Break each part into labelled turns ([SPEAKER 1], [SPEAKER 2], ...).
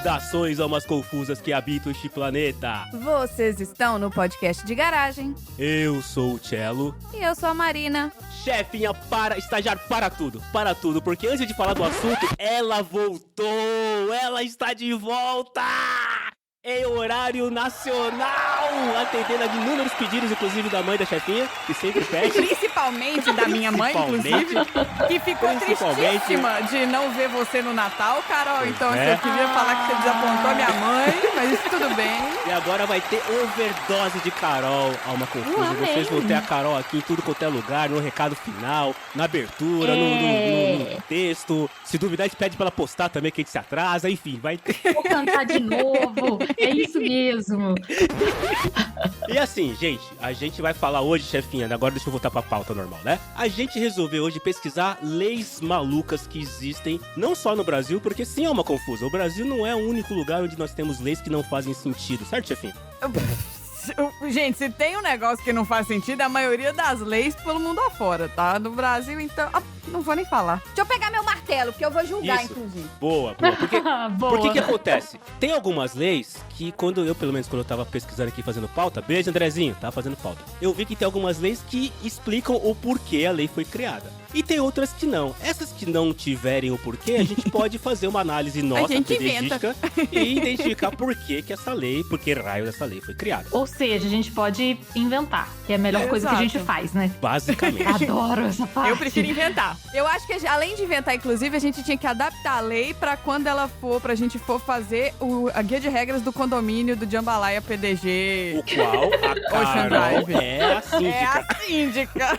[SPEAKER 1] Saudações, almas confusas que habitam este planeta.
[SPEAKER 2] Vocês estão no podcast de garagem.
[SPEAKER 1] Eu sou o Cello.
[SPEAKER 2] E eu sou a Marina.
[SPEAKER 1] Chefinha, estagiário, para tudo, porque antes de falar do assunto, ela voltou, ela está de volta! Em horário nacional, atendendo a inúmeros pedidos, inclusive da mãe da chefinha, que sempre pede.
[SPEAKER 2] Principalmente da minha mãe, inclusive, que ficou tristíssima de não ver você no Natal, Carol. Então eu queria falar que você desapontou a minha mãe, mas tudo bem.
[SPEAKER 1] E agora vai ter overdose de Carol, alma confusa. Vocês vão ter a Carol aqui em tudo quanto é lugar, no recado final, na abertura, no texto. Se duvidar, a gente pede pra ela postar também, que a gente se atrasa, enfim, vai ter.
[SPEAKER 3] Vou cantar de novo. É isso mesmo.
[SPEAKER 1] E assim, gente, a gente vai falar hoje, chefinha, agora deixa eu voltar pra pauta normal, né? A gente resolveu hoje pesquisar leis malucas que existem, não só no Brasil, porque sim é uma confusa. O Brasil não é o único lugar onde nós temos leis que não fazem sentido, certo, chefinha?
[SPEAKER 2] Gente, se tem um negócio que não faz sentido, é a maioria das leis pelo mundo afora, tá? No Brasil, então... não vou nem falar. Deixa eu pegar meu martelo, porque eu vou julgar,
[SPEAKER 1] isso.
[SPEAKER 2] inclusive.
[SPEAKER 1] Boa. Porque que acontece? Tem algumas leis que quando eu tava pesquisando aqui, fazendo pauta, beijo, Andrezinho, tava fazendo pauta. Eu vi que tem algumas leis que explicam o porquê a lei foi criada. E tem outras que não. Essas que não tiverem o porquê, a gente pode fazer uma análise nossa, pedagógica, e identificar por que raio dessa lei foi criada.
[SPEAKER 3] Ou seja, a gente pode inventar, que é a melhor coisa que a gente faz, né?
[SPEAKER 1] Basicamente.
[SPEAKER 3] Adoro essa parte.
[SPEAKER 2] Eu prefiro inventar. Eu acho que, além de inventar, inclusive, a gente tinha que adaptar a lei pra quando pra gente for fazer a guia de regras do condomínio do Jambalaya PDG.
[SPEAKER 1] O qual a Carol é a síndica.
[SPEAKER 2] É a síndica.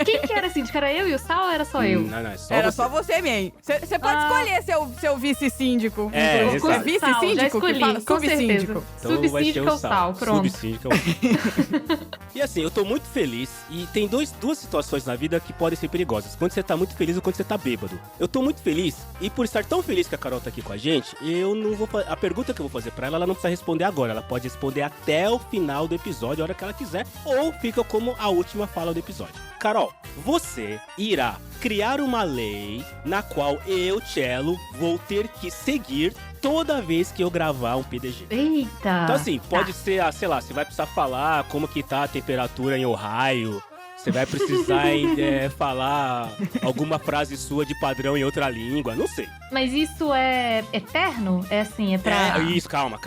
[SPEAKER 3] Quem que era a síndica? Era eu e o Sal ou era só eu?
[SPEAKER 1] Não, é só
[SPEAKER 2] era
[SPEAKER 1] você.
[SPEAKER 2] só você, man. Você pode escolher seu vice-síndico.
[SPEAKER 1] É
[SPEAKER 2] vice-síndico?
[SPEAKER 3] Já escolhi, com certeza.
[SPEAKER 1] Então
[SPEAKER 3] Subsíndico é o Sal, pronto.
[SPEAKER 1] Subsíndico é o E assim, eu tô muito feliz. E tem duas situações na vida que podem ser perigosas. Quando você tá muito feliz ou quando você tá bêbado. Eu tô muito feliz. E por estar tão feliz que a Carol tá aqui com a gente, eu não vou... A pergunta que eu vou fazer pra ela, ela não precisa responder agora. Ela pode responder até o final do episódio, a hora que ela quiser. Ou fica como a última fala do episódio. Carol, você irá criar uma lei na qual eu, Cello, vou ter que seguir toda vez que eu gravar um PDG.
[SPEAKER 3] Eita!
[SPEAKER 1] Então assim, pode ser, sei lá, você vai precisar falar como que tá a temperatura em Ohio. Você vai precisar falar alguma frase sua de padrão em outra língua, não sei.
[SPEAKER 3] Mas isso é eterno? É assim, é pra...
[SPEAKER 1] Isso, calma.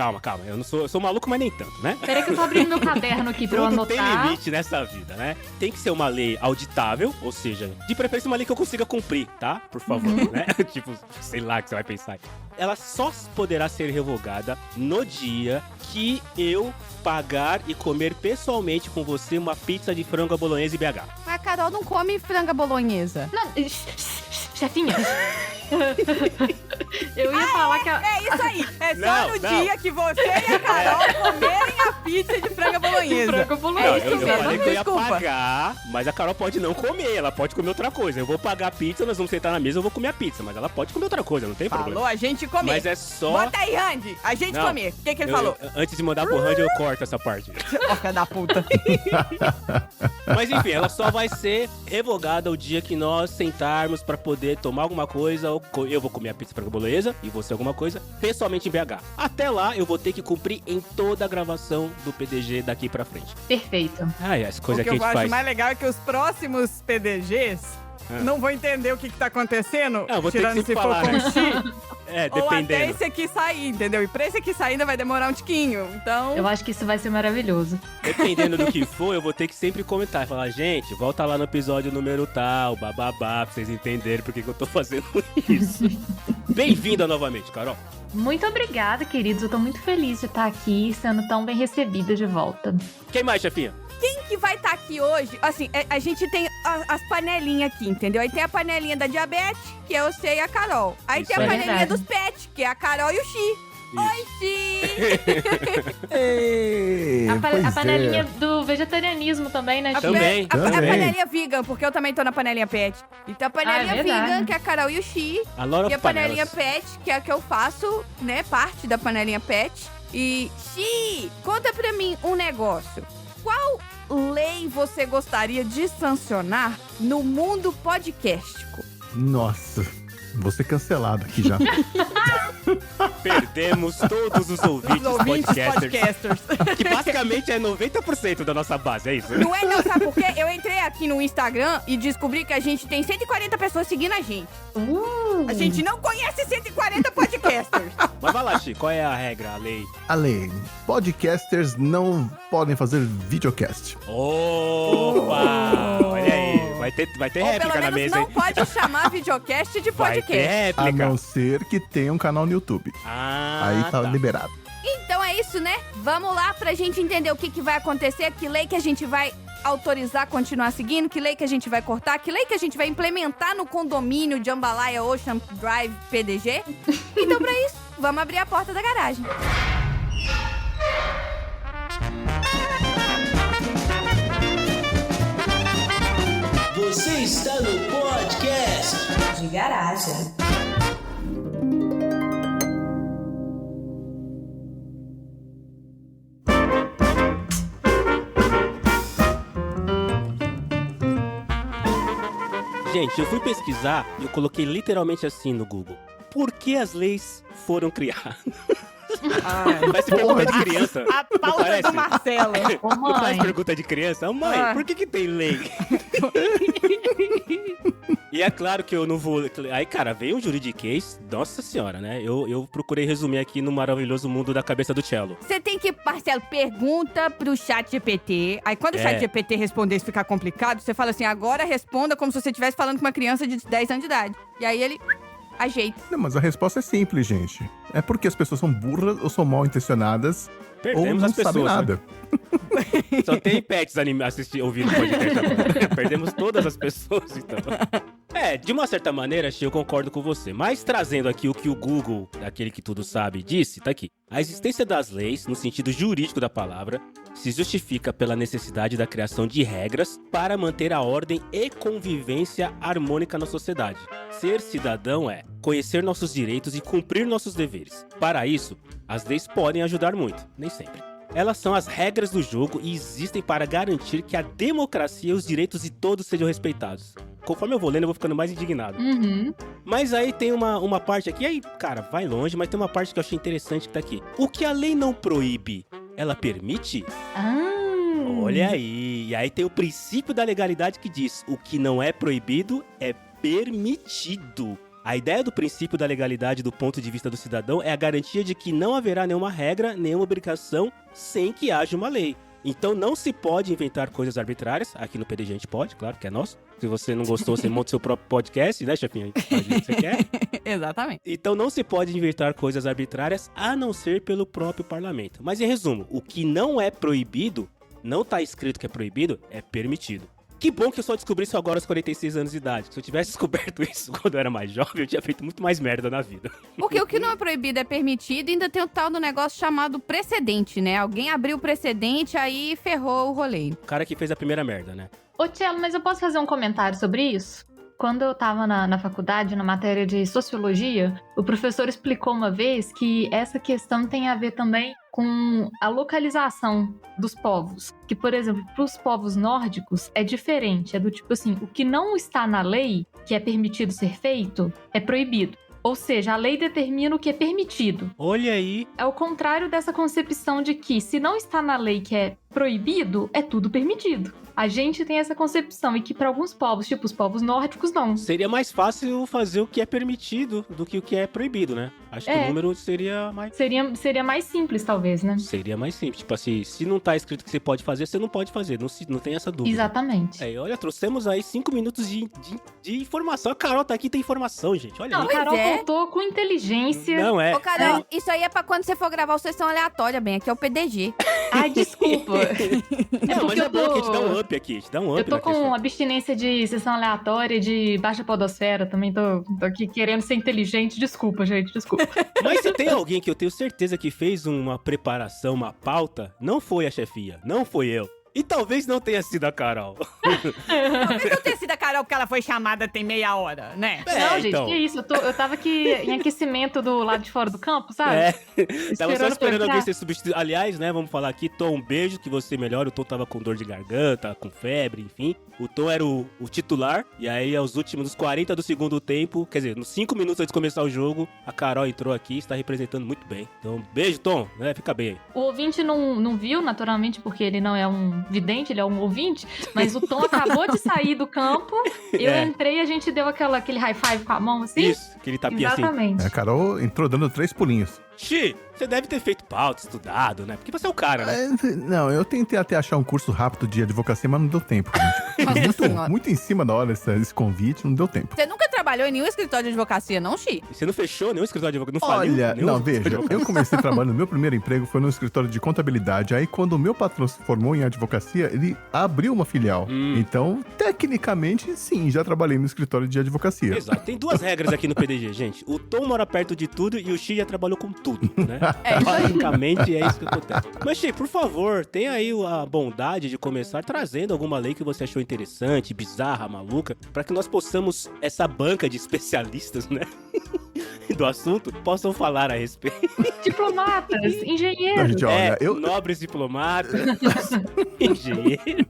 [SPEAKER 1] Eu sou maluco, mas nem tanto, né?
[SPEAKER 3] Peraí que eu tô abrindo meu caderno aqui pra eu
[SPEAKER 1] Tudo
[SPEAKER 3] anotar.
[SPEAKER 1] tem limite nessa vida, né? Tem que ser uma lei auditável, ou seja, de preferência uma lei que eu consiga cumprir, tá? Por favor, né? Tipo, sei lá o que você vai pensar. Ela só poderá ser revogada no dia que eu pagar e comer pessoalmente com você uma pizza de frango à bolonhesa em BH.
[SPEAKER 2] Mas a Carol não come franga bolonhesa.
[SPEAKER 3] Não, chefinha. Eu ia falar que...
[SPEAKER 2] É isso aí. É só no dia que você e a Carol comerem a pizza de franga bolonhesa.
[SPEAKER 3] Frango bolonhesa.
[SPEAKER 1] Eu falei que eu ia pagar, mas a Carol pode não comer, ela pode comer outra coisa. Eu vou pagar a pizza, nós vamos sentar na mesa, eu vou comer a pizza, mas ela pode comer outra coisa, não tem problema.
[SPEAKER 2] Falou a gente comer.
[SPEAKER 1] Mas é só...
[SPEAKER 2] Bota aí, Randy, a gente comer. O que ele falou?
[SPEAKER 1] Antes de mandar pro Randy, eu corto essa parte.
[SPEAKER 2] Filha da puta.
[SPEAKER 1] Mas enfim, ela só vai ser revogada o dia que nós sentarmos pra poder tomar alguma coisa, ou eu vou comer a pizza frango bolonhesa e você alguma coisa, pessoalmente em BH. Até lá, eu vou ter que cumprir em toda a gravação do PDG daqui pra frente.
[SPEAKER 3] Perfeito.
[SPEAKER 1] As coisas que a gente faz.
[SPEAKER 2] O que eu acho mais legal é que os próximos PDGs não vão entender o que tá acontecendo,
[SPEAKER 1] vou ter
[SPEAKER 2] tirando
[SPEAKER 1] que
[SPEAKER 2] se
[SPEAKER 1] falar,
[SPEAKER 2] for com X.
[SPEAKER 1] Dependendo.
[SPEAKER 2] Ou até esse aqui sair, entendeu? E pra esse aqui sair ainda vai demorar um tiquinho, então...
[SPEAKER 3] Eu acho que isso vai ser maravilhoso.
[SPEAKER 1] Dependendo do que for, eu vou ter que sempre comentar. Falar, gente, volta lá no episódio número tal, bababá, pra vocês entenderem por que eu tô fazendo isso. Bem-vinda novamente, Carol.
[SPEAKER 3] Muito obrigada, queridos. Eu tô muito feliz de estar aqui, sendo tão bem recebida de volta.
[SPEAKER 1] Quem mais, chefinha?
[SPEAKER 2] Quem que vai estar aqui hoje? Assim, a gente tem as panelinhas aqui, entendeu? Aí tem a panelinha da diabetes, que é você e a Carol. Aí
[SPEAKER 1] Isso
[SPEAKER 2] tem a
[SPEAKER 1] aí.
[SPEAKER 2] panelinha dos pets, que é a Carol e o Xi. Oi, Xi!
[SPEAKER 3] A panelinha do vegetarianismo também, né, Xi?
[SPEAKER 1] Também.
[SPEAKER 2] A panelinha vegan, porque eu também tô na panelinha pet. Então a panelinha vegan, que é a Carol e o Xi. E a panelinha pet, que é a que eu faço, né, parte da panelinha pet. E, Xi, conta pra mim um negócio. Qual lei você gostaria de sancionar no mundo podcastico?
[SPEAKER 4] Nossa, vou ser cancelado aqui já.
[SPEAKER 1] Perdemos todos os ouvintes podcasters. Que basicamente é 90% da nossa base, é isso?
[SPEAKER 2] Não é não, sabe por quê? Eu entrei aqui no Instagram e descobri que a gente tem 140 pessoas seguindo a gente. A gente não conhece 140 podcasters.
[SPEAKER 1] Mas vai lá, Chico, qual é a regra, a lei?
[SPEAKER 4] A lei. Podcasters não podem fazer videocast.
[SPEAKER 1] Opa! Olha aí, vai ter réplica na mesa,
[SPEAKER 2] hein? Não pode chamar videocast de podcast.
[SPEAKER 1] Vai ter réplica.
[SPEAKER 4] A não ser que tenha um canal no YouTube. Aí tá liberado.
[SPEAKER 2] Então é isso, né? Vamos lá pra gente entender o que vai acontecer, que lei que a gente vai autorizar continuar seguindo, que lei que a gente vai cortar, que lei que a gente vai implementar no condomínio de Jambalaya Ocean Drive PDG. Então pra isso, vamos abrir a porta da garagem.
[SPEAKER 5] Você está no podcast
[SPEAKER 2] de garagem.
[SPEAKER 1] Gente, eu fui pesquisar e eu coloquei literalmente assim no Google. Por que as leis foram criadas? Parece pergunta de criança.
[SPEAKER 2] A pauta do Marcelo.
[SPEAKER 1] Faz pergunta de criança. Mãe, por que tem lei? E é claro que eu não vou... Aí, cara, veio um juridiquês. Nossa senhora, né? Eu procurei resumir aqui no maravilhoso mundo da cabeça do Cello.
[SPEAKER 2] Você tem que, Marcelo, pergunta pro chat GPT. Aí quando o chat GPT responder se ficar complicado, você fala assim, agora responda como se você estivesse falando com uma criança de 10 anos de idade. E aí ele... ajeita.
[SPEAKER 4] Não, mas a resposta é simples, gente. É porque as pessoas são burras ou são mal intencionadas.
[SPEAKER 1] Perdemos
[SPEAKER 4] ou não
[SPEAKER 1] as pessoas,
[SPEAKER 4] sabem nada.
[SPEAKER 1] Né? Só tem pets ouvindo o podcast agora. Perdemos todas as pessoas, então. De uma certa maneira, eu concordo com você. Mas trazendo aqui o que o Google, aquele que tudo sabe, disse, tá aqui. A existência das leis, no sentido jurídico da palavra, se justifica pela necessidade da criação de regras para manter a ordem e convivência harmônica na sociedade. Ser cidadão é conhecer nossos direitos e cumprir nossos deveres. Para isso, as leis podem ajudar muito, nem sempre. Elas são as regras do jogo e existem para garantir que a democracia e os direitos de todos sejam respeitados. Conforme eu vou lendo, eu vou ficando mais indignado. Mas aí tem uma parte aqui, aí, cara, vai longe, mas tem uma parte que eu achei interessante que tá aqui. O que a lei não proíbe, ela permite? Olha aí. E aí tem o princípio da legalidade que diz, o que não é proibido é permitido. A ideia do princípio da legalidade do ponto de vista do cidadão é a garantia de que não haverá nenhuma regra, nenhuma obrigação sem que haja uma lei. Então não se pode inventar coisas arbitrárias. Aqui no PDG a gente pode, claro que é nosso. Se você não gostou, você monta seu próprio podcast, né, chefinha? Faz o que você quer.
[SPEAKER 2] Exatamente.
[SPEAKER 1] Então não se pode inventar coisas arbitrárias a não ser pelo próprio parlamento. Mas em resumo, o que não é proibido, não tá escrito que é proibido, é permitido. Que bom que eu só descobri isso agora aos 46 anos de idade. Se eu tivesse descoberto isso quando eu era mais jovem, eu tinha feito muito mais merda na vida.
[SPEAKER 2] Porque o que não é proibido é permitido e ainda tem o tal do negócio chamado precedente, né? Alguém abriu o precedente, aí ferrou o rolê.
[SPEAKER 1] O cara que fez a primeira merda, né?
[SPEAKER 3] Ô, Cello, mas eu posso fazer um comentário sobre isso? Quando eu tava na faculdade, na matéria de sociologia, o professor explicou uma vez que essa questão tem a ver também com a localização dos povos. Que, por exemplo, para os povos nórdicos é diferente. É do tipo assim, o que não está na lei, que é permitido ser feito, é proibido. Ou seja, a lei determina o que é permitido.
[SPEAKER 1] Olha aí.
[SPEAKER 3] É o contrário dessa concepção de que se não está na lei que é proibido, é tudo permitido. A gente tem essa concepção e que para alguns povos, tipo os povos nórdicos, não.
[SPEAKER 1] Seria mais fácil fazer o que é permitido do que o que é proibido, né? Acho que o número seria mais...
[SPEAKER 3] Seria mais simples, talvez, né?
[SPEAKER 1] Seria mais simples. Tipo assim, se não tá escrito que você pode fazer, você não pode fazer. Não tem essa dúvida.
[SPEAKER 3] Exatamente.
[SPEAKER 1] Olha, trouxemos aí 5 minutos de informação. A Carol tá aqui, tem informação, gente. Olha aí.
[SPEAKER 3] A Carol voltou com inteligência.
[SPEAKER 1] Não é.
[SPEAKER 2] Ô, Carol, isso aí é pra quando você for gravar o Sessão Aleatória, bem. Aqui é o PDG.
[SPEAKER 3] Ai, desculpa.
[SPEAKER 1] Não, mas é bom que a gente dá um up aqui. A gente dá um up.
[SPEAKER 3] Eu tô com abstinência de sessão aleatória, de baixa podosfera. Também tô aqui querendo ser inteligente. Desculpa, gente, desculpa.
[SPEAKER 1] Mas se tem alguém que eu tenho certeza que fez uma preparação, uma pauta, não foi a chefia, não foi eu. E talvez não tenha sido a Carol.
[SPEAKER 2] Talvez não tenha sido a Carol porque ela foi chamada tem meia hora, né?
[SPEAKER 3] Não, gente, que isso? Eu tava aqui em aquecimento do lado de fora do campo, sabe?
[SPEAKER 1] Tava só esperando alguém ser substituído. Aliás, né, vamos falar aqui, Tom, um beijo, que você melhora. O Tom tava com dor de garganta, com febre, enfim. O Tom era o titular. E aí, aos últimos 40 do segundo tempo, quer dizer, nos 5 minutos antes de começar o jogo, a Carol entrou aqui e está representando muito bem. Então, beijo, Tom, né? Fica bem aí.
[SPEAKER 3] O ouvinte não viu, naturalmente, porque ele não é um vidente, ele é um ouvinte, mas o Tom acabou de sair do campo, eu entrei e a gente deu aquele high five com a mão, assim.
[SPEAKER 1] Isso, aquele tapinha assim.
[SPEAKER 3] Exatamente.
[SPEAKER 4] A Carol entrou dando 3 pulinhos.
[SPEAKER 1] Xi, você deve ter feito pauta, estudado, né? Porque você é o cara, né?
[SPEAKER 4] Não, eu tentei até achar um curso rápido de advocacia, mas não deu tempo. Muito em cima da hora esse convite, não deu tempo.
[SPEAKER 2] Você nunca trabalhou em nenhum escritório de advocacia, não, Xi?
[SPEAKER 1] E você não fechou nenhum escritório de advocacia? Não faliu?
[SPEAKER 4] Olha, não, veja, eu comecei trabalhando, meu primeiro emprego foi no escritório de contabilidade. Aí, quando o meu patrão se formou em advocacia, ele abriu uma filial. Então, tecnicamente, sim, já trabalhei no escritório de advocacia.
[SPEAKER 1] Exato. Tem 2 regras aqui no PDG, gente. O Tom mora perto de tudo e o Xi já trabalhou com tudo, né? Basicamente, é isso que acontece. Mas, Xi, por favor, tenha aí a bondade de começar trazendo alguma lei que você achou interessante, bizarra, maluca, para que nós possamos, essa banca de especialistas, né? do assunto, possam falar a respeito.
[SPEAKER 3] Diplomatas, engenheiros.
[SPEAKER 4] Gente, olha,
[SPEAKER 1] nobres diplomatas, engenheiros.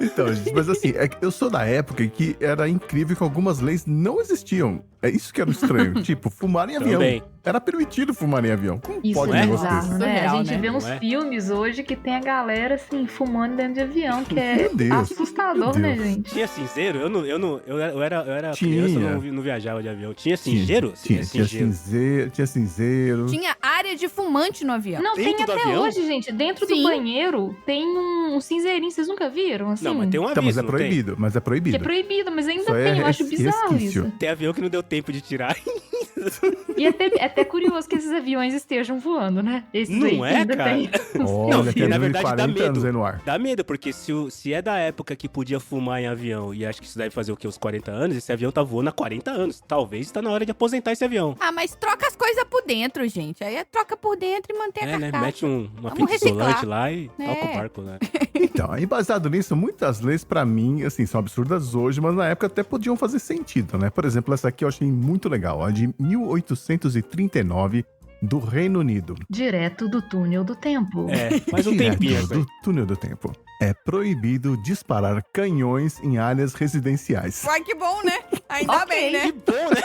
[SPEAKER 4] Então, gente, mas assim, eu sou da época que era incrível que algumas leis não existiam. É isso que era estranho. Tipo, fumar em avião.
[SPEAKER 1] Também.
[SPEAKER 4] Era permitido fumar em avião. Como
[SPEAKER 3] isso
[SPEAKER 4] pode
[SPEAKER 3] é
[SPEAKER 4] um negócio
[SPEAKER 3] bizarro,
[SPEAKER 4] desse?
[SPEAKER 3] né?
[SPEAKER 2] Surreal,
[SPEAKER 3] A gente
[SPEAKER 2] né?
[SPEAKER 3] vê uns filmes hoje que tem a galera, assim, fumando dentro de avião, que é
[SPEAKER 4] Meu Deus.
[SPEAKER 3] assustador,
[SPEAKER 4] Meu
[SPEAKER 3] né,
[SPEAKER 4] Deus.
[SPEAKER 3] gente?
[SPEAKER 1] Tinha cinzeiro? Eu era
[SPEAKER 4] Tinha.
[SPEAKER 1] criança, não viajava de avião. Tinha cinzeiro?
[SPEAKER 4] Tinha cinzeiro.
[SPEAKER 2] Tinha área de fumante no avião.
[SPEAKER 3] Não,
[SPEAKER 1] Dentro
[SPEAKER 3] tem
[SPEAKER 1] do
[SPEAKER 3] até
[SPEAKER 1] avião?
[SPEAKER 3] hoje, gente. Dentro
[SPEAKER 2] Sim.
[SPEAKER 3] do banheiro tem um cinzeirinho. Vocês nunca viram? Assim?
[SPEAKER 1] Não, mas tem um
[SPEAKER 4] Tá,
[SPEAKER 1] aviso,
[SPEAKER 4] mas é
[SPEAKER 1] não tem?
[SPEAKER 4] proibido, mas é proibido.
[SPEAKER 3] Que é proibido, mas ainda
[SPEAKER 4] Isso
[SPEAKER 3] tem.
[SPEAKER 4] é
[SPEAKER 3] Eu acho bizarro
[SPEAKER 4] resquício.
[SPEAKER 3] isso.
[SPEAKER 1] Tem avião que não deu tempo de tirar.
[SPEAKER 3] E é até curioso que esses aviões estejam voando, né? Esses aí
[SPEAKER 1] Não
[SPEAKER 3] que
[SPEAKER 1] é,
[SPEAKER 3] ainda
[SPEAKER 1] cara?
[SPEAKER 3] tem.
[SPEAKER 4] Olha,
[SPEAKER 1] Não,
[SPEAKER 4] tem
[SPEAKER 1] na
[SPEAKER 4] avião de
[SPEAKER 1] verdade dá
[SPEAKER 4] 40 anos aí
[SPEAKER 1] medo.
[SPEAKER 4] no ar.
[SPEAKER 1] Dá medo, porque se é da época que podia fumar em avião, e acho que isso deve fazer o quê? Uns 40 anos, esse avião tá voando há 40 anos. Talvez tá na hora de aposentar esse avião.
[SPEAKER 2] Ah, mas troca as coisas por dentro, gente. Aí troca por dentro e mantém a
[SPEAKER 1] É, né?
[SPEAKER 2] carcaça.
[SPEAKER 1] Mete uma
[SPEAKER 2] Vamos
[SPEAKER 1] fita isolante
[SPEAKER 2] reciclar.
[SPEAKER 1] lá e
[SPEAKER 2] É.
[SPEAKER 1] toca o barco, né?
[SPEAKER 4] Então, aí baseado nisso, muitas leis pra mim, assim, são absurdas hoje, mas na época até podiam fazer sentido, né? Por exemplo, essa aqui eu achei muito legal, a de 1839, do Reino Unido.
[SPEAKER 3] Direto do túnel do tempo.
[SPEAKER 1] É, faz um
[SPEAKER 4] Direto
[SPEAKER 1] tempinho. essa aí.
[SPEAKER 4] do túnel do tempo. É proibido disparar canhões em áreas residenciais.
[SPEAKER 2] Uai, que bom, né? Ainda
[SPEAKER 3] Ok.
[SPEAKER 2] bem, né?
[SPEAKER 1] Que bom, né?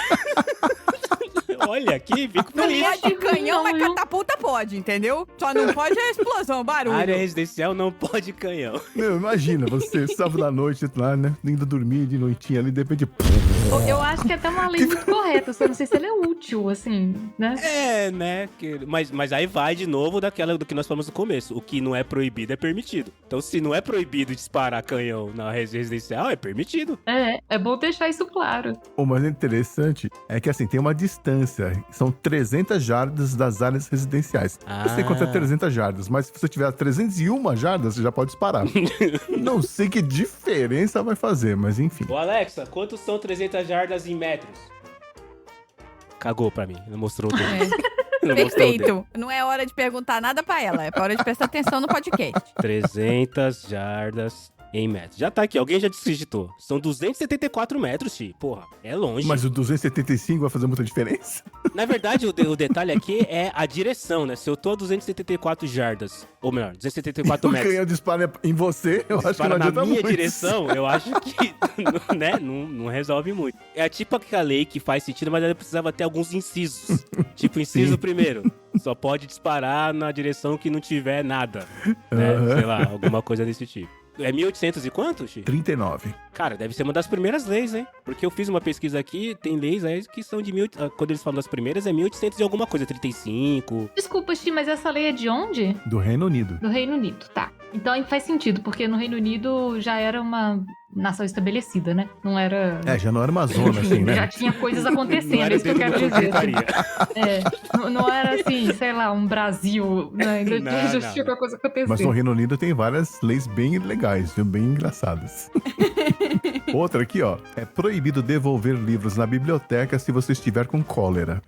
[SPEAKER 1] Olha aqui, fico
[SPEAKER 2] Não
[SPEAKER 1] feliz.
[SPEAKER 2] pode canhão, mas
[SPEAKER 3] viu?
[SPEAKER 2] catapulta pode, entendeu? Só não pode a explosão, o barulho.
[SPEAKER 1] Área residencial não pode canhão.
[SPEAKER 4] Meu, imagina, você sábado à noite lá, né? Indo dormir de noitinha ali, de repente...
[SPEAKER 3] Eu acho que é até uma lei muito correta, só não sei se ela é útil, assim, né?
[SPEAKER 1] É, né? Mas aí vai de novo do que nós falamos no começo. O que não é proibido é permitido. Então, se não é proibido disparar canhão na residencial, é permitido.
[SPEAKER 3] É bom deixar isso claro.
[SPEAKER 4] O mais interessante é que, assim, tem uma distância. São 300 jardas das áreas residenciais. Eu sei quanto é 300 jardas, mas se você tiver 301 jardas, você já pode disparar. Não sei que diferença vai fazer, mas enfim.
[SPEAKER 1] Ô, Alexa, quantos são 300 jardas em metros? Cagou pra mim. Não mostrou o dedo. Não mostrou o dedo.
[SPEAKER 2] Perfeito. Não é hora de perguntar nada pra ela, é hora de prestar atenção no podcast.
[SPEAKER 1] 300 jardas em metros. Já tá aqui, alguém já digitou. São 274 metros, Xi. Porra, é longe.
[SPEAKER 4] Mas o 275 vai fazer muita diferença?
[SPEAKER 1] Na verdade, o detalhe aqui é a direção, né? Se eu tô a 274 jardas, ou melhor, 274
[SPEAKER 4] O
[SPEAKER 1] metros.
[SPEAKER 4] canhão dispara em você, eu acho que
[SPEAKER 1] dispara
[SPEAKER 4] não
[SPEAKER 1] na
[SPEAKER 4] adianta
[SPEAKER 1] minha
[SPEAKER 4] muito.
[SPEAKER 1] direção, eu acho que né, não resolve muito. É tipo aquela lei que faz sentido, mas ela precisava ter alguns incisos. Tipo, inciso
[SPEAKER 4] Sim.
[SPEAKER 1] primeiro, só pode disparar na direção que não tiver nada, né?
[SPEAKER 4] Aham.
[SPEAKER 1] Sei lá, alguma coisa desse tipo. É 1800 e quanto, Xi?
[SPEAKER 4] 39.
[SPEAKER 1] Cara, deve ser uma das primeiras leis, hein? Porque eu fiz uma pesquisa aqui, tem leis aí que são de quando eles falam das primeiras, é 1800 e alguma coisa, 35.
[SPEAKER 3] Desculpa, Chi, mas essa lei é de onde?
[SPEAKER 4] Do Reino Unido.
[SPEAKER 3] Do Reino Unido, tá. Então aí faz sentido, porque no Reino Unido já era uma nação estabelecida, né? Não era...
[SPEAKER 4] Já não era uma zona, assim,
[SPEAKER 3] Já
[SPEAKER 4] né?
[SPEAKER 3] tinha coisas
[SPEAKER 1] Não
[SPEAKER 3] acontecendo,
[SPEAKER 1] era
[SPEAKER 3] é isso que eu
[SPEAKER 1] dentro
[SPEAKER 3] quero
[SPEAKER 1] da
[SPEAKER 3] dizer.
[SPEAKER 1] porcaria.
[SPEAKER 3] Não era assim, sei lá, um Brasil, né? Ainda
[SPEAKER 1] Não,
[SPEAKER 3] já
[SPEAKER 1] não,
[SPEAKER 3] tinha
[SPEAKER 1] não.
[SPEAKER 3] coisa acontecendo.
[SPEAKER 4] Mas no Reino Unido tem várias leis bem legais, viu? Bem engraçadas. Outra aqui, ó. É proibido devolver livros na biblioteca se você estiver com cólera.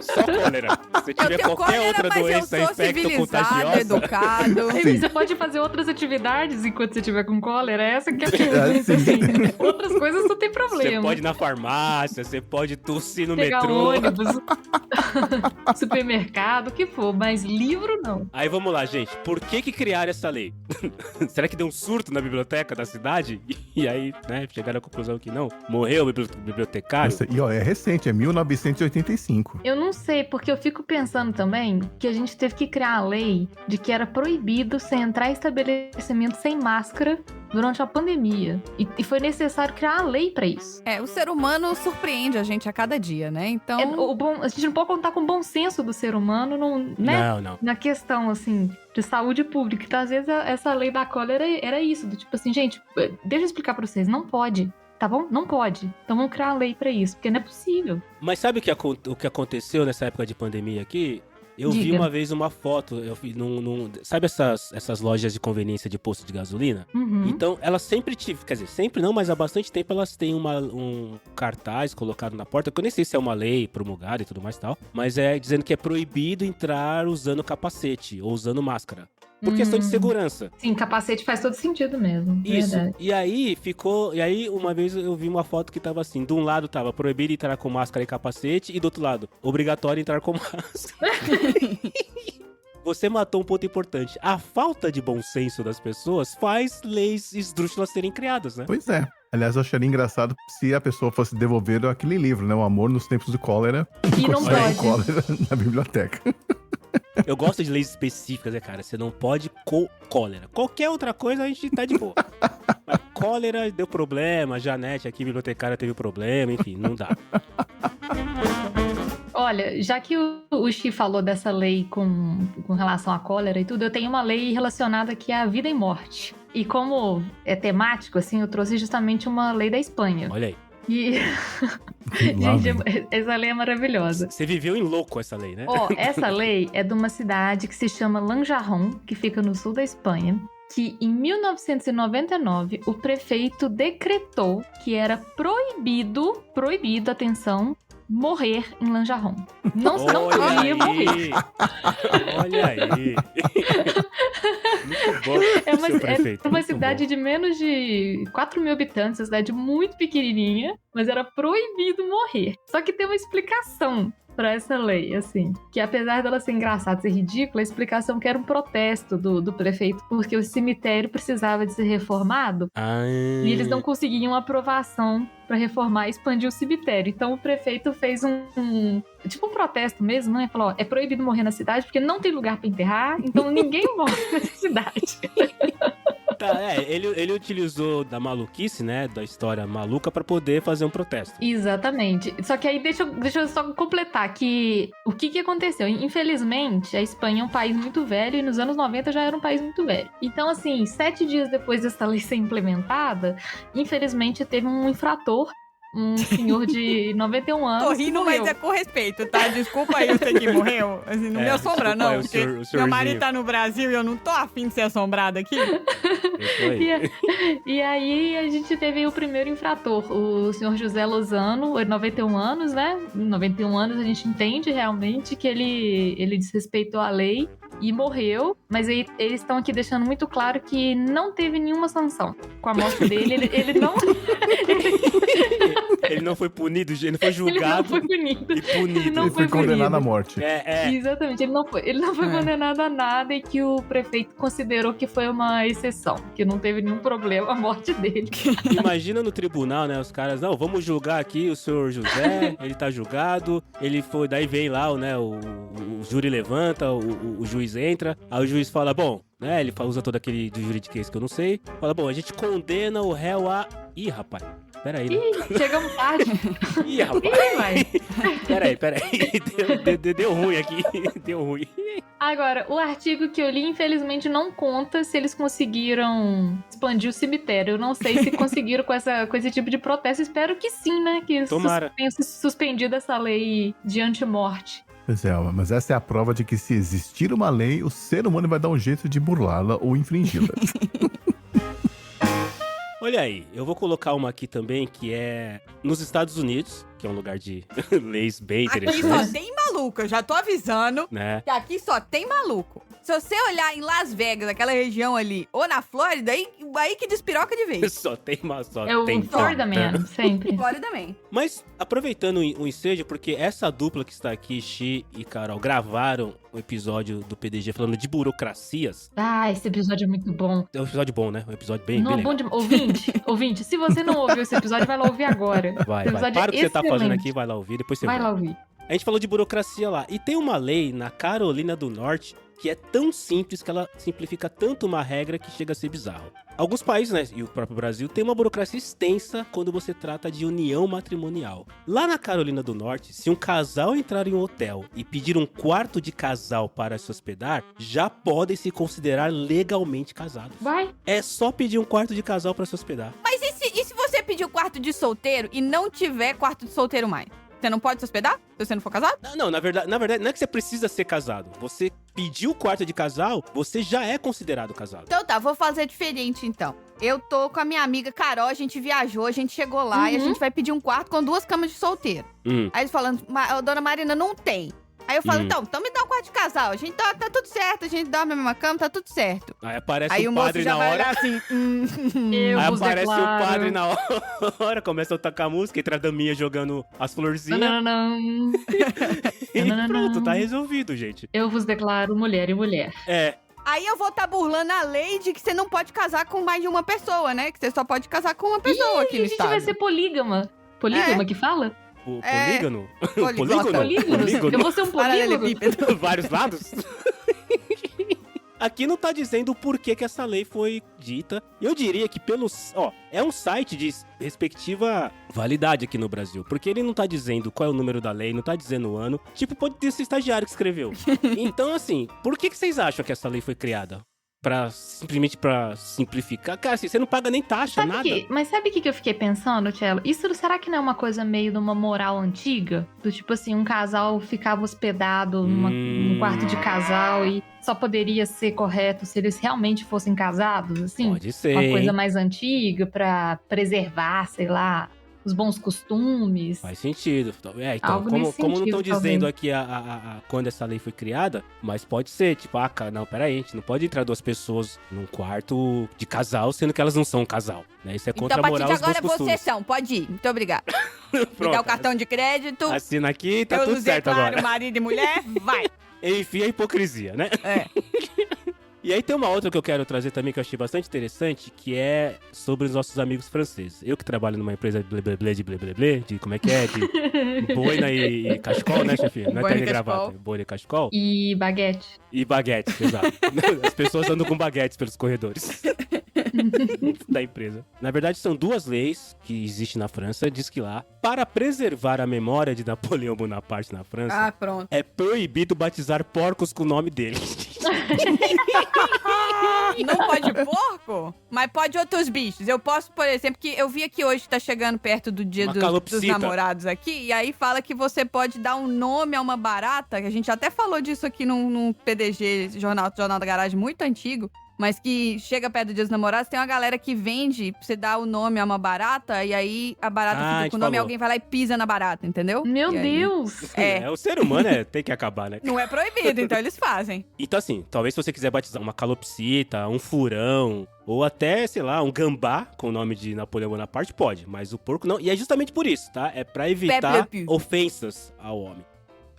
[SPEAKER 1] Só cólera. Se tiver qualquer outra doença infecto-contagiosa...
[SPEAKER 2] educado.
[SPEAKER 3] Você pode fazer outras atividades enquanto você estiver com cólera. Essa que é a pergunta, assim. Outras coisas não tem problema.
[SPEAKER 1] Você pode ir na farmácia, você pode tossir no
[SPEAKER 3] pegar
[SPEAKER 1] metrô.
[SPEAKER 3] ônibus, supermercado, o que for. Mas livro, não.
[SPEAKER 1] Aí vamos lá, gente. Por que criaram essa lei? Será que deu um surto na biblioteca da cidade? E aí, né, chegaram à conclusão que não. Morreu o bibliotecário.
[SPEAKER 4] E ó, é recente, é 1985.
[SPEAKER 3] Eu não sei, porque eu fico pensando também que a gente teve que criar a lei de que era proibido você entrar em estabelecimento sem máscara durante a pandemia. E foi necessário criar a lei pra isso.
[SPEAKER 2] O ser humano surpreende a gente a cada dia, né? Então...
[SPEAKER 3] a gente não pode contar com o bom senso do ser humano, né?
[SPEAKER 1] Não.
[SPEAKER 3] Na questão, assim, de saúde pública. Então, às vezes, essa lei da cólera era isso. Do tipo assim, gente, deixa eu explicar pra vocês. Não pode. Tá bom? Não pode. Então vamos criar uma lei pra isso, porque não é possível.
[SPEAKER 1] Mas sabe o que aconteceu nessa época de pandemia aqui? Eu vi uma vez uma foto, sabe essas lojas de conveniência de posto de gasolina?
[SPEAKER 3] Uhum.
[SPEAKER 1] Então, elas sempre quer dizer, sempre não, mas há bastante tempo elas têm um cartaz colocado na porta, que eu nem sei se é uma lei promulgada e tudo mais e tal, mas é dizendo que é proibido entrar usando capacete ou usando máscara. Por questão de segurança.
[SPEAKER 3] Sim, capacete faz todo sentido mesmo.
[SPEAKER 1] Isso.
[SPEAKER 3] Verdade.
[SPEAKER 1] E aí uma vez eu vi uma foto que tava assim, de um lado tava proibido entrar com máscara e capacete, e do outro lado, obrigatório entrar com máscara. Você matou um ponto importante. A falta de bom senso das pessoas faz leis esdrúxulas serem criadas, né?
[SPEAKER 4] Pois é. Aliás, eu acharia engraçado se a pessoa fosse devolver aquele livro, né? O Amor nos Tempos de Cólera.
[SPEAKER 3] E não pode.
[SPEAKER 4] Cólera na biblioteca.
[SPEAKER 1] Eu gosto de leis específicas, né, cara? Você não pode com cólera. Qualquer outra coisa a gente tá de boa. Mas cólera deu problema, a Janete aqui, bibliotecária, teve problema, enfim, não dá.
[SPEAKER 3] Olha, já que o Xi falou dessa lei com relação à cólera e tudo, eu tenho uma lei relacionada aqui à vida e morte. E como é temático, assim, eu trouxe justamente uma lei da Espanha.
[SPEAKER 1] Olha aí.
[SPEAKER 3] E... Gente, essa lei é maravilhosa.
[SPEAKER 1] Você viveu em louco essa lei, né?
[SPEAKER 3] Essa lei é de uma cidade que se chama Lanjarón, que fica no sul da Espanha, que em 1999 o prefeito decretou que era proibido, atenção, morrer em Lanjarón. Não podia morrer.
[SPEAKER 1] Olha aí. Muito bom.
[SPEAKER 3] É uma cidade de menos de 4 mil habitantes, uma cidade muito pequenininha, mas era proibido morrer. Só que tem uma explicação pra essa lei, assim, que apesar dela ser engraçada, ser ridícula, a explicação que era um protesto do prefeito, porque o cemitério precisava de ser reformado e eles não conseguiam aprovação pra reformar e expandir o cemitério. Então o prefeito fez um protesto mesmo, né? Falou, é proibido morrer na cidade porque não tem lugar pra enterrar, então ninguém morre nessa cidade.
[SPEAKER 1] Ele utilizou da maluquice, né, da história maluca pra poder fazer um protesto.
[SPEAKER 3] Exatamente. Só que aí deixa eu só completar que o que aconteceu? Infelizmente, a Espanha é um país muito velho e nos anos 90 já era um país muito velho. Então, assim, 7 dias depois dessa lei ser implementada, infelizmente teve um infrator, um senhor de 91 anos.
[SPEAKER 2] Tô rindo, mas é com respeito, tá? Desculpa aí você que morreu. Assim, não me assombra, não. Porque meu marido tá no Brasil e eu não tô afim de ser assombrada aqui.
[SPEAKER 3] E aí a gente teve o primeiro infrator, o senhor José Lozano, 91 anos, né? 91 anos a gente entende realmente que ele desrespeitou a lei e morreu, mas aí eles estão aqui deixando muito claro que não teve nenhuma sanção. Com a morte dele, ele não...
[SPEAKER 1] Ele não foi punido, ele não foi julgado.
[SPEAKER 3] Ele não foi punido.
[SPEAKER 1] E punido.
[SPEAKER 4] Ele foi condenado à morte.
[SPEAKER 3] Exatamente, ele não foi condenado a nada e que o prefeito considerou que foi uma exceção, que não teve nenhum problema a morte dele.
[SPEAKER 1] Imagina no tribunal, né, os caras, não, vamos julgar aqui o senhor José, ele tá julgado, ele foi, daí vem lá, né, o júri levanta, o juiz entra, aí o juiz fala, bom, né, ele usa todo aquele do juridiquês que eu não sei, fala, bom, a gente condena o réu a... Ih, rapaz, peraí, né?
[SPEAKER 3] Chegamos tarde.
[SPEAKER 1] Ih, rapaz. Peraí. Deu ruim aqui. Deu ruim.
[SPEAKER 3] Agora, o artigo que eu li, infelizmente, não conta se eles conseguiram expandir o cemitério. Eu não sei se conseguiram com esse tipo de protesto. Espero que sim, né? Que tenha suspendido essa lei de anti-morte.
[SPEAKER 4] Pois é, mas essa é a prova de que se existir uma lei, o ser humano vai dar um jeito de burlá-la ou infringi-la.
[SPEAKER 1] Olha aí, eu vou colocar uma aqui também, que é nos Estados Unidos, que é um lugar de leis bem interessantes.
[SPEAKER 2] Aqui só tem maluco, eu já tô avisando, né? Que aqui só tem maluco. Se você olhar em Las Vegas, aquela região ali, ou na Flórida, aí que despiroca de vez.
[SPEAKER 1] Só tem só
[SPEAKER 3] é
[SPEAKER 1] tem
[SPEAKER 3] o Florida Man, sempre.
[SPEAKER 2] Florida Man.
[SPEAKER 1] Mas, aproveitando o ensejo, porque essa dupla que está aqui, Xi e Carol, gravaram um episódio do PDG falando de burocracias.
[SPEAKER 3] Ah, esse episódio é muito bom.
[SPEAKER 1] É um episódio bom, né? Um episódio bem legal.
[SPEAKER 3] Bom de... Ouvinte, se você não ouviu esse episódio, vai lá ouvir agora.
[SPEAKER 1] Vai. Para o que você tá fazendo aqui, vai lá ouvir, depois você
[SPEAKER 3] vai lá ouvir.
[SPEAKER 1] A gente falou de burocracia lá. E tem uma lei na Carolina do Norte que é tão simples que ela simplifica tanto uma regra que chega a ser bizarro. Alguns países, né, e o próprio Brasil, tem uma burocracia extensa quando você trata de união matrimonial. Lá na Carolina do Norte, se um casal entrar em um hotel e pedir um quarto de casal para se hospedar, já podem se considerar legalmente casados.
[SPEAKER 3] Vai.
[SPEAKER 1] É só pedir um quarto de casal para se hospedar.
[SPEAKER 2] Mas e se você pedir um quarto de solteiro e não tiver quarto de solteiro mais? Você não pode se hospedar se você não for casado?
[SPEAKER 1] Não, na verdade não é que você precisa ser casado. Você pediu o quarto de casal, você já é considerado casado.
[SPEAKER 2] Então tá, vou fazer diferente então. Eu tô com a minha amiga Carol, a gente viajou, a gente chegou lá e a gente vai pedir um quarto com 2 camas de solteiro. Aí eles falando, dona Marina, não tem. Aí eu falo, então me dá um quarto de casal. A gente tá tudo certo, a gente dorme na mesma cama, tá tudo certo.
[SPEAKER 1] Aí aparece o padre na hora.
[SPEAKER 2] Assim,
[SPEAKER 1] Aí aparece o padre na hora, começa a tocar música, entra a daminha jogando as florzinhas. E pronto, tá resolvido, gente.
[SPEAKER 3] Eu vos declaro mulher e mulher.
[SPEAKER 1] É.
[SPEAKER 2] Aí eu vou estar burlando a lei de que você não pode casar com mais de uma pessoa, né? Que você só pode casar com uma pessoa aqui no estado.
[SPEAKER 3] A gente vai ser polígama. Polígama que fala?
[SPEAKER 1] Polígono?
[SPEAKER 3] Polígono? Eu vou ser um polígono?
[SPEAKER 1] Vários lados? Aqui não tá dizendo o porquê que essa lei foi dita. Eu diria que é um site de respectiva validade aqui no Brasil. Porque ele não tá dizendo qual é o número da lei, não tá dizendo o ano. Tipo, pode ter esse estagiário que escreveu. Então, assim, por que vocês acham que essa lei foi criada? Simplesmente pra simplificar? Cara, assim, você não paga nem taxa, nada.
[SPEAKER 3] Mas sabe o que eu fiquei pensando, Tchelo? Isso será que não é uma coisa meio de uma moral antiga? Do tipo assim, um casal ficava hospedado num quarto de casal e só poderia ser correto se eles realmente fossem casados, assim?
[SPEAKER 1] Pode ser.
[SPEAKER 3] Uma coisa mais antiga pra preservar, sei lá, os bons costumes.
[SPEAKER 1] Faz sentido. Então, como não estão dizendo aqui quando essa lei foi criada, mas pode ser, tipo, não, peraí, a gente não pode entrar 2 pessoas num quarto de casal, sendo que elas não são um casal, né? Isso é contra a moral, os bons costumes. Então, a partir de agora, vocês são,
[SPEAKER 2] pode ir. Muito obrigada. Me dá o cartão de crédito.
[SPEAKER 1] Assina aqui, tá tudo certo agora.
[SPEAKER 2] Claro, marido e mulher, vai.
[SPEAKER 1] Enfim, a hipocrisia, né?
[SPEAKER 2] É.
[SPEAKER 1] E aí tem uma outra que eu quero trazer também, que eu achei bastante interessante, que é sobre os nossos amigos franceses. Eu que trabalho numa empresa de blé, de como é que é? De boina e cachecol, né, chefe? Não é terno e gravata, boina e cachecol.
[SPEAKER 3] E baguete.
[SPEAKER 1] E baguete, exato. As pessoas andam com baguetes pelos corredores da empresa. Na verdade, são 2 leis que existem na França. Diz que lá, para preservar a memória de Napoleão Bonaparte na França, é proibido batizar porcos com o nome dele.
[SPEAKER 2] Não pode porco? Mas pode outros bichos. Eu posso, por exemplo, que eu vi aqui hoje, tá chegando perto do dia dos namorados aqui, e aí fala que você pode dar um nome a uma barata, que a gente até falou disso aqui num PDG, Jornal da Garagem muito antigo, mas que chega perto do dia dos namorados, tem uma galera que vende pra você dar o nome a uma barata, e aí a barata fica com o nome e alguém vai lá e pisa na barata, entendeu?
[SPEAKER 3] Meu Deus!
[SPEAKER 1] O ser humano tem que acabar, né?
[SPEAKER 2] Não é proibido, então eles fazem.
[SPEAKER 1] Então assim, talvez se você quiser batizar uma calopsita, um furão, ou até, sei lá, um gambá com o nome de Napoleão Bonaparte, pode, mas o porco não. E é justamente por isso, tá? É pra evitar ofensas ao homem.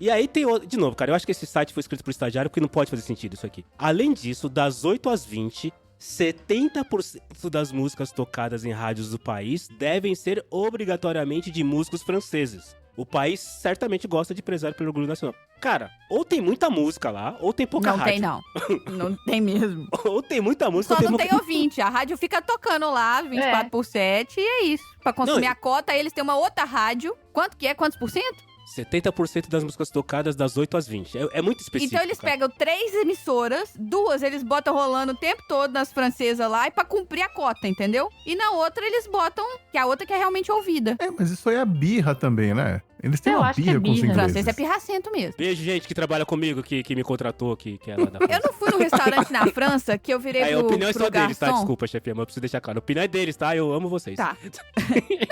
[SPEAKER 1] E aí tem outro... De novo, cara, eu acho que esse site foi escrito por estagiário porque não pode fazer sentido isso aqui. Além disso, das 8 às 20, 70% das músicas tocadas em rádios do país devem ser obrigatoriamente de músicos franceses. O país certamente gosta de prezar pelo orgulho nacional. Cara, ou tem muita música lá, ou tem pouca rádio.
[SPEAKER 2] Não tem, não. Não tem mesmo.
[SPEAKER 1] Ou tem muita música,
[SPEAKER 2] só ou tem tem ouvinte. A rádio fica tocando lá, 24/7, e é isso. Pra consumir a cota, eles têm uma outra rádio. Quanto que é? Quantos por cento?
[SPEAKER 1] 70% das músicas tocadas das 8 às 20. É muito específico.
[SPEAKER 2] Então eles pegam 3 emissoras, 2 eles botam rolando o tempo todo nas francesas lá, e pra cumprir a cota, entendeu? E na outra eles botam, que é a outra que é realmente ouvida.
[SPEAKER 4] Mas isso aí é birra também, né? Eles têm uma birra com os ingleses.
[SPEAKER 2] Francês é pirracento mesmo.
[SPEAKER 1] Beijo, gente que trabalha comigo, que me contratou, que é lá da França.
[SPEAKER 2] Eu não fui num restaurante na França que eu virei pro
[SPEAKER 1] a opinião é só
[SPEAKER 2] garçom.
[SPEAKER 1] deles, tá? Desculpa, chefe, mas eu preciso deixar claro. A opinião é deles, tá? Eu amo vocês.
[SPEAKER 2] Tá.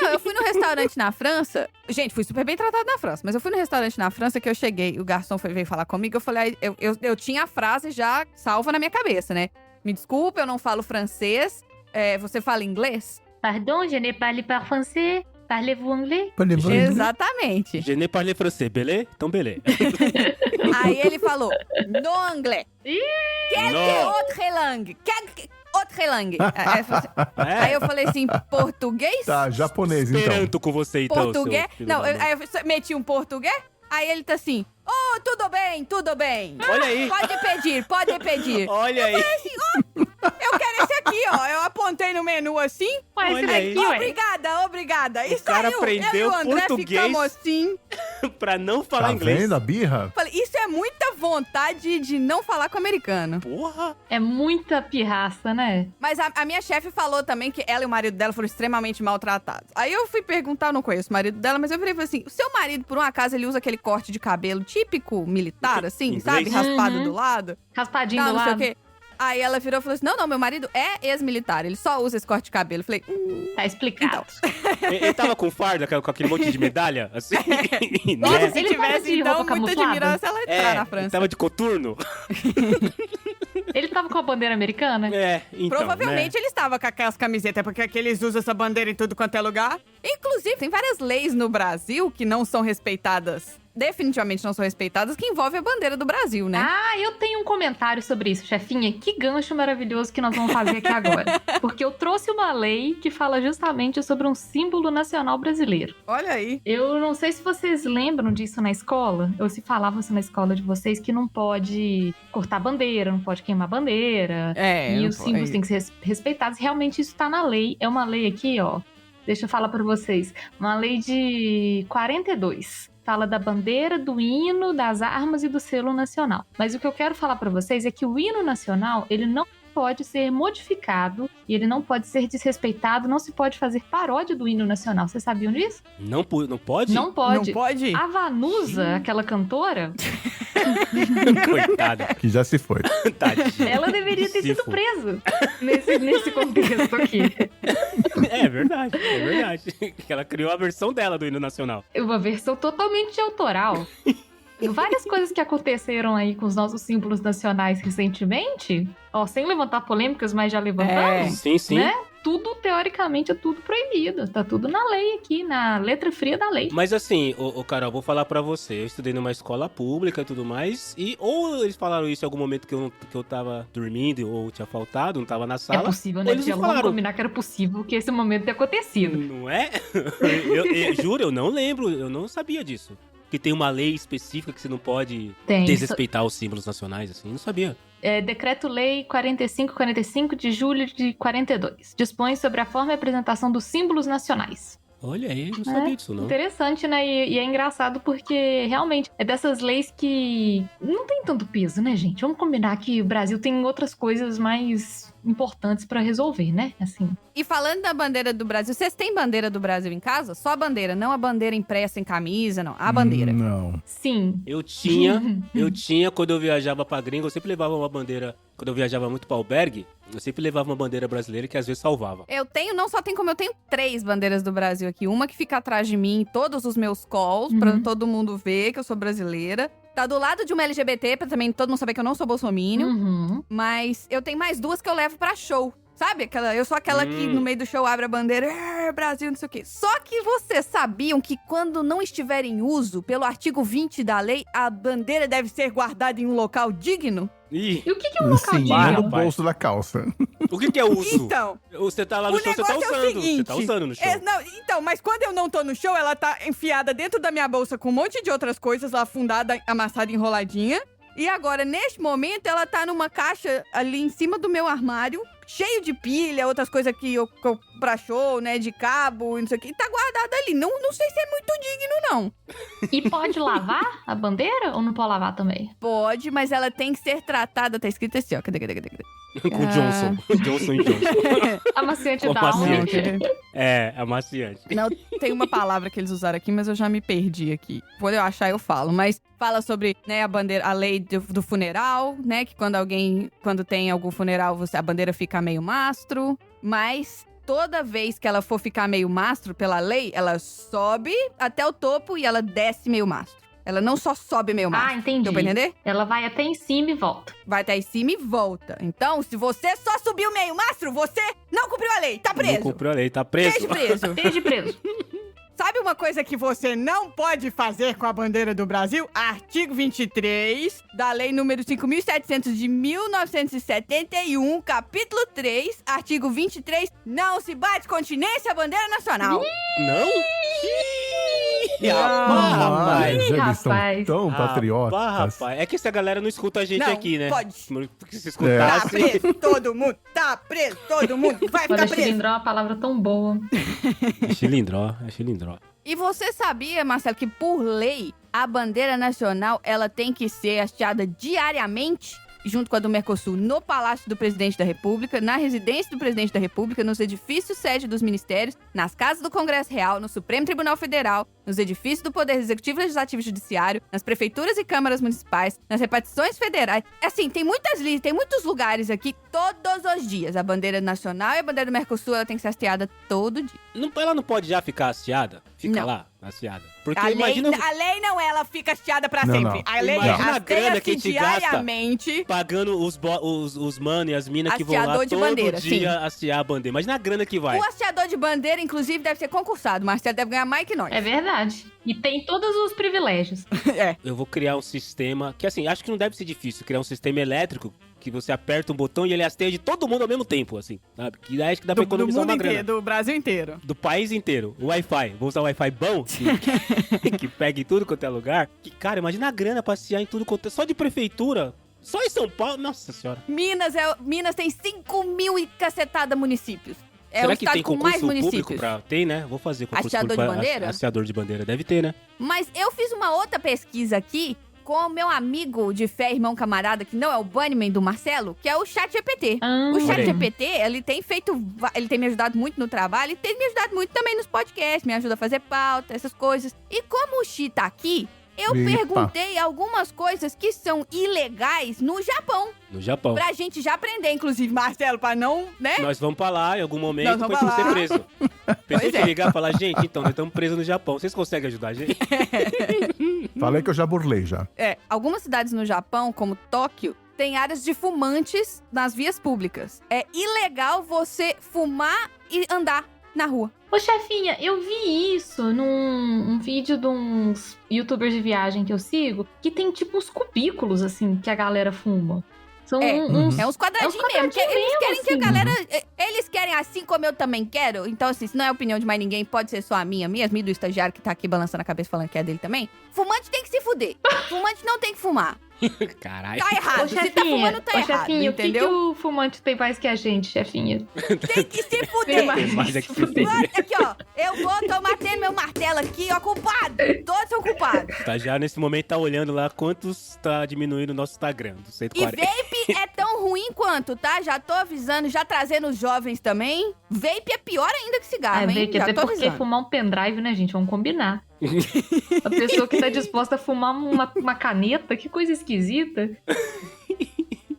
[SPEAKER 2] Não, eu fui num restaurante na França. Gente, fui super bem tratado na França. Mas eu fui num restaurante na França que eu cheguei, o garçom veio falar comigo. Eu falei, eu tinha a frase já salva na minha cabeça, né? Me desculpa, eu não falo francês. Você fala inglês?
[SPEAKER 3] Pardon, je ne parle pas français. Parlez-vous anglais?
[SPEAKER 2] Exatamente.
[SPEAKER 1] Je ne parle français, beleza? Então, beleza.
[SPEAKER 2] Aí ele falou, no anglais. Quelle autre langue? Autre langue. Aí eu falei assim, português?
[SPEAKER 4] Tá, japonês, então.
[SPEAKER 1] Esperanto com você, então.
[SPEAKER 2] Português? Não, aí eu meti um português. Aí ele tá assim, tudo bem, tudo bem.
[SPEAKER 1] Olha aí.
[SPEAKER 2] Pode pedir.
[SPEAKER 1] Olha aí.
[SPEAKER 2] Eu falei assim, eu quero esse aqui, ó. Eu apontei no menu assim.
[SPEAKER 3] Olha
[SPEAKER 2] aí. Obrigada.
[SPEAKER 1] O cara aprendeu
[SPEAKER 2] eu e o André
[SPEAKER 1] português
[SPEAKER 2] ficamos assim.
[SPEAKER 1] pra não falar
[SPEAKER 4] tá
[SPEAKER 1] inglês.
[SPEAKER 4] Tá vendo a birra?
[SPEAKER 2] Falei, isso é muita vontade de não falar com o americano.
[SPEAKER 1] Porra.
[SPEAKER 3] É muita pirraça, né?
[SPEAKER 2] Mas a minha chefe falou também que ela e o marido dela foram extremamente maltratados. Aí eu fui perguntar, eu não conheço o marido dela, mas eu virei e falei assim, o seu marido, por um acaso, ele usa aquele corte de cabelo típico militar, assim,
[SPEAKER 1] inglês?
[SPEAKER 2] sabe? Raspado do lado.
[SPEAKER 3] Raspadinho do
[SPEAKER 2] não sei
[SPEAKER 3] lado.
[SPEAKER 2] o quê. Aí ela virou e falou assim, não, meu marido é ex-militar, ele só usa esse corte de cabelo. Eu falei,
[SPEAKER 3] tá explicado.
[SPEAKER 2] Então.
[SPEAKER 1] Ele tava com farda, com aquele monte de medalha, assim?
[SPEAKER 2] Nossa,
[SPEAKER 1] né?
[SPEAKER 2] se
[SPEAKER 3] Ele
[SPEAKER 2] tivesse,
[SPEAKER 3] tava de
[SPEAKER 2] então,
[SPEAKER 3] roupa
[SPEAKER 2] muita
[SPEAKER 3] camuflada?
[SPEAKER 2] admiração ela entrar na França.
[SPEAKER 1] Ele tava de coturno?
[SPEAKER 3] Ele tava com a bandeira americana?
[SPEAKER 1] Então,
[SPEAKER 2] provavelmente ele estava com aquelas camisetas, porque aqui eles usam essa bandeira em tudo quanto é lugar. Inclusive, tem várias leis no Brasil que não são respeitadas. Definitivamente não são respeitadas, que envolvem a bandeira do Brasil, né?
[SPEAKER 3] Ah, eu tenho um comentário sobre isso, chefinha. Que gancho maravilhoso que nós vamos fazer aqui agora. Porque eu trouxe uma lei que fala justamente sobre um símbolo nacional brasileiro.
[SPEAKER 2] Olha aí.
[SPEAKER 3] Eu não sei se vocês lembram disso na escola, ou se falava isso na escola de vocês, que não pode cortar bandeira, não pode queimar bandeira. E os símbolos têm que ser respeitados. Realmente isso tá na lei. É uma lei aqui, ó. Deixa eu falar pra vocês. Uma lei de 42. Fala da bandeira, do hino, das armas e do selo nacional. Mas o que eu quero falar pra vocês é que o hino nacional, ele não pode ser modificado e ele não pode ser desrespeitado, não se pode fazer paródia do hino nacional. Vocês sabiam disso?
[SPEAKER 1] Não pode?
[SPEAKER 3] Não pode.
[SPEAKER 2] Não pode?
[SPEAKER 3] A Vanusa, aquela cantora...
[SPEAKER 1] Coitada.
[SPEAKER 4] Que já se foi.
[SPEAKER 1] Tadinha.
[SPEAKER 3] Ela deveria ter sido presa nesse contexto aqui.
[SPEAKER 1] É verdade. Ela criou a versão dela do hino nacional.
[SPEAKER 3] Uma versão totalmente autoral. Várias coisas que aconteceram aí com os nossos símbolos nacionais recentemente, ó, sem levantar polêmicas, mas já levantamos.
[SPEAKER 1] Sim.
[SPEAKER 3] Né? Tudo, teoricamente, é tudo proibido. Tá tudo na lei aqui, na letra fria da lei.
[SPEAKER 1] Mas assim, Carol, vou falar pra você. Eu estudei numa escola pública e tudo mais. E ou eles falaram isso em algum momento que eu tava dormindo ou tinha faltado, não tava na sala.
[SPEAKER 3] É possível, né? Vamos combinar que era possível que esse momento tenha acontecido.
[SPEAKER 1] Não é? eu juro, eu não lembro. Eu não sabia disso. Que tem uma lei específica que você não pode desrespeitar os símbolos nacionais, assim. Não sabia.
[SPEAKER 3] Decreto-Lei 4545 de julho de 42. Dispõe sobre a forma e apresentação dos símbolos nacionais.
[SPEAKER 1] Olha aí, não sabia disso, não.
[SPEAKER 3] Interessante, né? E é engraçado porque, realmente, é dessas leis que não tem tanto peso, né, gente? Vamos combinar que o Brasil tem outras coisas mais importantes pra resolver, né? Assim.
[SPEAKER 2] E falando da bandeira do Brasil, vocês têm bandeira do Brasil em casa? Só a bandeira, não a bandeira impressa em camisa, não. A bandeira.
[SPEAKER 4] Não.
[SPEAKER 3] Sim.
[SPEAKER 1] Eu tinha, quando eu viajava pra gringa, eu sempre levava uma bandeira. Quando eu viajava muito pra albergue, eu sempre levava uma bandeira brasileira que às vezes salvava.
[SPEAKER 2] Eu tenho, não só tem como eu tenho 3 bandeiras do Brasil aqui. Uma que fica atrás de mim em todos os meus calls, pra todo mundo ver que eu sou brasileira. Tá do lado de uma LGBT, pra também todo mundo saber que eu não sou bolsominion. Mas eu tenho mais 2 que eu levo pra show. Sabe? Eu sou aquela que no meio do show abre a bandeira, Brasil, não sei o quê. Só que vocês sabiam que quando não estiver em uso, pelo artigo 20 da lei, a bandeira deve ser guardada em um local digno?
[SPEAKER 1] E
[SPEAKER 3] o que é um local
[SPEAKER 4] digno?
[SPEAKER 3] digno?
[SPEAKER 4] No bolso da calça.
[SPEAKER 1] O que é uso?
[SPEAKER 2] Então,
[SPEAKER 1] você tá lá no show, você tá usando. Você tá usando no show.
[SPEAKER 2] Então, mas quando eu não tô no show, ela tá enfiada dentro da minha bolsa com um monte de outras coisas, afundada, amassada, enroladinha. E agora, neste momento, ela tá numa caixa ali em cima do meu armário, cheio de pilha, outras coisas que eu pra show, né, de cabo e não sei o que. E tá guardada ali. Não sei se é muito digno, não.
[SPEAKER 3] E pode lavar a bandeira ou não pode lavar também?
[SPEAKER 2] Pode, mas ela tem que ser tratada, tá escrito assim, ó. Cadê?
[SPEAKER 1] Com o Johnson. Johnson e Johnson.
[SPEAKER 3] Amaciante da alma.
[SPEAKER 1] Amaciante.
[SPEAKER 2] Não, tem uma palavra que eles usaram aqui, mas eu já me perdi aqui. Quando eu achar, eu falo. Mas fala sobre, né, a lei do funeral, né? Que quando tem algum funeral, a bandeira fica meio mastro. Mas toda vez que ela for ficar meio mastro pela lei, ela sobe até o topo e ela desce meio mastro. Ela não só sobe meio mastro.
[SPEAKER 3] Ah, entendi.
[SPEAKER 2] Deu pra entender?
[SPEAKER 3] Ela vai até em cima e volta.
[SPEAKER 2] Vai até em cima e volta. Então, se você só subiu meio mastro, você não cumpriu a lei. Tá preso.
[SPEAKER 1] Não cumpriu a lei, tá preso.
[SPEAKER 2] Esteja preso.
[SPEAKER 3] Esteja preso.
[SPEAKER 2] Sabe uma coisa que você não pode fazer com a bandeira do Brasil? Artigo 23 da Lei número 5.700 de 1971, capítulo 3, artigo 23, não se bate continência à bandeira nacional.
[SPEAKER 1] Não?
[SPEAKER 4] Rapaz, eles
[SPEAKER 3] rapaz.
[SPEAKER 4] são tão patriotas.
[SPEAKER 1] Rapaz, é que essa galera não escuta a gente
[SPEAKER 2] Não,
[SPEAKER 1] aqui, né?
[SPEAKER 2] pode.
[SPEAKER 1] Porque se escutasse...
[SPEAKER 2] Tá preso todo mundo, vai ficar
[SPEAKER 3] Olha,
[SPEAKER 2] preso.
[SPEAKER 3] cilindró é uma palavra tão boa.
[SPEAKER 1] É chilindró.
[SPEAKER 2] E você sabia, Marcelo, que por lei, a bandeira nacional, ela tem que ser hasteada diariamente, junto com a do Mercosul, no Palácio do Presidente da República, na residência do Presidente da República, nos edifícios sede dos ministérios, nas casas do Congresso Real, no Supremo Tribunal Federal, nos edifícios do Poder Executivo, Legislativo e Judiciário, nas prefeituras e câmaras municipais, nas repartições federais. Assim, tem muitos lugares aqui, todos os dias. A bandeira nacional e a bandeira do Mercosul, ela tem que ser hasteada todo dia.
[SPEAKER 1] Ela não pode já ficar hasteada? Fica
[SPEAKER 2] Não.
[SPEAKER 1] lá, hasteada. Porque
[SPEAKER 2] A
[SPEAKER 1] imagina...
[SPEAKER 2] lei não é, ela fica hasteada pra
[SPEAKER 4] Não,
[SPEAKER 2] sempre.
[SPEAKER 4] não.
[SPEAKER 2] A lei
[SPEAKER 1] Imagina
[SPEAKER 2] é
[SPEAKER 1] a grana que a gente gasta
[SPEAKER 2] diariamente.
[SPEAKER 1] pagando os mano e as minas que vão lá
[SPEAKER 2] Hasteador de
[SPEAKER 1] todo
[SPEAKER 2] bandeira,
[SPEAKER 1] dia hastear a bandeira. Imagina a grana que vai.
[SPEAKER 2] O hasteador de bandeira, inclusive, deve ser concursado. O Marcelo deve ganhar mais que nós.
[SPEAKER 3] É verdade. E tem todos os privilégios.
[SPEAKER 1] Eu vou criar um sistema que, assim, acho que não deve ser difícil. Criar um sistema elétrico que você aperta um botão e ele hasteia de todo mundo ao mesmo tempo, assim, sabe? Que daí acho que dá pra economizar uma grana.
[SPEAKER 2] Do Brasil inteiro.
[SPEAKER 1] Do país inteiro. O Wi-Fi. Vou usar o Wi-Fi bom, que pega em tudo quanto é lugar. Que, cara, imagina a grana pra hastear em tudo quanto é... Só de prefeitura... Só em São Paulo, nossa senhora.
[SPEAKER 2] Minas tem 5.000 e cacetada municípios. É
[SPEAKER 1] Será
[SPEAKER 2] o
[SPEAKER 1] que
[SPEAKER 2] estado
[SPEAKER 1] tem
[SPEAKER 2] com
[SPEAKER 1] concurso
[SPEAKER 2] mais municípios.
[SPEAKER 1] público pra... Tem, né? Vou fazer concurso
[SPEAKER 2] Hasteador
[SPEAKER 1] público
[SPEAKER 2] de bandeira?
[SPEAKER 1] Hasteador de bandeira. Deve ter, né?
[SPEAKER 2] Mas eu fiz uma outra pesquisa aqui com o meu amigo de fé, irmão camarada, que não é o Bunnyman do Marcelo, que é o ChatGPT. O ChatGPT, ele tem me ajudado muito no trabalho e tem me ajudado muito também nos podcasts, me ajuda a fazer pauta, essas coisas. E como o Xi tá aqui, eu perguntei algumas coisas que são ilegais no Japão.
[SPEAKER 1] No Japão.
[SPEAKER 2] Pra gente já aprender, inclusive, Marcelo, pra não, né?
[SPEAKER 1] Nós vamos pra lá em algum momento pra gente ser preso. Pensei que ligar e falar, gente, então, nós estamos presos no Japão. Vocês conseguem ajudar a gente?
[SPEAKER 4] Falei que eu já burlei já.
[SPEAKER 2] Algumas cidades no Japão, como Tóquio, tem áreas de fumantes nas vias públicas. É ilegal você fumar e andar na rua.
[SPEAKER 3] Ô, chefinha, eu vi isso num vídeo de uns youtubers de viagem que eu sigo, que tem tipo uns cubículos, assim, que a galera fuma. São
[SPEAKER 2] uns quadradinhos mesmo. Eles querem
[SPEAKER 3] assim.
[SPEAKER 2] que a galera... Eles querem assim como eu também quero. Então, assim, se não é opinião de mais ninguém, pode ser só a minha do estagiário que tá aqui balançando a cabeça falando que é dele também. Fumante tem que se fuder. Fumante não tem que fumar.
[SPEAKER 1] Caralho.
[SPEAKER 2] Tá errado. Se tá fumando, tá errado,
[SPEAKER 3] chefinha,
[SPEAKER 2] entendeu?
[SPEAKER 3] O que o fumante tem mais que a gente, chefinha?
[SPEAKER 2] Tem que se fuder.
[SPEAKER 1] Mais é que se fuder.
[SPEAKER 2] Aqui, ó. Eu tô matando meu martelo aqui, ó, culpado. Todos são culpados.
[SPEAKER 1] Tá já nesse momento tá olhando lá quantos tá diminuindo o nosso Instagram, do 140.
[SPEAKER 2] E vape é tão ruim quanto, tá? Já tô avisando, já trazendo os jovens também. Vape é pior ainda que cigarro, hein?
[SPEAKER 3] Vape,
[SPEAKER 2] Já
[SPEAKER 3] até
[SPEAKER 2] tô
[SPEAKER 3] porque
[SPEAKER 2] avisando.
[SPEAKER 3] fumar um pendrive, né, gente? Vamos combinar. A pessoa que tá disposta a fumar uma caneta, que coisa esquisita.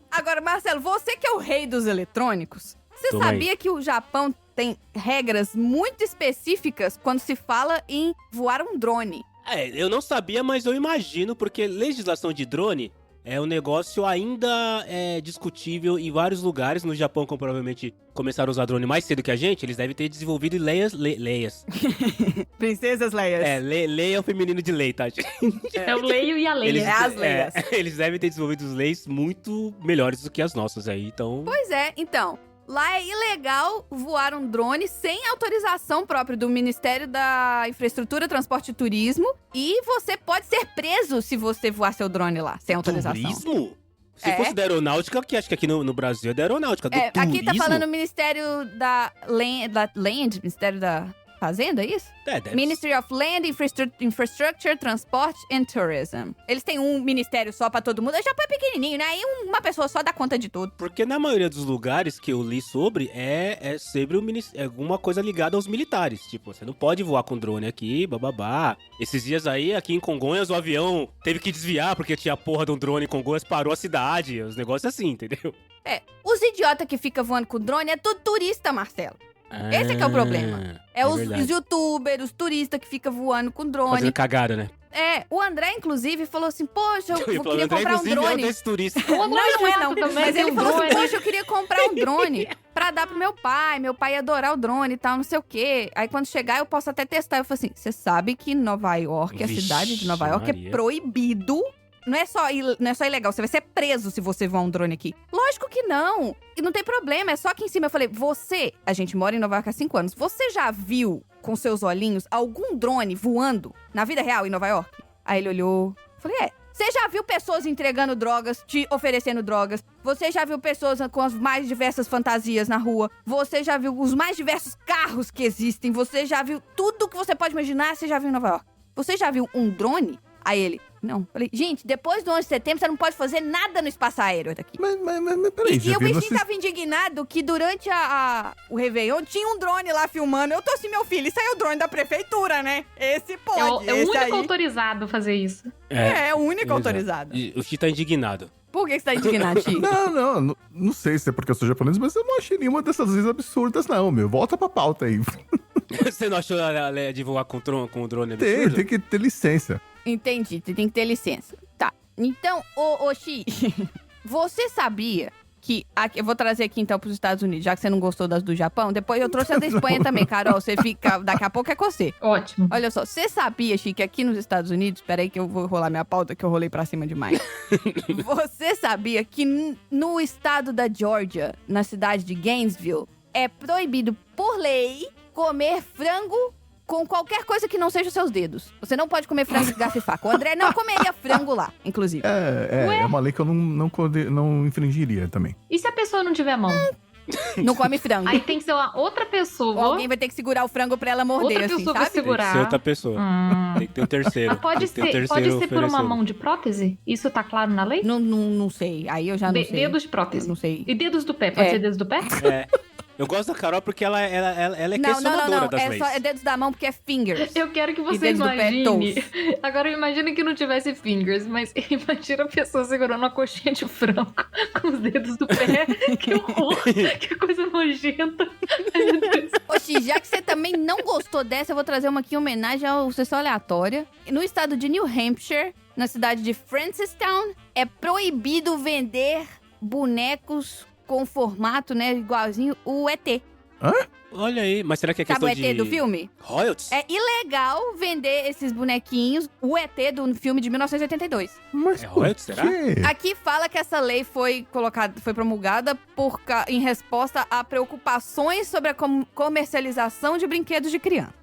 [SPEAKER 2] Agora, Marcelo, você que é o rei dos eletrônicos, você sabia que o Japão tem regras muito específicas quando se fala em voar um drone?
[SPEAKER 1] Eu não sabia, mas eu imagino, porque legislação de drone é um negócio ainda discutível em vários lugares. No Japão, como provavelmente começaram a usar drone mais cedo que a gente, eles devem ter desenvolvido leias.
[SPEAKER 2] Princesas Leias.
[SPEAKER 1] Leia é o feminino de lei, tá, gente?
[SPEAKER 3] É o leio e a leia.
[SPEAKER 1] Eles,
[SPEAKER 2] as leias.
[SPEAKER 1] Eles devem ter desenvolvido leis muito melhores do que as nossas aí, então...
[SPEAKER 2] Pois é, então... Lá é ilegal voar um drone sem autorização própria do Ministério da Infraestrutura, Transporte e Turismo. E você pode ser preso se você voar seu drone lá, sem autorização.
[SPEAKER 1] Turismo? Se fosse da aeronáutica, que acho que aqui no Brasil é da aeronáutica. Do turismo?
[SPEAKER 2] Aqui tá falando o Ministério da Land, Ministério da Fazenda, é isso?
[SPEAKER 1] Deve
[SPEAKER 2] Ministry of Land, Infrastructure, Transport and Tourism. Eles têm um ministério só pra todo mundo. O Japão é pequenininho, né? Aí uma pessoa só dá conta de tudo.
[SPEAKER 1] Porque na maioria dos lugares que eu li sobre, é sempre alguma coisa ligada aos militares. Tipo, você não pode voar com drone aqui, bababá. Esses dias aí, aqui em Congonhas, o avião teve que desviar porque tinha a porra de um drone em Congonhas, parou a cidade. Os negócios assim, entendeu?
[SPEAKER 2] Os idiotas que ficam voando com drone é tudo turista, Marcelo. Esse é que é o problema. Os youtubers, os turistas que ficam voando com drone.
[SPEAKER 1] Fazendo cagada, né?
[SPEAKER 2] O André, inclusive, falou assim, poxa, eu queria
[SPEAKER 1] André,
[SPEAKER 2] comprar um drone.
[SPEAKER 1] É desse turista.
[SPEAKER 2] Não, mas ele falou assim, poxa, eu queria comprar um drone pra dar pro meu pai ia adorar o drone e tal, não sei o quê. Aí quando chegar eu posso até testar. Eu falei assim, você sabe que Nova York, a cidade de Nova York, é proibido. Não é só ilegal, você vai ser preso se você voar um drone aqui. Lógico que não. E não tem problema, é só aqui em cima. Eu falei, a gente mora em Nova York há 5 anos, você já viu com seus olhinhos algum drone voando na vida real em Nova York? Aí ele olhou, falei, você já viu pessoas entregando drogas, te oferecendo drogas? Você já viu pessoas com as mais diversas fantasias na rua? Você já viu os mais diversos carros que existem? Você já viu tudo que você pode imaginar, você já viu em Nova York? Você já viu um drone? Aí ele, não. Falei, gente, depois do 11 de setembro, você não pode fazer nada no espaço aéreo daqui.
[SPEAKER 4] Mas peraí,
[SPEAKER 2] E o bichinho tava indignado que durante o Réveillon tinha um drone lá filmando. Eu tô assim, meu filho, isso aí é o drone da prefeitura, né? Esse pode.
[SPEAKER 3] É o único autorizado a fazer isso.
[SPEAKER 2] É o único autorizado.
[SPEAKER 1] E o Chi tá indignado.
[SPEAKER 2] Por que você tá indignado, Chi?
[SPEAKER 4] Não sei se é porque eu sou japonês, mas eu não achei nenhuma dessas vezes absurdas, não, meu. Volta pra pauta aí.
[SPEAKER 1] Você não achou de voar com o drone absurdo?
[SPEAKER 4] Tem que ter licença.
[SPEAKER 2] Entendi, você tem que ter licença. Tá, então, ô Xi, você sabia que... eu vou trazer aqui então pros Estados Unidos, já que você não gostou das do Japão. Depois eu trouxe a da Espanha também, Carol. Você fica... Daqui a pouco é com você.
[SPEAKER 3] Ótimo.
[SPEAKER 2] Olha só, você sabia, Xi, que aqui nos Estados Unidos... Peraí que eu vou rolar minha pauta, que eu rolei pra cima demais. Você sabia que no estado da Georgia, na cidade de Gainesville, é proibido por lei comer frango com qualquer coisa que não seja os seus dedos. Você não pode comer frango de garfo e faca. O André não comeria frango lá, inclusive.
[SPEAKER 4] É uma lei que eu não infringiria também.
[SPEAKER 3] E se a pessoa não tiver mão?
[SPEAKER 2] Não come frango.
[SPEAKER 3] Aí tem que ser uma outra pessoa.
[SPEAKER 2] Ou alguém vai ter que segurar o frango pra ela morder,
[SPEAKER 3] outra
[SPEAKER 2] assim,
[SPEAKER 3] pessoa
[SPEAKER 2] sabe?
[SPEAKER 3] vai segurar.
[SPEAKER 1] Tem que ser outra pessoa. Tem que ter um terceiro.
[SPEAKER 3] Mas pode ser por uma mão de prótese? Isso tá claro na lei?
[SPEAKER 2] Não sei. Aí eu já não sei.
[SPEAKER 3] Dedos de prótese.
[SPEAKER 2] Não sei.
[SPEAKER 3] E dedos do pé? Pode ser dedos do pé?
[SPEAKER 1] Eu gosto da Carol porque ela é questionadora das leis.
[SPEAKER 2] É dedos da mão porque é fingers.
[SPEAKER 3] Eu quero que você imagine. Agora imagine que não tivesse fingers, mas imagina a pessoa segurando uma coxinha de frango com os dedos do pé. Que horror! Que coisa nojenta. Ai, meu Deus.
[SPEAKER 2] Oxi, já que você também não gostou dessa, eu vou trazer uma aqui em homenagem ao Sessão Aleatória. No estado de New Hampshire, na cidade de Francistown, é proibido vender bonecos com formato, né, igualzinho o ET.
[SPEAKER 4] Hã?
[SPEAKER 1] Olha aí, mas será que é questão de...
[SPEAKER 2] Sabe o ET do filme?
[SPEAKER 1] Royalties?
[SPEAKER 2] É ilegal vender esses bonequinhos, o ET do filme de 1982.
[SPEAKER 4] Mas
[SPEAKER 1] é royalties, será?
[SPEAKER 2] Aqui fala que essa lei foi promulgada em resposta a preocupações sobre a comercialização de brinquedos de criança.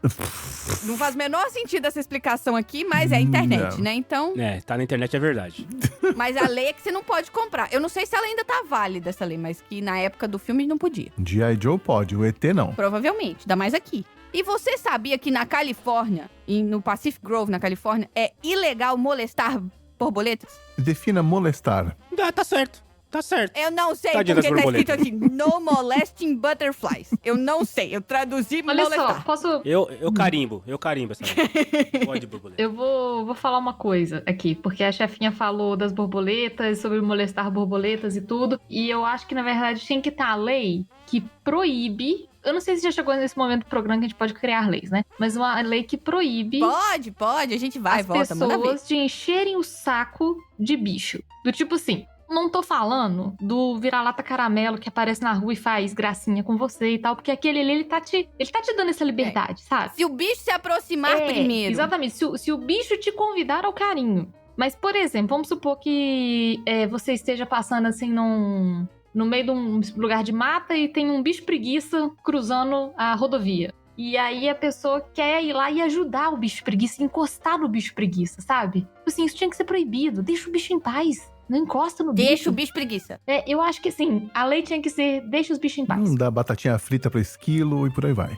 [SPEAKER 2] Não faz o menor sentido essa explicação aqui, mas é internet, né? Então...
[SPEAKER 1] tá na internet, é verdade.
[SPEAKER 2] Mas a lei é que você não pode comprar. Eu não sei se ela ainda tá válida, essa lei, mas que na época do filme não podia.
[SPEAKER 4] G.I. Joe pode, o ET não.
[SPEAKER 2] Provavelmente, ainda mais aqui. E você sabia que na Califórnia, no Pacific Grove, na Califórnia, é ilegal molestar borboletas?
[SPEAKER 4] Defina molestar.
[SPEAKER 1] Tá certo. Tá certo.
[SPEAKER 2] Eu não sei,
[SPEAKER 1] Tadinha
[SPEAKER 2] porque
[SPEAKER 1] das
[SPEAKER 2] tá escrito assim, no molesting butterflies. Eu não sei, eu traduzi
[SPEAKER 3] Olha
[SPEAKER 2] molestar.
[SPEAKER 3] só, posso...
[SPEAKER 1] Eu carimbo essa lei. Pode borboleta.
[SPEAKER 3] Eu vou falar uma coisa aqui, porque a chefinha falou das borboletas, sobre molestar borboletas e tudo, e eu acho que, na verdade, tem que estar a lei que proíbe... Eu não sei se já chegou nesse momento do programa que a gente pode criar leis, né? Mas uma lei que proíbe...
[SPEAKER 2] Pode, a gente vai, volta, manda ver.
[SPEAKER 3] As pessoas de encherem o saco de bicho. Do tipo assim... Não tô falando do vira-lata caramelo que aparece na rua e faz gracinha com você e tal, porque aquele ali, ele tá te dando essa liberdade, sabe?
[SPEAKER 2] Se o bicho se aproximar primeiro.
[SPEAKER 3] Exatamente, se o bicho te convidar ao carinho. Mas, por exemplo, vamos supor que você esteja passando assim no meio de um lugar de mata e tem um bicho preguiça cruzando a rodovia. E aí a pessoa quer ir lá e ajudar o bicho preguiça, encostar no bicho preguiça, sabe? Assim, isso tinha que ser proibido, deixa o bicho em paz. Não encosta no bicho.
[SPEAKER 2] Deixa o bicho preguiça.
[SPEAKER 3] Eu acho que assim, a lei tinha que ser deixa os bichos em paz.
[SPEAKER 4] Não dá batatinha frita pra esquilo e por aí vai.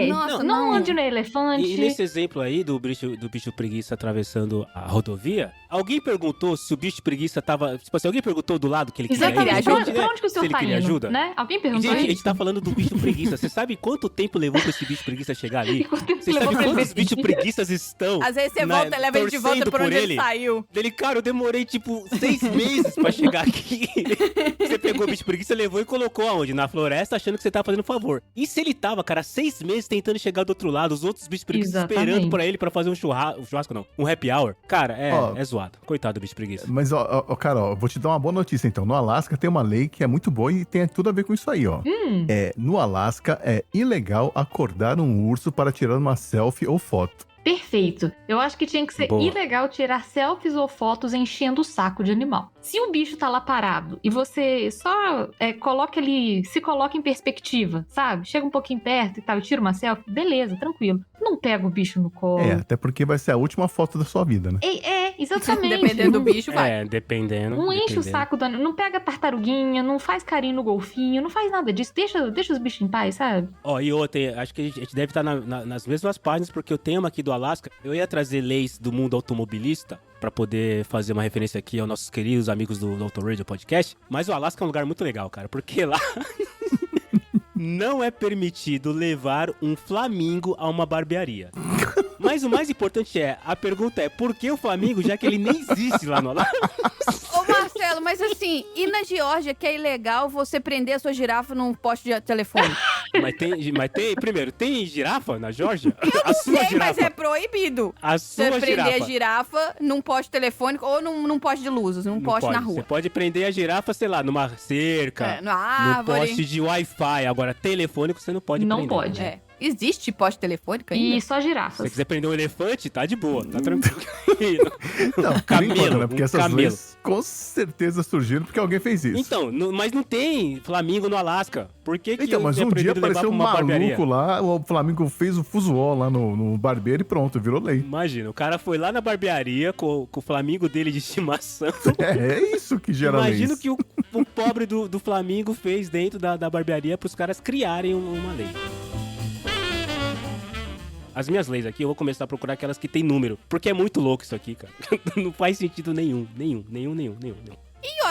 [SPEAKER 3] Nossa, não ande no elefante.
[SPEAKER 1] E nesse exemplo aí do bicho preguiça atravessando a rodovia, alguém perguntou se o bicho preguiça tava... Tipo assim, alguém perguntou do lado que ele queria ir?
[SPEAKER 3] Pra onde que o senhor tá indo?
[SPEAKER 1] Ajuda?
[SPEAKER 3] Né? Alguém perguntou
[SPEAKER 1] Gente, a gente tá falando do bicho preguiça. Você sabe quanto tempo levou pra esse bicho preguiça chegar ali? Você sabe quantos bichos preguiças estão?
[SPEAKER 2] Às vezes você volta e leva ele de volta por onde ele saiu.
[SPEAKER 1] Cara, eu demorei tipo 6 meses pra chegar aqui. Você pegou o bicho preguiça, levou e colocou aonde? Na floresta, achando que você tava fazendo um favor. E se ele tava, cara, 6 meses tentando chegar do outro lado, os outros bichos preguiças esperando pra ele pra fazer um churrasco não, um happy hour. Cara, é zoado. Coitado do bicho preguiça.
[SPEAKER 4] Mas, cara, vou te dar uma boa notícia, então. No Alasca tem uma lei que é muito boa e tem tudo a ver com isso aí, ó. No Alasca é ilegal acordar um urso para tirar uma selfie ou foto.
[SPEAKER 3] Perfeito. Eu acho que tinha que ser ilegal tirar selfies ou fotos enchendo o saco de animal. Se o bicho tá lá parado e você só se coloca em perspectiva, sabe? Chega um pouquinho perto e tal, e tira uma selfie, beleza, tranquilo. Não pega o bicho no colo.
[SPEAKER 4] Até porque vai ser a última foto da sua vida, né?
[SPEAKER 3] Exatamente.
[SPEAKER 2] Dependendo do bicho, vai.
[SPEAKER 1] Dependendo.
[SPEAKER 3] Não enche o saco do animal, não pega tartaruguinha, não faz carinho no golfinho, não faz nada disso. Deixa os bichos em paz, sabe?
[SPEAKER 1] E outra, acho que a gente deve estar nas mesmas páginas, porque o tema aqui do Alasca, eu ia trazer leis do mundo automobilista pra poder fazer uma referência aqui aos nossos queridos amigos do Auto Radio Podcast, mas o Alasca é um lugar muito legal, cara, porque lá não é permitido levar um flamingo a uma barbearia. Mas o mais importante a pergunta é, por que o flamingo, já que ele nem existe lá no Alasca?
[SPEAKER 2] Ô Marcelo, mas assim, e na Geórgia que é ilegal você prender a sua girafa num poste de telefone?
[SPEAKER 1] Mas primeiro, tem girafa na Geórgia?
[SPEAKER 2] Eu não sei, mas é proibido.
[SPEAKER 1] Você
[SPEAKER 2] prender a girafa num poste telefônico ou num poste de luzes, num poste na rua.
[SPEAKER 1] Você pode prender a girafa, sei lá, numa cerca,
[SPEAKER 2] numa árvore,
[SPEAKER 1] no poste de Wi-Fi. Agora, telefônico você não pode prender.
[SPEAKER 3] Não pode.
[SPEAKER 2] Existe poste telefônico ainda?
[SPEAKER 3] E só girafas.
[SPEAKER 1] Se você quiser prender um elefante, tá de boa, tá tranquilo.
[SPEAKER 4] Não, camelo, né? Porque essas leis com certeza surgiram porque alguém fez isso.
[SPEAKER 1] Então, mas não tem flamingo no Alasca. Por que
[SPEAKER 4] mas um dia apareceu um maluco lá, o Flamingo fez o fuzuó lá no barbeiro e pronto, virou lei.
[SPEAKER 1] Imagina, o cara foi lá na barbearia com o flamingo dele de estimação.
[SPEAKER 4] É isso que gera lei.
[SPEAKER 1] Imagina o que o pobre do Flamingo fez dentro da barbearia pros caras criarem uma lei. As minhas leis aqui, eu vou começar a procurar aquelas que tem número. Porque é muito louco isso aqui, cara. Não faz sentido nenhum.
[SPEAKER 2] E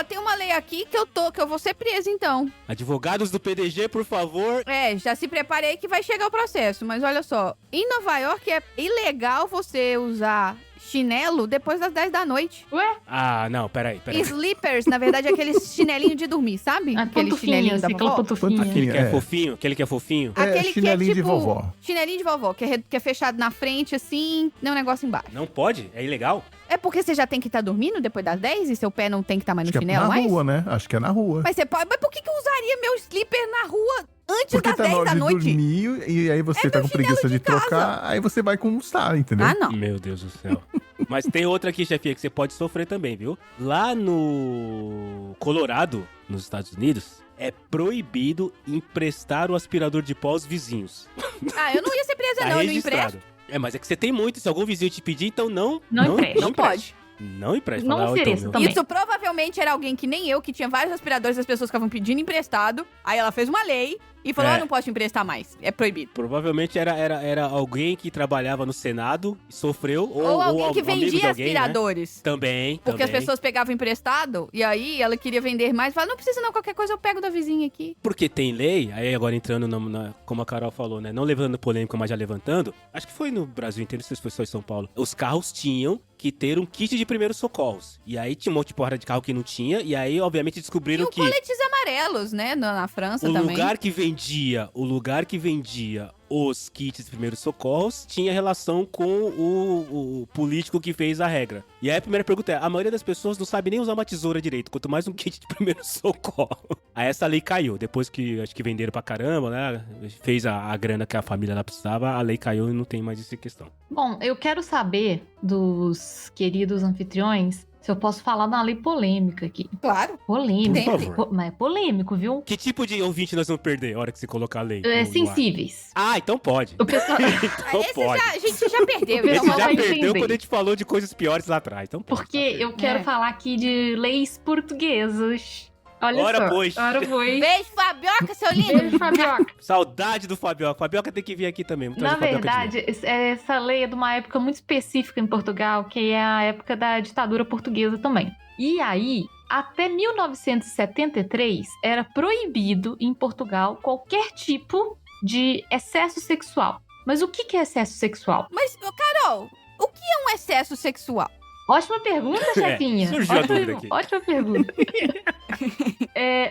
[SPEAKER 2] tem uma lei aqui que eu vou ser presa então.
[SPEAKER 1] Advogados do PDG, por favor.
[SPEAKER 2] Já se prepare aí que vai chegar o processo. Mas olha só, em Nova York é ilegal você usar chinelo depois das 10 da noite.
[SPEAKER 3] Ué?
[SPEAKER 1] Não, peraí.
[SPEAKER 2] Sleepers, na verdade, é aquele chinelinho de dormir, sabe?
[SPEAKER 3] Aquele chinelinho da vovó.
[SPEAKER 1] Aquele que é fofinho? Aquele que é fofinho?
[SPEAKER 2] Aquele
[SPEAKER 4] chinelinho
[SPEAKER 2] que é tipo...
[SPEAKER 4] de vovó.
[SPEAKER 2] Chinelinho de vovó, que é fechado na frente, assim, nem um negócio embaixo.
[SPEAKER 1] Não pode? É ilegal?
[SPEAKER 2] É porque você já tem que estar dormindo depois das 10 e seu pé não tem que estar mais no chinelo mais?
[SPEAKER 4] Na rua, né? Acho que é na rua.
[SPEAKER 2] Mas você pode... Mas por que eu usaria meu sleeper na rua antes das 10 da noite?
[SPEAKER 4] Porque tá na hora de dormir e aí você tá com preguiça de trocar, aí você vai com um star, entendeu?
[SPEAKER 2] Não.
[SPEAKER 1] Meu Deus do céu. Mas tem outra aqui, chefia, que você pode sofrer também, viu? Lá no Colorado, nos Estados Unidos, é proibido emprestar o aspirador de pó aos vizinhos.
[SPEAKER 2] Eu não ia ser presa, não, eu não empresto.
[SPEAKER 1] Mas é que você tem muito, se algum vizinho te pedir, então não
[SPEAKER 3] empresta.
[SPEAKER 2] Não pode.
[SPEAKER 1] Não empresta.
[SPEAKER 3] Não ofereça também.
[SPEAKER 2] Isso provavelmente era alguém que nem eu, que tinha vários aspiradores e as pessoas ficavam pedindo emprestado. Aí ela fez uma lei e falou, não posso emprestar mais. É proibido.
[SPEAKER 1] Provavelmente era alguém que trabalhava no Senado e sofreu.
[SPEAKER 2] Ou alguém que vendia aspiradores.
[SPEAKER 1] Né? Também.
[SPEAKER 2] Porque as pessoas pegavam emprestado e aí ela queria vender mais. Falava, não precisa não, qualquer coisa eu pego da vizinha aqui.
[SPEAKER 1] Porque tem lei, aí agora entrando como a Carol falou, né? Não levantando polêmica, mas já levantando. Acho que foi no Brasil inteiro, não sei se foi só em São Paulo. Os carros tinham que ter um kit de primeiros socorros. E aí tinha um monte de porra de carro que não tinha. E aí, obviamente, descobriram que...
[SPEAKER 2] E coletes amarelos, né? Na França também.
[SPEAKER 1] O lugar que vendia os kits de primeiros socorros tinha relação com o político que fez a regra. E aí a primeira pergunta é, a maioria das pessoas não sabe nem usar uma tesoura direito, quanto mais um kit de primeiro socorro. Aí essa lei caiu, depois que acho que venderam pra caramba, né, fez a grana que a família lá precisava, a lei caiu e não tem mais essa questão.
[SPEAKER 3] Bom, eu quero saber dos queridos anfitriões se eu posso falar de uma lei polêmica aqui.
[SPEAKER 2] Claro.
[SPEAKER 3] Polêmico. Mas é polêmico, viu?
[SPEAKER 1] Que tipo de ouvinte nós vamos perder a hora que você colocar a lei?
[SPEAKER 3] Sensíveis.
[SPEAKER 1] Então pode.
[SPEAKER 3] O pessoal...
[SPEAKER 1] então pode.
[SPEAKER 2] A gente já perdeu.
[SPEAKER 1] Esse já perdeu quando a gente falou de coisas piores lá atrás. Então pode.
[SPEAKER 3] Porque eu quero falar aqui de leis portuguesas. Olha
[SPEAKER 1] Ora,
[SPEAKER 3] só.
[SPEAKER 1] pois.
[SPEAKER 2] Beijo, Fabioca, seu lindo.
[SPEAKER 3] Beijo, Fabioca.
[SPEAKER 1] Saudade do Fabioca. Fabioca tem que vir aqui também.
[SPEAKER 3] Na verdade, essa lei é de uma época muito específica em Portugal, que é a época da ditadura portuguesa também. E aí, até 1973, era proibido em Portugal qualquer tipo de excesso sexual. Mas o que é excesso sexual?
[SPEAKER 2] Mas, Carol, o que é um excesso sexual?
[SPEAKER 3] Ótima pergunta, chefinha.
[SPEAKER 1] Surgiu a dúvida aqui.
[SPEAKER 3] Ótima pergunta.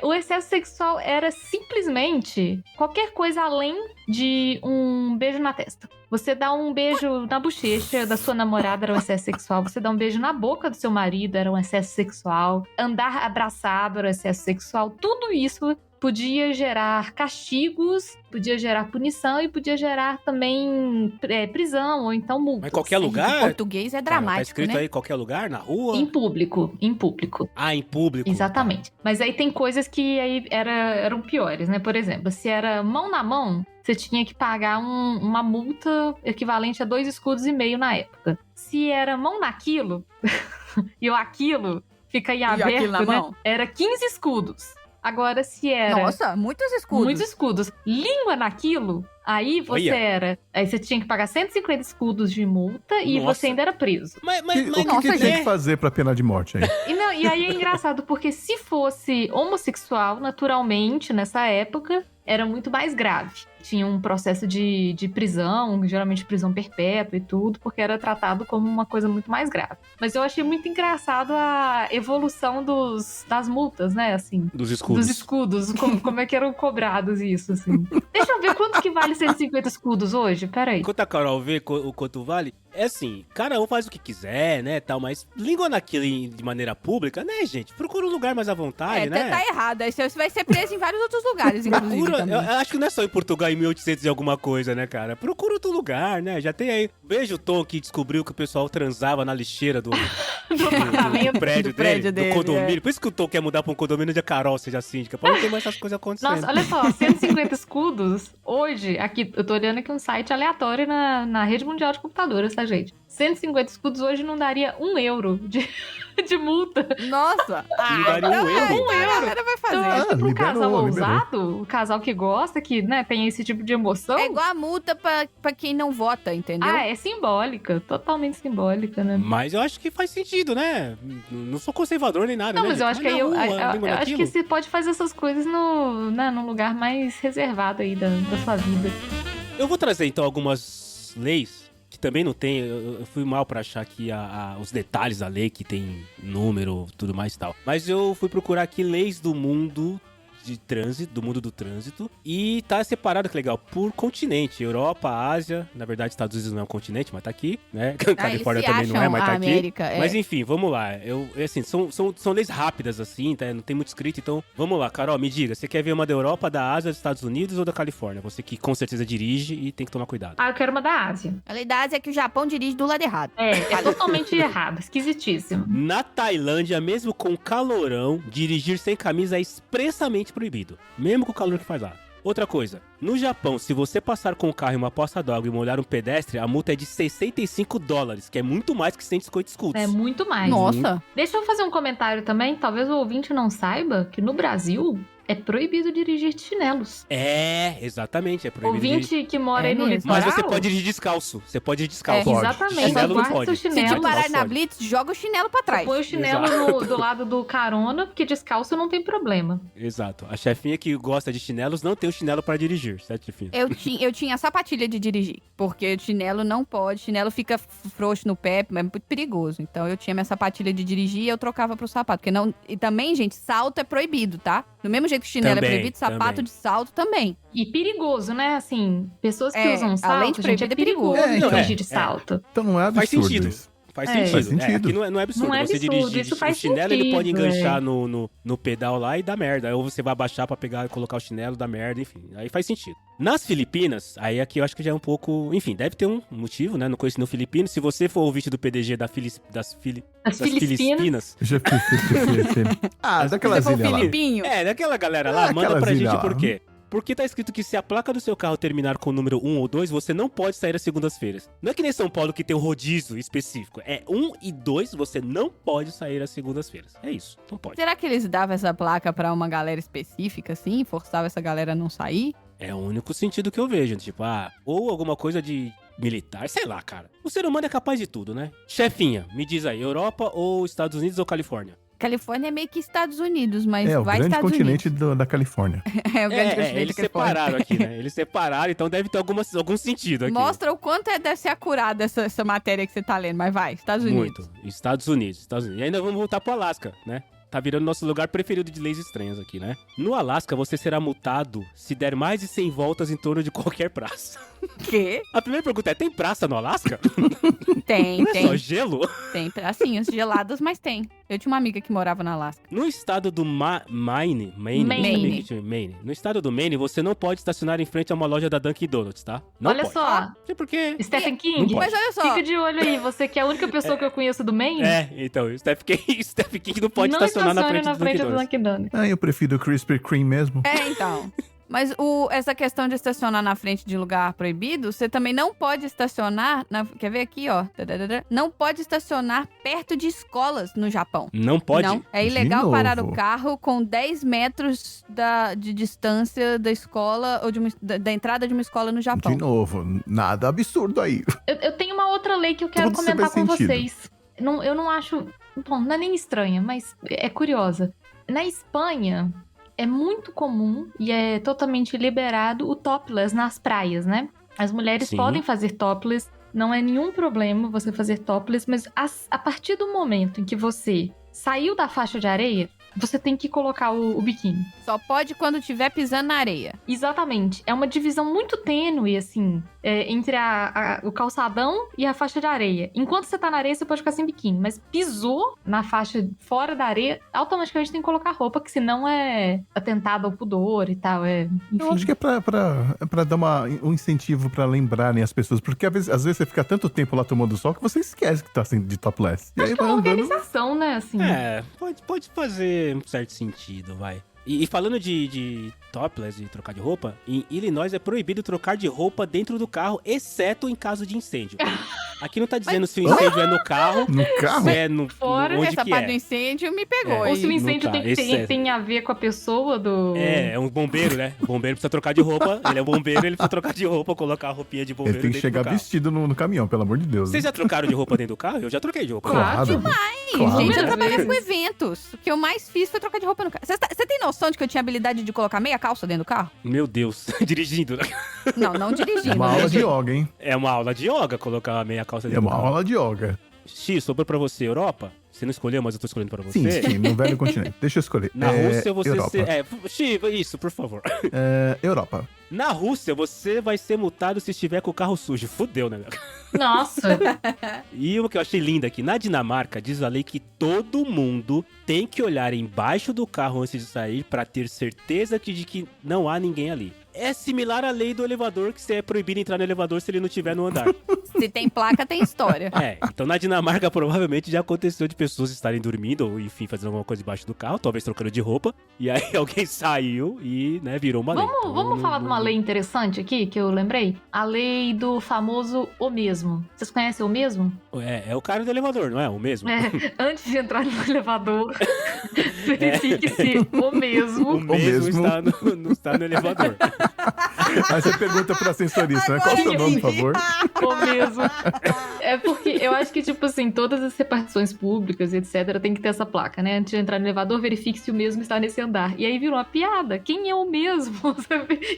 [SPEAKER 3] O excesso sexual era simplesmente qualquer coisa além de um beijo na testa. Você dá um beijo na bochecha da sua namorada era um excesso sexual. Você dá um beijo na boca do seu marido era um excesso sexual. Andar abraçado era um excesso sexual. Tudo isso podia gerar castigos, podia gerar punição e podia gerar também prisão ou então multa.
[SPEAKER 1] Mas em qualquer lugar?
[SPEAKER 2] Em português é dramático,
[SPEAKER 1] tá escrito,
[SPEAKER 2] né?
[SPEAKER 1] aí qualquer lugar? Na rua?
[SPEAKER 3] Em público.
[SPEAKER 1] Em público.
[SPEAKER 3] Exatamente. Mas aí tem coisas que aí eram piores, né? Por exemplo, se era mão na mão, você tinha que pagar uma multa equivalente a 2,5 escudos na época. Se era mão naquilo, e o aquilo fica em aberto, né? Era 15 escudos. Agora, se era...
[SPEAKER 2] Nossa, muitos escudos.
[SPEAKER 3] Muitos escudos. Língua naquilo, aí você Aí você tinha que pagar 150 escudos de multa e você ainda era preso.
[SPEAKER 4] Mas o que tem que fazer pra pena de morte aí?
[SPEAKER 3] E aí é engraçado, porque se fosse homossexual, naturalmente, nessa época, era muito mais grave. Tinha um processo de prisão, geralmente prisão perpétua e tudo, porque era tratado como uma coisa muito mais grave. Mas eu achei muito engraçado a evolução das multas, né, assim.
[SPEAKER 1] Dos escudos.
[SPEAKER 3] Como é que eram cobrados isso, assim. Deixa eu ver quanto que vale 150 escudos hoje, peraí.
[SPEAKER 1] Enquanto a Carol vê o quanto vale, é assim, cada um faz o que quiser, né, tal, mas língua naquilo de maneira pública, né, gente? Procura um lugar mais à vontade, né?
[SPEAKER 2] Tá errado, aí você vai ser preso em vários outros lugares, inclusive,
[SPEAKER 1] eu acho que não é só em Portugal, em 1800 e alguma coisa, né, cara? Procura outro lugar, né? Já tem aí. Beijo o Tom que descobriu que o pessoal transava na lixeira do prédio dele, do condomínio. Por isso que o Tom quer mudar pra um condomínio onde a Carol seja síndica, pra não ter mais essas coisas acontecendo.
[SPEAKER 3] Nossa, olha só, 150 escudos, hoje, aqui, eu tô olhando aqui um site aleatório na rede mundial de computadores, tá, gente? 150 escudos hoje não daria €1 de multa.
[SPEAKER 2] Nossa!
[SPEAKER 1] Não daria €1.
[SPEAKER 2] €1. A galera vai fazer.
[SPEAKER 3] Então, acho que pro casal ousado, o casal que gosta, que, né, tem esse tipo de emoção...
[SPEAKER 2] É igual a multa pra quem não vota, entendeu?
[SPEAKER 3] É simbólica, totalmente simbólica, né?
[SPEAKER 1] Mas eu acho que faz sentido, né? Não sou conservador nem nada,
[SPEAKER 3] não,
[SPEAKER 1] né?
[SPEAKER 3] Mas eu acho que eu acho que você pode fazer essas coisas num lugar mais reservado aí da sua vida.
[SPEAKER 1] Eu vou trazer, então, algumas leis que também não tem, eu fui mal pra achar aqui os detalhes da lei, que tem número, tudo mais e tal. Mas eu fui procurar aqui leis do mundo de trânsito, do mundo do trânsito, e tá separado, que legal, por continente, Europa, Ásia, na verdade Estados Unidos não é um continente, mas tá aqui, né? Califórnia também não é, mas tá aqui.
[SPEAKER 2] América,
[SPEAKER 1] Mas enfim, vamos lá, assim, são leis rápidas assim, tá? Não tem muito escrito, então vamos lá, Carol, me diga, você quer ver uma da Europa, da Ásia, dos Estados Unidos ou da Califórnia? Você que com certeza dirige e tem que tomar cuidado.
[SPEAKER 3] Eu quero uma da Ásia.
[SPEAKER 2] A lei da Ásia é que o Japão dirige do lado errado.
[SPEAKER 3] É totalmente errado, esquisitíssimo.
[SPEAKER 1] Na Tailândia, mesmo com calorão, dirigir sem camisa é expressamente proibido, mesmo com o calor que faz lá. Outra coisa, no Japão, se você passar com o carro em uma poça d'água e molhar um pedestre, a multa é de $65, que é muito mais que 150 escudos.
[SPEAKER 3] É muito mais.
[SPEAKER 2] Nossa.
[SPEAKER 3] Deixa eu fazer um comentário também, talvez o ouvinte não saiba que no Brasil é proibido dirigir de chinelos.
[SPEAKER 1] Exatamente, é proibido.
[SPEAKER 3] Ouvinte que mora aí no litoral.
[SPEAKER 1] Mas você pode dirigir descalço. Você pode dirigir descalço.
[SPEAKER 3] Exatamente.
[SPEAKER 1] Chinelo não pode.
[SPEAKER 3] Se
[SPEAKER 2] te parar na blitz, joga o chinelo pra trás.
[SPEAKER 3] Você põe o chinelo do lado do carona, porque descalço não tem problema.
[SPEAKER 1] Exato. A chefinha que gosta de chinelos não tem o chinelo pra dirigir, certo, chefinha?
[SPEAKER 2] Eu tinha a sapatilha de dirigir, porque o chinelo não pode, chinelo fica frouxo no pé, é muito perigoso. Então eu tinha minha sapatilha de dirigir e eu trocava pro sapato. Porque não... E também, gente, salto é proibido, tá? Do mesmo jeito que chinelo é proibido, sapato de salto também.
[SPEAKER 3] E perigoso, né? Assim, pessoas que usam salto,
[SPEAKER 2] além de
[SPEAKER 3] gente, é perigoso dirigir de salto.
[SPEAKER 4] Então não é absurdo isso.
[SPEAKER 1] Faz sentido.
[SPEAKER 4] Faz sentido.
[SPEAKER 1] Aqui não é absurdo.
[SPEAKER 3] Não é
[SPEAKER 1] você
[SPEAKER 3] absurdo,
[SPEAKER 1] dirigir
[SPEAKER 3] isso
[SPEAKER 1] o
[SPEAKER 3] faz
[SPEAKER 1] chinelo,
[SPEAKER 3] sentido,
[SPEAKER 1] ele pode enganchar no pedal lá e dar merda. Ou você vai abaixar pra pegar e colocar o chinelo, dá merda, enfim. Aí faz sentido. Nas Filipinas, aí aqui eu acho que já é um pouco... Enfim, deve ter um motivo, né? Não conheço no Filipino. Se você for ouvinte do PDG das Filipinas...
[SPEAKER 4] Daquelas ilhas lá.
[SPEAKER 1] Daquela galera lá, manda pra gente por quê. Porque tá escrito que se a placa do seu carro terminar com o número 1 ou 2, você não pode sair às segundas-feiras. Não é que nem São Paulo que tem um rodízio específico. É 1 e 2, você não pode sair às segundas-feiras. É isso, não pode.
[SPEAKER 2] Será que eles davam essa placa pra uma galera específica, assim? Forçava essa galera a não sair?
[SPEAKER 1] É o único sentido que eu vejo. Tipo, ou alguma coisa de militar, sei lá, cara. O ser humano é capaz de tudo, né? Chefinha, me diz aí, Europa ou Estados Unidos ou Califórnia?
[SPEAKER 2] Califórnia é meio que Estados Unidos, mas vai Estados Unidos.
[SPEAKER 4] É o grande continente da Califórnia.
[SPEAKER 2] É o grande continente
[SPEAKER 1] eles separaram aqui, né? Eles separaram, então deve ter algum sentido aqui.
[SPEAKER 2] Mostra o quanto deve ser acurada essa matéria que você tá lendo, mas vai, Estados Unidos.
[SPEAKER 1] Muito. Estados Unidos. E ainda vamos voltar pro Alasca, né? Tá virando nosso lugar preferido de leis estranhas aqui, né? No Alasca, você será multado se der mais de 100 voltas em torno de qualquer praça.
[SPEAKER 2] Quê?
[SPEAKER 1] A primeira pergunta é, tem praça no Alasca?
[SPEAKER 2] Tem.
[SPEAKER 1] Não é só gelo?
[SPEAKER 2] Tem pracinhas geladas, mas tem. Eu tinha uma amiga que morava no Alasca.
[SPEAKER 1] No estado do Maine. No estado do Maine, você não pode estacionar em frente a uma loja da Dunkin' Donuts, tá? Não
[SPEAKER 3] olha
[SPEAKER 1] pode.
[SPEAKER 3] Só.
[SPEAKER 1] Por quê?
[SPEAKER 3] Stephen King.
[SPEAKER 2] Mas olha só.
[SPEAKER 3] Fica de olho aí, você que é a única pessoa que eu conheço do Maine.
[SPEAKER 1] Então, o Stephen King não pode estacionar na frente do Dunkin' Donuts.
[SPEAKER 3] Eu
[SPEAKER 4] prefiro o Krispy Kreme mesmo.
[SPEAKER 2] Então. Mas essa questão de estacionar na frente de lugar proibido, você também não pode estacionar... Quer ver aqui, ó? Não pode estacionar perto de escolas no Japão.
[SPEAKER 1] Não pode?
[SPEAKER 2] Não. É ilegal parar o carro com 10 metros de distância da escola ou da entrada de uma escola no Japão.
[SPEAKER 4] De novo, nada absurdo aí.
[SPEAKER 3] Eu tenho uma outra lei que eu quero comentar com vocês. Eu não acho... Bom, não é nem estranha, mas é curiosa. Na Espanha... É muito comum e é totalmente liberado o topless nas praias, né? As mulheres podem fazer topless, não é nenhum problema você fazer topless, mas a partir do momento em que você saiu da faixa de areia, você tem que colocar o biquíni.
[SPEAKER 2] Só pode quando estiver pisando na areia.
[SPEAKER 3] Exatamente. É uma divisão muito tênue, assim, entre o calçadão e a faixa de areia. Enquanto você tá na areia, você pode ficar sem biquíni. Mas pisou na faixa fora da areia, automaticamente tem que colocar roupa, que senão é atentado ao pudor e tal. Enfim.
[SPEAKER 4] Eu acho que é pra dar um incentivo pra lembrarem as pessoas. Porque às vezes você fica tanto tempo lá tomando sol que você esquece que tá de topless.
[SPEAKER 3] Acho que é uma organização, né? Assim.
[SPEAKER 1] Pode fazer um certo sentido, vai. E falando de topless e trocar de roupa, em Illinois é proibido trocar de roupa dentro do carro, exceto em caso de incêndio. Aqui não tá dizendo se o incêndio é no carro.
[SPEAKER 4] No carro?
[SPEAKER 1] Se é
[SPEAKER 2] fora,
[SPEAKER 1] onde
[SPEAKER 2] essa
[SPEAKER 1] que
[SPEAKER 2] parte
[SPEAKER 1] é.
[SPEAKER 2] do incêndio me pegou.
[SPEAKER 3] Ou se o incêndio tem a ver com a pessoa do...
[SPEAKER 1] É um bombeiro, né? O bombeiro precisa trocar de roupa. Ele é um bombeiro, ele precisa trocar de roupa, colocar a roupinha de bombeiro.
[SPEAKER 4] Ele tem que chegar vestido no caminhão, pelo amor de Deus.
[SPEAKER 1] Vocês já trocaram de roupa dentro do carro? Eu já troquei de roupa.
[SPEAKER 4] Claro.
[SPEAKER 2] Demais! Gente, eu trabalhei com eventos. O que eu mais fiz foi trocar de roupa no carro. Você tem noção de que eu tinha habilidade de colocar meia calça dentro do carro?
[SPEAKER 1] Meu Deus, dirigindo.
[SPEAKER 2] Não dirigindo.
[SPEAKER 4] É uma aula de yoga, hein?
[SPEAKER 1] É uma aula de yoga colocar a meia calça dentro do carro.
[SPEAKER 4] É uma aula de yoga.
[SPEAKER 1] X, sobrou pra você Europa? Você não escolheu, mas eu tô escolhendo pra você.
[SPEAKER 4] Sim, no velho continente. Deixa eu escolher.
[SPEAKER 1] Na Rússia você...
[SPEAKER 4] Europa.
[SPEAKER 1] X, isso, por favor.
[SPEAKER 4] Europa.
[SPEAKER 1] Na Rússia, você vai ser multado se estiver com o carro sujo. Fudeu, né?
[SPEAKER 3] Nossa!
[SPEAKER 1] E o que eu achei lindo aqui, na Dinamarca, diz a lei que todo mundo tem que olhar embaixo do carro antes de sair pra ter certeza de que não há ninguém ali. É similar à lei do elevador, que você é proibido entrar no elevador se ele não estiver no andar.
[SPEAKER 2] Se tem placa, tem história.
[SPEAKER 1] Então na Dinamarca provavelmente já aconteceu de pessoas estarem dormindo ou, enfim, fazendo alguma coisa debaixo do carro, talvez trocando de roupa, e aí alguém saiu e, né, virou uma lei.
[SPEAKER 3] Vamos falar de uma lei interessante aqui, que eu lembrei? A lei do famoso o mesmo. Vocês conhecem o mesmo?
[SPEAKER 1] É o cara do elevador, não é? O mesmo?
[SPEAKER 3] Antes de entrar no elevador, verifique se o mesmo...
[SPEAKER 1] O mesmo está no elevador.
[SPEAKER 4] Aí você pergunta pra ascensorista, né? Qual o seu nome, por favor?
[SPEAKER 3] O mesmo. É porque eu acho que, tipo assim, todas as repartições públicas, etc., tem que ter essa placa, né? Antes de entrar no elevador, verifique se o mesmo está nesse andar. E aí virou uma piada. Quem é o mesmo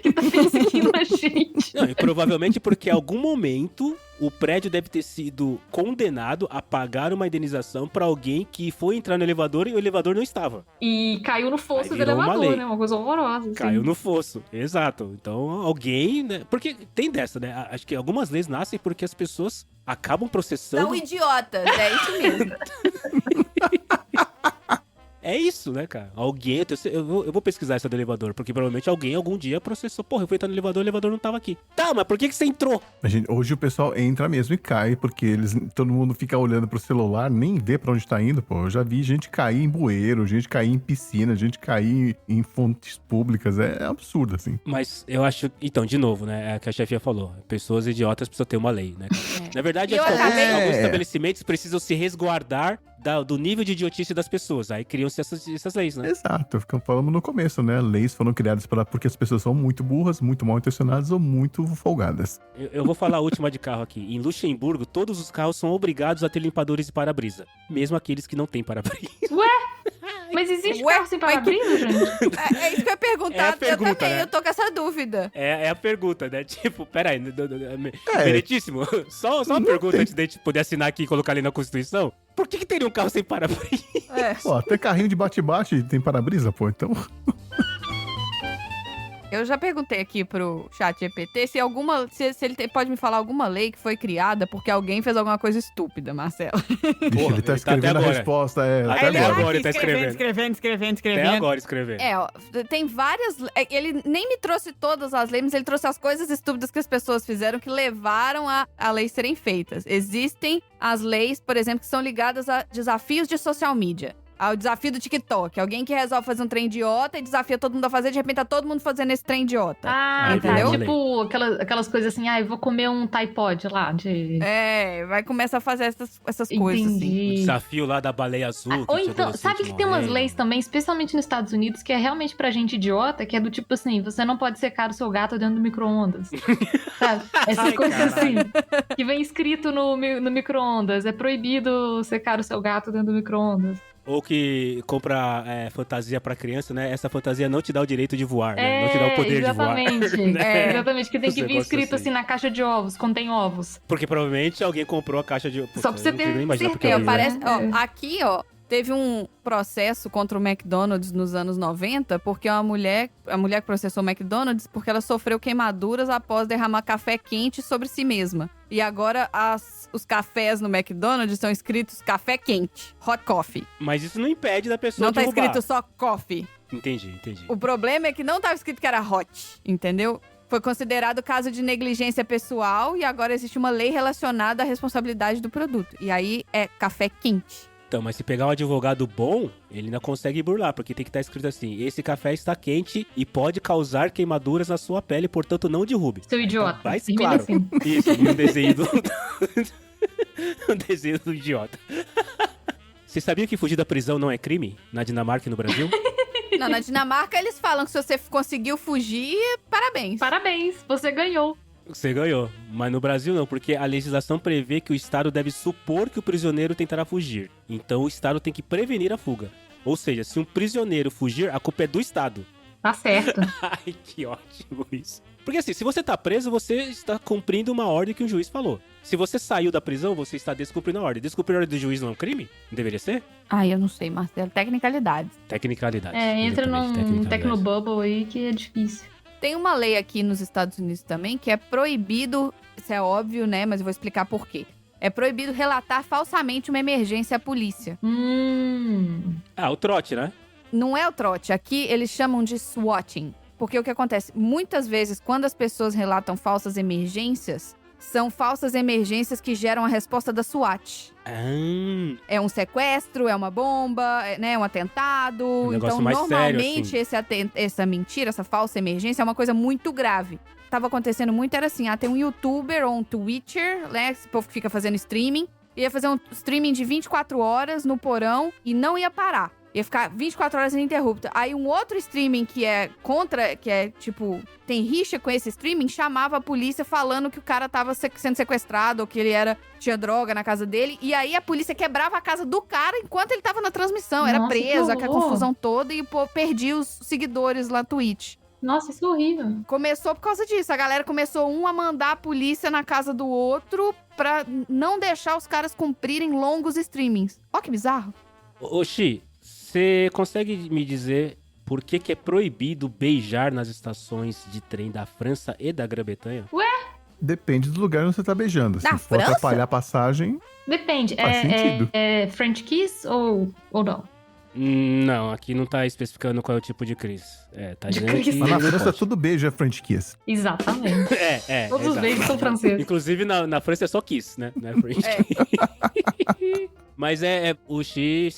[SPEAKER 3] que tá perseguindo a gente?
[SPEAKER 1] Não, e provavelmente porque em algum momento o prédio deve ter sido condenado a pagar uma indenização pra alguém que foi entrar no elevador e o elevador não estava.
[SPEAKER 3] E caiu no fosso do elevador, né? Uma coisa horrorosa.
[SPEAKER 1] Caiu no fosso, exato. Então, alguém, né? Porque tem dessa, né? Acho que algumas leis nascem porque as pessoas acabam processando...
[SPEAKER 2] São idiotas, é isso mesmo.
[SPEAKER 1] É isso, né, cara? Alguém... Eu vou pesquisar essa do elevador, porque provavelmente alguém algum dia processou. Porra, eu fui entrar no elevador, o elevador não tava aqui. Tá, mas por que você entrou?
[SPEAKER 4] Gente, hoje o pessoal entra mesmo e cai, porque todo mundo fica olhando pro celular, nem vê pra onde tá indo, pô. Eu já vi gente cair em bueiro, gente cair em piscina, gente cair em fontes públicas. É absurdo, assim.
[SPEAKER 1] Mas eu acho... Então, de novo, né? É o que a chefia falou. Pessoas idiotas precisam ter uma lei, né? Na verdade, acho que alguns estabelecimentos precisam se resguardar do nível de idiotice das pessoas. Aí criam-se essas leis, né?
[SPEAKER 4] Exato. Falamos no começo, né? Leis foram criadas porque as pessoas são muito burras, muito mal intencionadas ou muito folgadas.
[SPEAKER 1] Eu vou falar a última de carro aqui. Em Luxemburgo, todos os carros são obrigados a ter limpadores de para-brisa. Mesmo aqueles que não têm para-brisa.
[SPEAKER 3] Ué? Mas existe carro sem para-brisa, gente?
[SPEAKER 2] É isso que eu ia perguntar. Eu também, né? Eu tô com essa dúvida.
[SPEAKER 1] É a pergunta, né? Tipo, peraí. Meritíssimo. Só uma pergunta antes de a gente poder assinar aqui e colocar ali na Constituição. Por que teria um carro sem para-brisa?
[SPEAKER 4] Pô, até carrinho de bate-bate tem para-brisa, pô, então...
[SPEAKER 2] Eu já perguntei aqui pro chat GPT se ele pode me falar alguma lei que foi criada porque alguém fez alguma coisa estúpida, Marcelo.
[SPEAKER 4] Porra, ele tá escrevendo a resposta.
[SPEAKER 1] Até agora ele tá
[SPEAKER 2] escrevendo.
[SPEAKER 1] Até agora escrevendo.
[SPEAKER 2] Tem várias... Ele nem me trouxe todas as leis, mas ele trouxe as coisas estúpidas que as pessoas fizeram que levaram a leis serem feitas. Existem as leis, por exemplo, que são ligadas a desafios de social media. O desafio do TikTok. Alguém que resolve fazer um trem idiota e desafia todo mundo a fazer, de repente tá todo mundo fazendo esse trem idiota.
[SPEAKER 3] Entendeu? Tá. Tipo, aquelas coisas assim, eu vou comer um Tide lá de...
[SPEAKER 2] vai começar a fazer essas coisas, assim.
[SPEAKER 1] O desafio lá da baleia azul.
[SPEAKER 3] Ou então, sabe que tem umas leis também, especialmente nos Estados Unidos, que é realmente pra gente idiota, que é do tipo assim, você não pode secar o seu gato dentro do micro-ondas. Sabe? Essas coisas assim, que vem escrito no micro-ondas. É proibido secar o seu gato dentro do micro-ondas.
[SPEAKER 1] Ou que compra fantasia pra criança, né? Essa fantasia não te dá o direito de voar, né? Não te dá o poder de voar.
[SPEAKER 3] Exatamente, que tem que vir escrito assim na caixa de ovos, contém ovos.
[SPEAKER 1] Porque provavelmente alguém comprou a caixa de...
[SPEAKER 3] Só pra você ter
[SPEAKER 2] certeza. Aqui, teve um processo contra o McDonald's nos anos 90, porque a mulher que processou o McDonald's porque ela sofreu queimaduras após derramar café quente sobre si mesma. E agora os cafés no McDonald's estão escritos café quente, hot coffee.
[SPEAKER 1] Mas isso não impede da pessoa
[SPEAKER 2] derrubar. Não tá escrito só coffee.
[SPEAKER 1] Entendi.
[SPEAKER 2] O problema é que não tava escrito que era hot, entendeu? Foi considerado caso de negligência pessoal e agora existe uma lei relacionada à responsabilidade do produto. E aí é café quente.
[SPEAKER 1] Então, mas se pegar um advogado bom, ele ainda consegue burlar, porque tem que estar escrito assim: esse café está quente e pode causar queimaduras na sua pele, portanto não derrube.
[SPEAKER 3] Seu idiota.
[SPEAKER 1] Então, mas, claro, assim. Isso, e um desenho do... um desenho do idiota. Você sabia que fugir da prisão não é crime? Na Dinamarca e no Brasil?
[SPEAKER 2] Não, na Dinamarca eles falam que se você conseguiu fugir, parabéns.
[SPEAKER 3] Parabéns, você ganhou.
[SPEAKER 1] Você ganhou, mas no Brasil não, porque a legislação prevê que o Estado deve supor que o prisioneiro tentará fugir. Então o Estado tem que prevenir a fuga. Ou seja, se um prisioneiro fugir, a culpa é do Estado.
[SPEAKER 3] Tá certo.
[SPEAKER 1] Ai, que ótimo isso. Porque assim, se você tá preso, você está cumprindo uma ordem que o juiz falou. Se você saiu da prisão, você está descumprindo a ordem. Descumprir a ordem do juiz não é um crime? Não deveria ser?
[SPEAKER 2] Eu não sei, Marcelo. Tecnicalidades.
[SPEAKER 3] Entra num tecnobubble aí que é difícil.
[SPEAKER 2] Tem uma lei aqui nos Estados Unidos também que é proibido, isso é óbvio, né? Mas eu vou explicar por quê. É proibido relatar falsamente uma emergência à polícia.
[SPEAKER 1] O trote, né?
[SPEAKER 2] Não é o trote. Aqui eles chamam de swatting. Porque o que acontece? Muitas vezes, quando as pessoas relatam falsas emergências, são falsas emergências que geram a resposta da SWAT. É um sequestro, é uma bomba, né? Um atentado.
[SPEAKER 1] Um
[SPEAKER 2] então,
[SPEAKER 1] mais
[SPEAKER 2] normalmente,
[SPEAKER 1] sério, assim.
[SPEAKER 2] essa mentira, essa falsa emergência é uma coisa muito grave. Tava acontecendo muito, era assim, tem um youtuber ou um twitcher, né? Esse povo que fica fazendo streaming. Ia fazer um streaming de 24 horas no porão e não ia parar. Ia ficar 24 horas ininterrupta. Aí um outro streaming que é contra, que é tipo, tem rixa com esse streaming, chamava a polícia falando que o cara tava sendo sequestrado ou que ele tinha droga na casa dele. E aí a polícia quebrava a casa do cara enquanto ele tava na transmissão. Era preso, aquela confusão toda e o povo perdia os seguidores lá no Twitch.
[SPEAKER 3] Nossa, isso é horrível.
[SPEAKER 2] Começou por causa disso. A galera começou a mandar a polícia na casa do outro pra não deixar os caras cumprirem longos streamings. Ó, que bizarro.
[SPEAKER 1] Ô, Xi, você consegue me dizer por que é proibido beijar nas estações de trem da França e da Grã-Bretanha?
[SPEAKER 3] Ué?
[SPEAKER 4] Depende do lugar onde você tá beijando.
[SPEAKER 2] Na
[SPEAKER 4] Se for
[SPEAKER 2] França?
[SPEAKER 4] atrapalhar a passagem,
[SPEAKER 3] Depende.
[SPEAKER 4] faz sentido.
[SPEAKER 3] É French kiss ou não?
[SPEAKER 1] Não, aqui não tá especificando qual é o tipo de Chris. Tá dizendo que
[SPEAKER 4] Mas na
[SPEAKER 1] não
[SPEAKER 4] França
[SPEAKER 1] pode.
[SPEAKER 4] tudo beijo é French kiss.
[SPEAKER 3] Exatamente. Todos os
[SPEAKER 1] exato.
[SPEAKER 3] beijos são franceses.
[SPEAKER 1] Inclusive na França é só kiss, né? Não é French kiss. Mas o Xi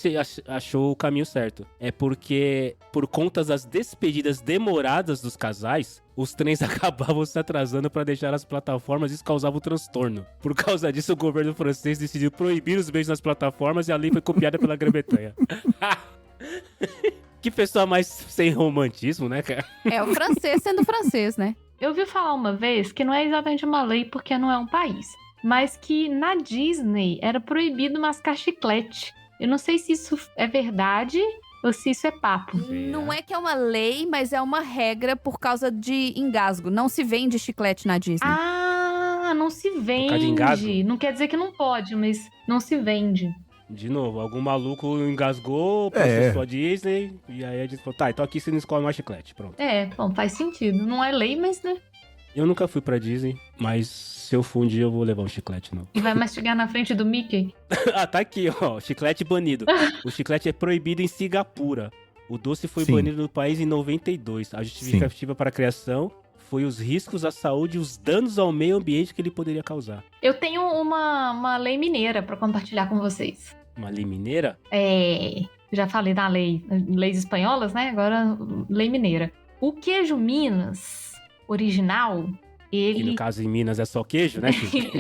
[SPEAKER 1] achou o caminho certo. É porque, por conta das despedidas demoradas dos casais, os trens acabavam se atrasando para deixar as plataformas e isso causava um transtorno. Por causa disso, o governo francês decidiu proibir os beijos nas plataformas e a lei foi copiada pela Grã-Bretanha. Que pessoa mais sem romantismo, né, cara?
[SPEAKER 2] É, o francês sendo francês, né?
[SPEAKER 3] Eu ouvi falar uma vez que não é exatamente uma lei porque não é um país, mas que na Disney era proibido mascar chiclete. Eu não sei se isso é verdade ou se isso é papo.
[SPEAKER 2] Não é que é uma lei, mas é uma regra por causa de engasgo. Não se vende chiclete na Disney.
[SPEAKER 3] Ah, não se
[SPEAKER 1] causa de engasgo?
[SPEAKER 3] vende. Não quer dizer que não pode, mas não se vende.
[SPEAKER 1] De novo, algum maluco engasgou, processou a Disney, e aí a Disney falou, tá, então aqui você não escolhe mais chiclete, pronto.
[SPEAKER 3] Bom, faz sentido. Não é lei, mas né?
[SPEAKER 1] Eu nunca fui pra Disney, mas se eu for um dia eu vou levar um chiclete novo.
[SPEAKER 3] E vai mastigar na frente do Mickey?
[SPEAKER 1] Ah, tá aqui, ó, chiclete banido. O chiclete é proibido em Singapura. O doce foi
[SPEAKER 4] Sim.
[SPEAKER 1] banido no país em 92. A justificativa para a criação foi os riscos à saúde e os danos ao meio ambiente que ele poderia causar.
[SPEAKER 3] Eu tenho uma lei mineira pra compartilhar com vocês.
[SPEAKER 1] Uma lei mineira?
[SPEAKER 3] Já falei da leis espanholas, né? Agora, lei mineira. O queijo Minas original,
[SPEAKER 1] Que
[SPEAKER 3] ele...
[SPEAKER 1] no caso em Minas é só queijo, né, Chico?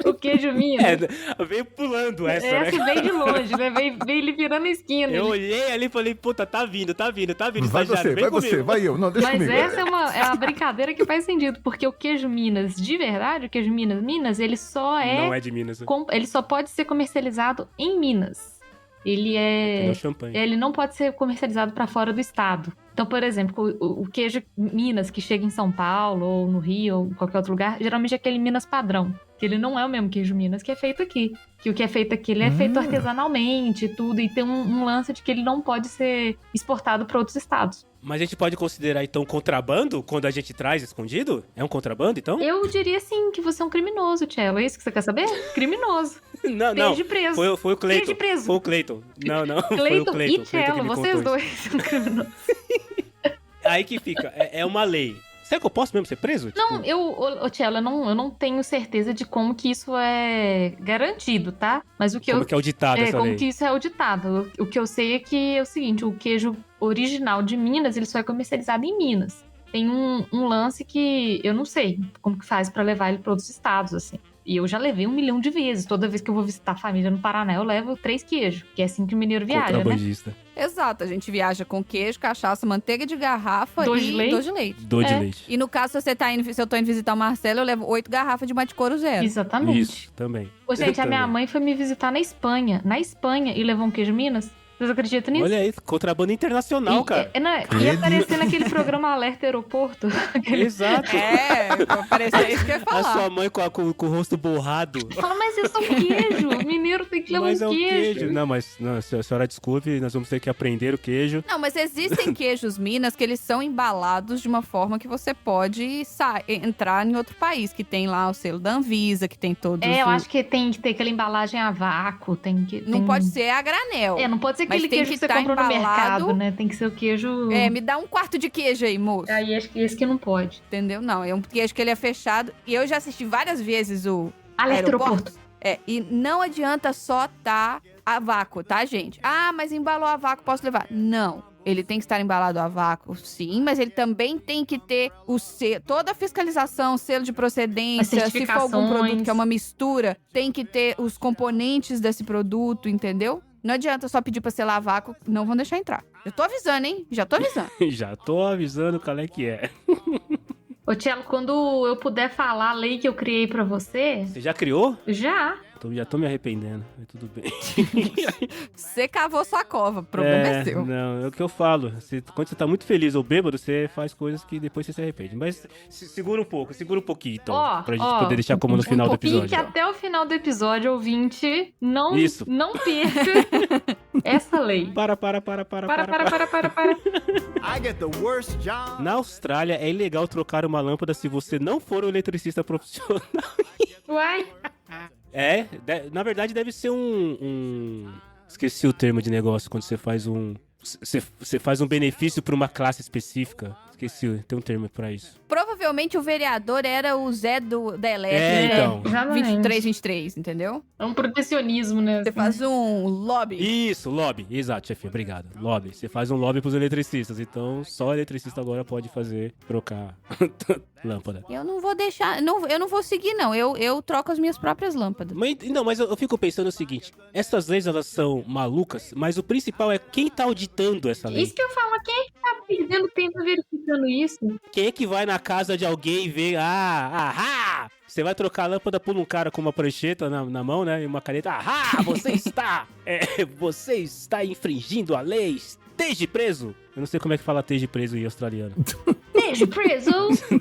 [SPEAKER 3] O queijo Minas...
[SPEAKER 1] Veio pulando essa, né?
[SPEAKER 3] Essa veio de longe, né? Veio ele virando a esquina.
[SPEAKER 1] Eu olhei ali e falei, puta, tá vindo.
[SPEAKER 4] Vai você,
[SPEAKER 1] vem
[SPEAKER 4] vai você,
[SPEAKER 1] comigo.
[SPEAKER 4] vai eu. Não, deixa
[SPEAKER 3] Mas
[SPEAKER 4] comigo.
[SPEAKER 3] essa é uma brincadeira que faz sentido, porque o queijo Minas, de verdade, o queijo Minas, ele só
[SPEAKER 1] Não é de Minas.
[SPEAKER 3] ele só pode ser comercializado em Minas. Ele
[SPEAKER 1] É o champanhe.
[SPEAKER 3] ele não pode ser comercializado para fora do estado. Então, por exemplo, o queijo Minas que chega em São Paulo ou no Rio ou em qualquer outro lugar, geralmente é aquele Minas padrão, que ele não é o mesmo queijo Minas que é feito aqui. Que o que é feito aqui, ele é feito artesanalmente e tudo, e tem um lance de que ele não pode ser exportado para outros estados.
[SPEAKER 1] Mas a gente pode considerar, então, contrabando quando a gente traz escondido? É um contrabando, então?
[SPEAKER 3] Eu diria, sim, que você é um criminoso, Tchelo. É isso que você quer saber? Criminoso.
[SPEAKER 1] Não.
[SPEAKER 3] Beijo preso.
[SPEAKER 1] Foi o Cleiton.
[SPEAKER 3] Beijo preso.
[SPEAKER 1] Foi o Cleiton. Não. Foi o
[SPEAKER 3] Cleiton
[SPEAKER 1] Cleiton.
[SPEAKER 3] e Tchelo, vocês dois são criminosos.
[SPEAKER 1] Aí que fica. É uma lei. Será que eu posso mesmo ser preso?
[SPEAKER 3] Não,
[SPEAKER 1] Tipo,
[SPEAKER 3] Tchelo, eu não tenho certeza de como que isso é garantido, tá? Mas o que
[SPEAKER 1] como que é o ditado essa
[SPEAKER 3] como
[SPEAKER 1] lei?
[SPEAKER 3] que isso é o ditado. O que eu sei é que é o seguinte, o queijo original de Minas, ele só é comercializado em Minas. Tem um lance que eu não sei como que faz pra levar ele pra outros estados, assim. E eu já levei 1 milhão de vezes. Toda vez que eu vou visitar a família no Paraná, eu levo 3 queijos. Que é assim que o mineiro viaja, né?
[SPEAKER 1] Contrabandista.
[SPEAKER 2] Exato, a gente viaja com queijo, cachaça, manteiga de garrafa
[SPEAKER 3] Doce
[SPEAKER 2] e
[SPEAKER 3] de leite.
[SPEAKER 2] doce de leite.
[SPEAKER 1] Dor de leite.
[SPEAKER 2] E no caso, se eu tô indo visitar o Marcelo, eu levo 8 garrafas de mate couro zero.
[SPEAKER 3] Exatamente.
[SPEAKER 1] Isso, também.
[SPEAKER 3] Ô, gente,
[SPEAKER 1] Eu
[SPEAKER 3] a minha
[SPEAKER 1] também.
[SPEAKER 3] mãe foi me visitar na Espanha. E levou um queijo Minas. Vocês acreditam nisso?
[SPEAKER 1] Olha isso, contrabando internacional, cara.
[SPEAKER 3] Ia aparecer naquele programa Alerta Aeroporto.
[SPEAKER 1] Exato.
[SPEAKER 2] Parecia isso que eu ia
[SPEAKER 1] A
[SPEAKER 2] falar.
[SPEAKER 1] sua mãe com o rosto borrado.
[SPEAKER 3] Fala, mas isso é um queijo. Mineiro tem que levar
[SPEAKER 1] Mas
[SPEAKER 3] um
[SPEAKER 1] é um
[SPEAKER 3] queijo.
[SPEAKER 1] queijo. Não, mas a senhora desculpe, nós vamos ter que aprender o queijo.
[SPEAKER 2] Não, mas existem queijos Minas que eles são embalados de uma forma que você pode entrar em outro país, que tem lá o selo da Anvisa, que tem todos
[SPEAKER 3] Eu acho que tem que ter aquela embalagem a vácuo,
[SPEAKER 2] Não pode ser a granel.
[SPEAKER 3] Não pode ser
[SPEAKER 2] Mas
[SPEAKER 3] aquele
[SPEAKER 2] tem
[SPEAKER 3] queijo
[SPEAKER 2] que
[SPEAKER 3] que você
[SPEAKER 2] tá
[SPEAKER 3] compra no
[SPEAKER 2] embalado.
[SPEAKER 3] mercado, né? Tem que ser o queijo...
[SPEAKER 2] Me dá um quarto de queijo aí, moço.
[SPEAKER 3] Aí acho que esse que não pode.
[SPEAKER 2] Entendeu? Não, é um queijo que ele é fechado. E eu já assisti várias vezes o
[SPEAKER 3] Alerta
[SPEAKER 2] aeroporto.
[SPEAKER 3] Aeroporto.
[SPEAKER 2] E não adianta só tá a vácuo, tá, gente? Ah, mas embalou a vácuo, posso levar? Não. Ele tem que estar embalado a vácuo, sim, mas ele também tem que ter toda a fiscalização, selo de procedência, se for algum produto que é uma mistura, tem que ter os componentes desse produto, entendeu? Não adianta só pedir pra selar a vácuo, não vão deixar entrar. Eu tô avisando, hein? Já tô avisando.
[SPEAKER 1] Já tô avisando qual é que é.
[SPEAKER 3] Ô, Tchelo, quando eu puder falar a lei que eu criei pra você...
[SPEAKER 1] Você já criou?
[SPEAKER 3] Já.
[SPEAKER 1] Já tô me arrependendo. Mas tudo bem.
[SPEAKER 2] Você cavou sua cova, o problema é seu.
[SPEAKER 1] Não, é o que eu falo. Quando você tá muito feliz ou bêbado, você faz coisas que depois você se arrepende. Mas segura um pouquinho, então. Pra gente poder deixar como no final do episódio.
[SPEAKER 3] Fique até o final do episódio, ouvinte. Não perca essa lei.
[SPEAKER 1] Para. Na Austrália, é ilegal trocar uma lâmpada se você não for um eletricista profissional.
[SPEAKER 3] Uai?
[SPEAKER 1] Na verdade deve ser esqueci o termo de negócio, quando você faz você faz um benefício para uma classe específica. Esqueci, tem um termo pra isso.
[SPEAKER 2] Provavelmente o vereador era o Zé da Elétrica.
[SPEAKER 1] Então.
[SPEAKER 2] 2323, entendeu?
[SPEAKER 3] É um protecionismo, né?
[SPEAKER 2] Você faz um lobby.
[SPEAKER 1] Isso, lobby. Exato, chefinha, obrigado. Lobby. Você faz um lobby pros eletricistas. Então, só o eletricista agora pode trocar lâmpada.
[SPEAKER 2] Eu não vou deixar, eu não vou seguir, não. Eu troco as minhas próprias lâmpadas.
[SPEAKER 1] Mas eu fico pensando o seguinte. Essas leis, elas são malucas, mas o principal é quem tá auditando essa lei.
[SPEAKER 3] Isso que eu falo, quem é que tá perdendo tempo verificando isso?
[SPEAKER 1] Quem é que vai na casa de alguém e vê, você vai trocar a lâmpada por um cara com uma prancheta na mão, né, e uma caneta, você está infringindo a lei, esteja preso. Eu não sei como é que fala esteja preso em australiano.
[SPEAKER 3] Esteja preso?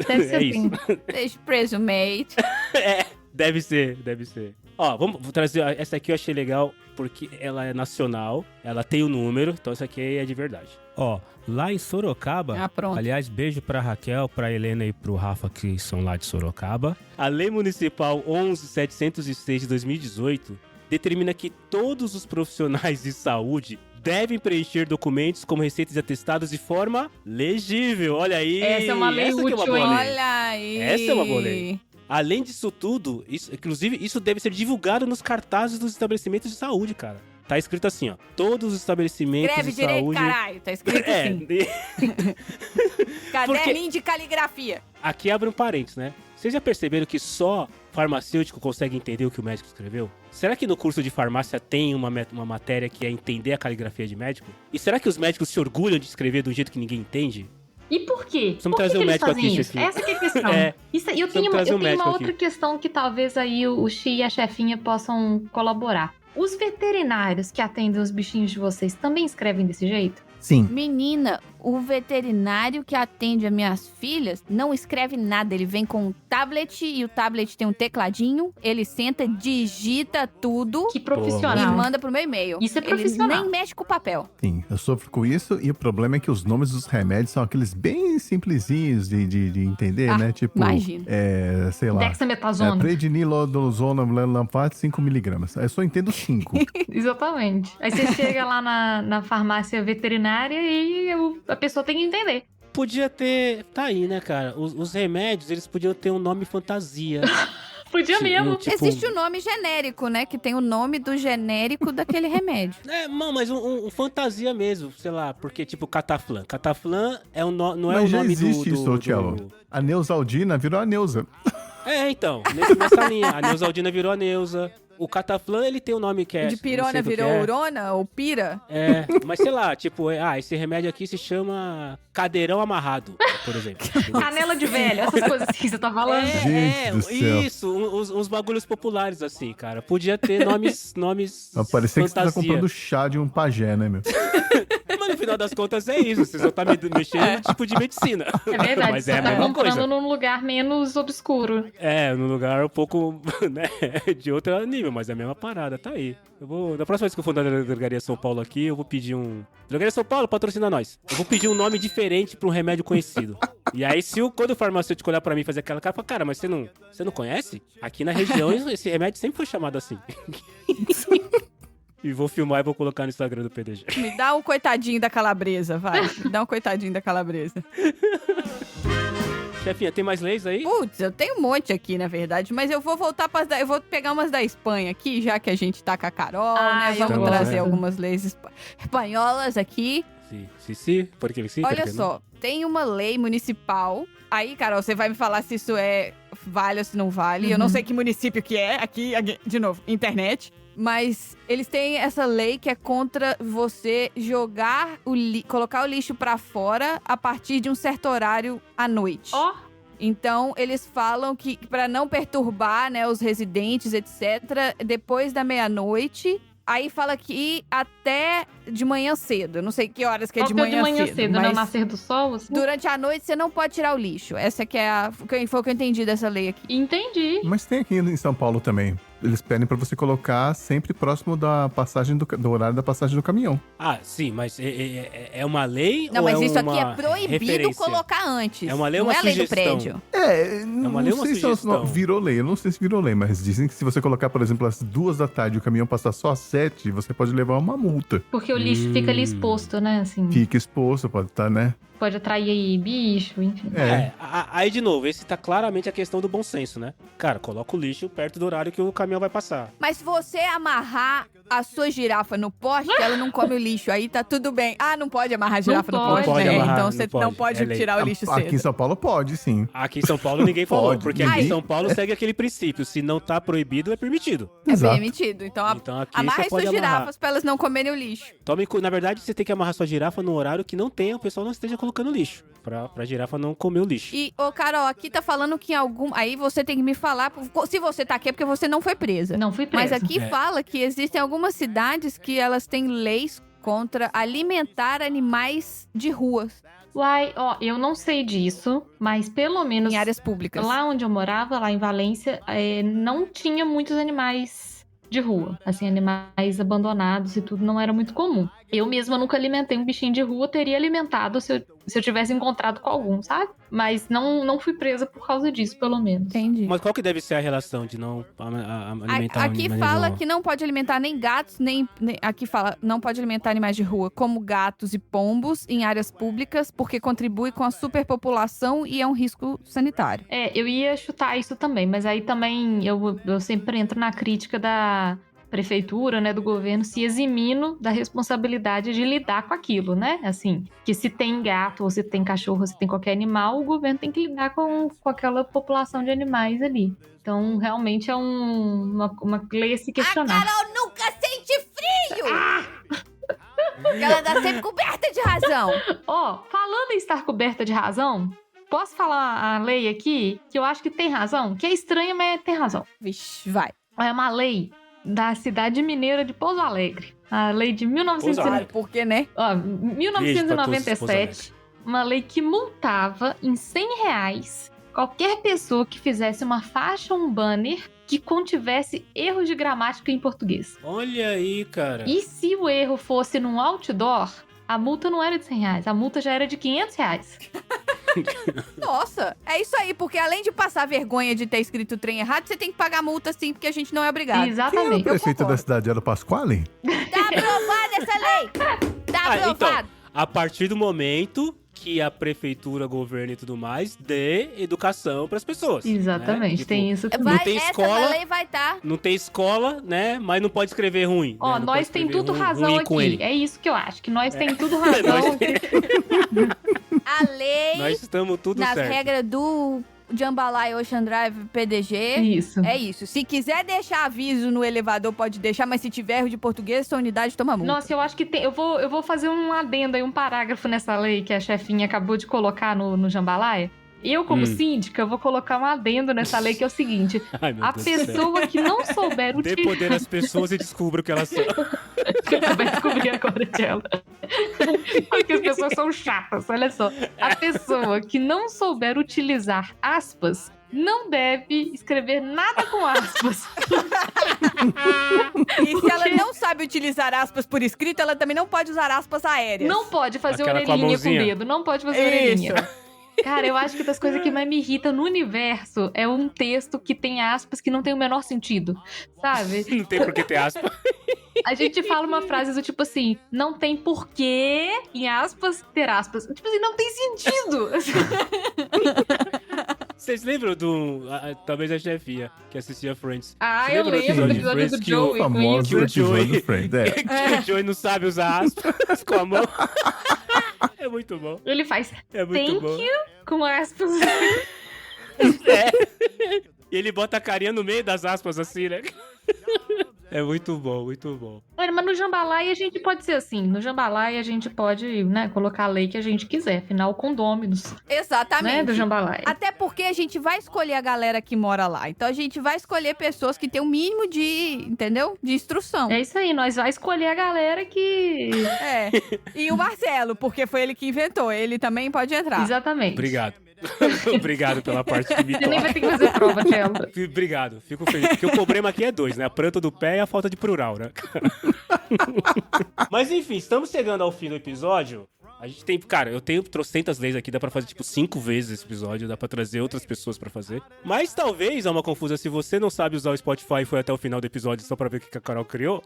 [SPEAKER 3] Deve ser assim.
[SPEAKER 2] Esteja preso, mate.
[SPEAKER 1] Deve ser. Ó, vou trazer, essa aqui eu achei legal, porque ela é nacional, ela tem o número, então essa aqui é de verdade. Ó, lá em Sorocaba, aliás, beijo pra Raquel, pra Helena e pro Rafa, que são lá de Sorocaba. A Lei Municipal 11.706 de 2018 determina que todos os profissionais de saúde devem preencher documentos como receitas e atestados de forma legível. Olha aí!
[SPEAKER 3] Essa é uma lei útil, hein?
[SPEAKER 2] Olha aí!
[SPEAKER 1] Essa é uma boa lei. Além disso tudo, inclusive, isso deve ser divulgado nos cartazes dos estabelecimentos de saúde, cara. Tá escrito assim, ó. Todos os estabelecimentos de saúde...
[SPEAKER 2] Escreve direito, caralho. Tá escrito assim. Caderninho de caligrafia.
[SPEAKER 1] Aqui abre um parênteses, né? Vocês já perceberam que só farmacêutico consegue entender o que o médico escreveu? Será que no curso de farmácia tem uma matéria que é entender a caligrafia de médico? E será que os médicos se orgulham de escrever do jeito que ninguém entende?
[SPEAKER 3] E por quê?
[SPEAKER 1] Vamos trazer o médico aqui, chefinha.
[SPEAKER 3] Essa que é a questão. Eu tenho uma outra questão que talvez aí o Xi e a chefinha possam colaborar. Os veterinários que atendem os bichinhos de vocês também escrevem desse jeito?
[SPEAKER 4] Sim.
[SPEAKER 2] Menina, o veterinário que atende as minhas filhas não escreve nada. Ele vem com um tablet e o tablet tem um tecladinho. Ele senta, digita tudo.
[SPEAKER 3] Que profissional.
[SPEAKER 2] E manda pro meu e-mail.
[SPEAKER 3] Isso é profissional.
[SPEAKER 2] Ele nem mexe com o papel.
[SPEAKER 4] Sim, eu sofro com isso e o problema é que os nomes dos remédios são aqueles bem simplesinhos de entender, né? Tipo,
[SPEAKER 2] imagina.
[SPEAKER 4] Sei lá.
[SPEAKER 3] Dexametasona.
[SPEAKER 4] Prednilodozona, Lampat, 5mg. Aí eu só entendo 5.
[SPEAKER 3] Exatamente. Aí você chega lá na farmácia veterinária e a pessoa tem que entender.
[SPEAKER 1] Podia ter... Tá aí, né, cara? Os remédios, eles podiam ter um nome fantasia.
[SPEAKER 3] Podia mesmo.
[SPEAKER 2] Tipo... Existe o nome genérico, né? Que tem o nome do genérico daquele remédio.
[SPEAKER 1] Mas um fantasia mesmo, sei lá. Porque, tipo, Cataflã. Cataflã é um não é o nome do...
[SPEAKER 4] Mas já existe isso, Tchelo. A Neusaldina virou a Neuza.
[SPEAKER 1] Então. Nessa linha. A Neusaldina virou a Neuza. O Cataflã, ele tem um nome que é...
[SPEAKER 2] De pirona virou urona ou pira?
[SPEAKER 1] Mas sei lá, tipo, esse remédio aqui se chama cadeirão amarrado, por exemplo.
[SPEAKER 3] Canela de velho, essas coisas assim que você tá falando.
[SPEAKER 1] Isso, uns bagulhos populares assim, cara. Podia ter nomes
[SPEAKER 4] parecia que você tá comprando chá de um pajé, né, meu?
[SPEAKER 1] Mas no final das contas é isso, você só tá mexendo no tipo de medicina.
[SPEAKER 3] É verdade,
[SPEAKER 1] mas
[SPEAKER 3] você
[SPEAKER 1] a
[SPEAKER 3] tá
[SPEAKER 1] mesma
[SPEAKER 3] comprando
[SPEAKER 1] coisa.
[SPEAKER 3] num lugar menos obscuro.
[SPEAKER 1] Num lugar um pouco, né, de outro nível, mas é a mesma parada, tá aí. Da próxima vez que eu for na Drogaria São Paulo aqui, eu vou pedir Drogaria São Paulo, patrocina nós. Eu vou pedir um nome diferente pra um remédio conhecido. E aí, quando o farmacêutico olhar pra mim e fazer aquela cara, fala, cara, mas você não conhece? Aqui na região, esse remédio sempre foi chamado assim. E vou filmar e vou colocar no Instagram do PDG.
[SPEAKER 2] Me dá um coitadinho da calabresa, vai. Me dá um coitadinho da calabresa.
[SPEAKER 1] Chefinha, tem mais leis aí?
[SPEAKER 2] Putz, eu tenho um monte aqui, na verdade. Mas eu vou voltar eu vou pegar umas da Espanha aqui, já que a gente tá com a Carol, né? Vamos trazer algumas leis espanholas aqui.
[SPEAKER 1] Sim, porque sim.
[SPEAKER 2] Olha só, tem uma lei municipal. Aí, Carol, você vai me falar se isso vale ou se não vale. Uhum. Eu não sei que município que é. Aqui, de novo, internet. Mas eles têm essa lei que é contra você colocar o lixo pra fora a partir de um certo horário à noite. Então, eles falam que para não perturbar, né, os residentes, etc., depois da meia-noite... Aí fala que até de manhã cedo. Eu não sei que horas que é de manhã cedo.
[SPEAKER 3] Mas... Não nascer do sol? Assim?
[SPEAKER 2] Durante a noite você não pode tirar o lixo. Essa que foi o que eu entendi dessa lei aqui.
[SPEAKER 3] Entendi.
[SPEAKER 4] Mas tem aqui em São Paulo também. Eles pedem pra você colocar sempre próximo da passagem do horário da passagem do caminhão.
[SPEAKER 1] Ah, sim, mas é uma lei
[SPEAKER 2] não,
[SPEAKER 1] ou
[SPEAKER 2] mas
[SPEAKER 1] é
[SPEAKER 2] isso aqui é
[SPEAKER 1] uma
[SPEAKER 2] proibido
[SPEAKER 1] referência?
[SPEAKER 2] colocar antes.
[SPEAKER 1] É uma lei ou
[SPEAKER 2] não
[SPEAKER 1] uma
[SPEAKER 2] é a lei do
[SPEAKER 1] sugestão?
[SPEAKER 2] prédio.
[SPEAKER 4] Não
[SPEAKER 1] uma lei ou uma
[SPEAKER 4] sei se
[SPEAKER 1] sugestão?
[SPEAKER 4] virou lei. Eu não sei se virou lei, mas dizem que se você colocar, por exemplo, às 2 da tarde e o caminhão passar só às 7, você pode levar uma multa.
[SPEAKER 3] Porque o lixo fica ali exposto, né? Assim.
[SPEAKER 4] Fica exposto, pode estar, né?
[SPEAKER 3] Pode atrair aí bicho, enfim.
[SPEAKER 1] Aí, de novo, esse tá claramente a questão do bom senso, né? Cara, coloca o lixo perto do horário que o caminhão vai passar.
[SPEAKER 2] Mas se você amarrar a sua girafa no poste, ela não come o lixo. Aí tá tudo bem. Ah, não pode amarrar a girafa no poste.
[SPEAKER 1] Não pode amarrar,
[SPEAKER 2] então você não pode tirar o lixo cedo.
[SPEAKER 4] Aqui em São Paulo pode, sim.
[SPEAKER 1] Aqui em São Paulo ninguém falou,
[SPEAKER 4] Pode.
[SPEAKER 1] porque aqui em São Paulo segue aquele princípio. Se não tá proibido, é permitido.
[SPEAKER 2] É
[SPEAKER 4] Exato.
[SPEAKER 2] permitido. Então
[SPEAKER 1] aqui
[SPEAKER 2] amarra
[SPEAKER 1] você pode
[SPEAKER 2] suas
[SPEAKER 1] amarrar.
[SPEAKER 2] girafas pra elas não comerem o lixo.
[SPEAKER 1] Na verdade, você tem que amarrar sua girafa no horário que não tenha, o pessoal não esteja colocando lixo. Pra girafa não comer o lixo.
[SPEAKER 2] E, Carol, aqui tá falando que em algum... Aí você tem que me falar... Se você tá aqui é porque você não foi presa.
[SPEAKER 3] Não fui presa.
[SPEAKER 2] Mas aqui fala que existem algumas cidades que elas têm leis contra alimentar animais de ruas.
[SPEAKER 3] Uai, eu não sei disso, mas pelo menos...
[SPEAKER 2] Em áreas públicas.
[SPEAKER 3] Lá onde eu morava, lá em Valência, não tinha muitos animais de rua. Assim, animais abandonados e tudo não era muito comum. Eu mesma nunca alimentei um bichinho de rua, teria alimentado se eu tivesse encontrado com algum, sabe? Mas não fui presa por causa disso, pelo menos.
[SPEAKER 2] Entendi.
[SPEAKER 1] Mas qual que deve ser a relação de não alimentar
[SPEAKER 2] Aqui fala que não pode alimentar nem gatos, nem... Aqui fala, não pode alimentar animais de rua, como gatos e pombos, em áreas públicas, porque contribui com a superpopulação e é um risco sanitário.
[SPEAKER 3] Eu ia chutar isso também, mas aí também eu sempre entro na crítica da prefeitura, né, do governo, se eximindo da responsabilidade de lidar com aquilo, né? Assim, que se tem gato, ou se tem cachorro, ou se tem qualquer animal, o governo tem que lidar com aquela população de animais ali. Então, realmente é uma lei a se questionar.
[SPEAKER 2] A Carol nunca sente frio! Ela tá sempre coberta de razão.
[SPEAKER 3] Falando em estar coberta de razão, posso falar a lei aqui, que eu acho que tem razão? Que é estranha, mas tem razão.
[SPEAKER 2] Vixe, vai.
[SPEAKER 3] É uma lei da cidade mineira de Pouso Alegre. A lei de 1997.
[SPEAKER 2] Por quê, né?
[SPEAKER 3] 1997. Uma lei que multava em R$100 qualquer pessoa que fizesse uma faixa ou um banner que contivesse erros de gramática em português.
[SPEAKER 1] Olha aí, cara.
[SPEAKER 3] E se o erro fosse num outdoor, a multa não era de R$100, a multa já era de R$500.
[SPEAKER 2] Nossa, é isso aí, porque além de passar vergonha de ter escrito o trem errado, você tem que pagar multa sim, porque a gente não é obrigado.
[SPEAKER 3] Exatamente.
[SPEAKER 4] Quem é o prefeito da cidade? Era o Pasquale?
[SPEAKER 2] Tá aprovada essa lei! Tá aprovado!
[SPEAKER 1] Então, a partir do momento que a prefeitura, governo e tudo mais dê educação pras pessoas.
[SPEAKER 3] Exatamente,
[SPEAKER 1] né? Tipo,
[SPEAKER 3] tem isso também.
[SPEAKER 1] Não tem escola,
[SPEAKER 2] essa lei vai estar.
[SPEAKER 1] Não tem escola, né? Mas não pode escrever ruim.
[SPEAKER 3] Ó,
[SPEAKER 1] né?
[SPEAKER 3] nós tem tudo razão aqui. É isso que eu acho, que nós tem tudo razão.
[SPEAKER 2] A lei,
[SPEAKER 1] nós estamos tudo
[SPEAKER 2] nas
[SPEAKER 1] certo.
[SPEAKER 2] regras do Jambalaya Ocean Drive PDG.
[SPEAKER 3] Isso.
[SPEAKER 2] É isso. Se quiser deixar aviso no elevador, pode deixar, mas se tiver erro de português, sua unidade toma multa.
[SPEAKER 3] Nossa, eu acho que tem. Eu vou fazer um adendo aí, um parágrafo nessa lei que a chefinha acabou de colocar no Jambalaya. Eu, como síndica, vou colocar um adendo nessa lei que é o seguinte:
[SPEAKER 1] Ai, meu
[SPEAKER 3] a
[SPEAKER 1] Deus do céu.
[SPEAKER 3] pessoa que não souber
[SPEAKER 1] Dê
[SPEAKER 3] utilizar.
[SPEAKER 1] poder às pessoas e descubra o que elas são.
[SPEAKER 3] Você vai descobrir agora dela. Porque as pessoas são chatas, olha só. A pessoa que não souber utilizar aspas não deve escrever nada com aspas.
[SPEAKER 2] E se ela não sabe utilizar aspas por escrito, ela também não pode usar aspas aéreas.
[SPEAKER 3] Não pode fazer
[SPEAKER 1] Aquela com a
[SPEAKER 3] orelhinha com o
[SPEAKER 1] mãozinha.
[SPEAKER 3] dedo. Não pode fazer orelhinha. Cara, eu acho que das coisas que mais me irritam no universo é um texto que tem aspas que não tem o menor sentido, sabe?
[SPEAKER 1] Não tem por que ter aspas.
[SPEAKER 3] A gente fala uma frase do tipo assim, não tem porquê, em aspas, ter aspas. Tipo assim, não tem sentido.
[SPEAKER 1] Vocês lembram talvez a chefia que assistia Friends?
[SPEAKER 3] Ah,
[SPEAKER 1] Você
[SPEAKER 3] eu
[SPEAKER 1] lembra do
[SPEAKER 3] lembro do
[SPEAKER 1] episódio de
[SPEAKER 3] episódio
[SPEAKER 1] Friends
[SPEAKER 3] do
[SPEAKER 1] que o
[SPEAKER 3] Joey.
[SPEAKER 4] Famoso
[SPEAKER 1] que o Joey-
[SPEAKER 4] episódio do Friends.
[SPEAKER 1] que o Joey não sabe usar aspas com a mão. É muito bom.
[SPEAKER 3] Ele faz
[SPEAKER 1] É muito
[SPEAKER 3] thank
[SPEAKER 1] bom.
[SPEAKER 3] you com aspas.
[SPEAKER 1] É. E ele bota a carinha no meio das aspas assim, né? É muito bom, muito bom.
[SPEAKER 3] Olha, mas no Jambalaya a gente pode ser assim. No Jambalaya a gente pode, né, colocar a lei que a gente quiser. Afinal, condôminos.
[SPEAKER 2] Exatamente.
[SPEAKER 3] Né, do Jambalaya.
[SPEAKER 2] Até porque a gente vai escolher a galera que mora lá. Então a gente vai escolher pessoas que têm o mínimo de, entendeu? De instrução.
[SPEAKER 3] É isso aí, nós vamos escolher a galera que...
[SPEAKER 2] É. E o Marcelo, porque foi ele que inventou. Ele também pode entrar.
[SPEAKER 3] Exatamente.
[SPEAKER 1] Obrigado. Obrigado pela parte que me
[SPEAKER 3] Você nem vai ter que fazer prova, Tchelo.
[SPEAKER 1] Obrigado, fico feliz. Porque o problema aqui é 2, né? A planta do pé e a falta de plural, né? Mas enfim, estamos chegando ao fim do episódio. A gente tem, cara, eu tenho trocentas leis aqui, dá pra fazer tipo 5 vezes esse episódio, dá pra trazer outras pessoas pra fazer. Mas talvez há uma confusão, se você não sabe usar o Spotify e foi até o final do episódio só pra ver o que a Carol criou.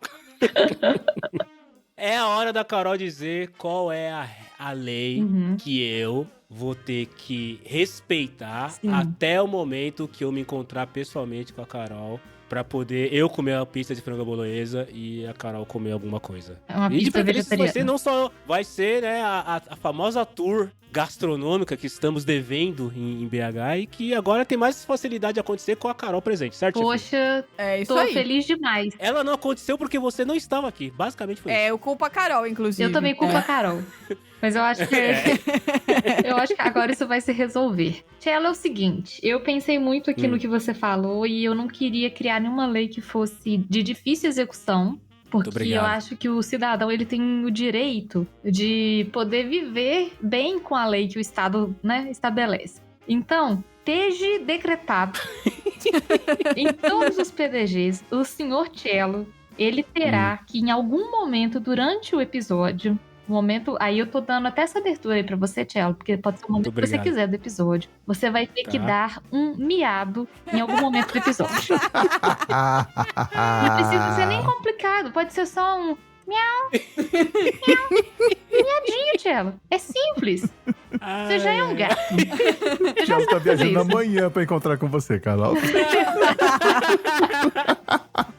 [SPEAKER 1] É a hora da Carol dizer qual é a lei que eu vou ter que respeitar até o momento que eu me encontrar pessoalmente com a Carol. Pra poder eu comer a pizza de frango bolonhesa e a Carol comer alguma coisa.
[SPEAKER 3] É uma
[SPEAKER 1] e de
[SPEAKER 3] pizza
[SPEAKER 1] preferência vai
[SPEAKER 3] vegetariana.
[SPEAKER 1] ser não só... Vai ser, né, a famosa tour gastronômica que estamos devendo em BH e que agora tem mais facilidade de acontecer com a Carol presente, certo?
[SPEAKER 3] Poxa,
[SPEAKER 2] É isso
[SPEAKER 3] tô
[SPEAKER 2] aí.
[SPEAKER 3] feliz demais.
[SPEAKER 1] Ela não aconteceu porque você não estava aqui. Basicamente foi isso.
[SPEAKER 2] É, eu culpo a Carol, inclusive.
[SPEAKER 3] Eu também culpo a Carol. Mas eu acho que... eu acho que agora isso vai se resolver. Tchela, é o seguinte. Eu pensei muito aqui no que você falou e eu não queria criar nenhuma lei que fosse de difícil execução. Porque eu acho que o cidadão ele tem o direito de poder viver bem com a lei que o Estado, né, estabelece. Então, esteja decretado em todos os PDGs, o senhor Tchelo, ele terá que em algum momento durante o episódio, aí eu tô dando até essa abertura aí pra você, Tchelo, porque pode ser o momento que você quiser do episódio. Você vai ter que dar um miado em algum momento do episódio. Não precisa ser nem complicado, pode ser só um miau, miau, miadinho, Tchelo. É simples. Você já é um gato. Você já
[SPEAKER 4] Tchelo tá viajando
[SPEAKER 3] isso.
[SPEAKER 4] amanhã pra encontrar com você, Carol.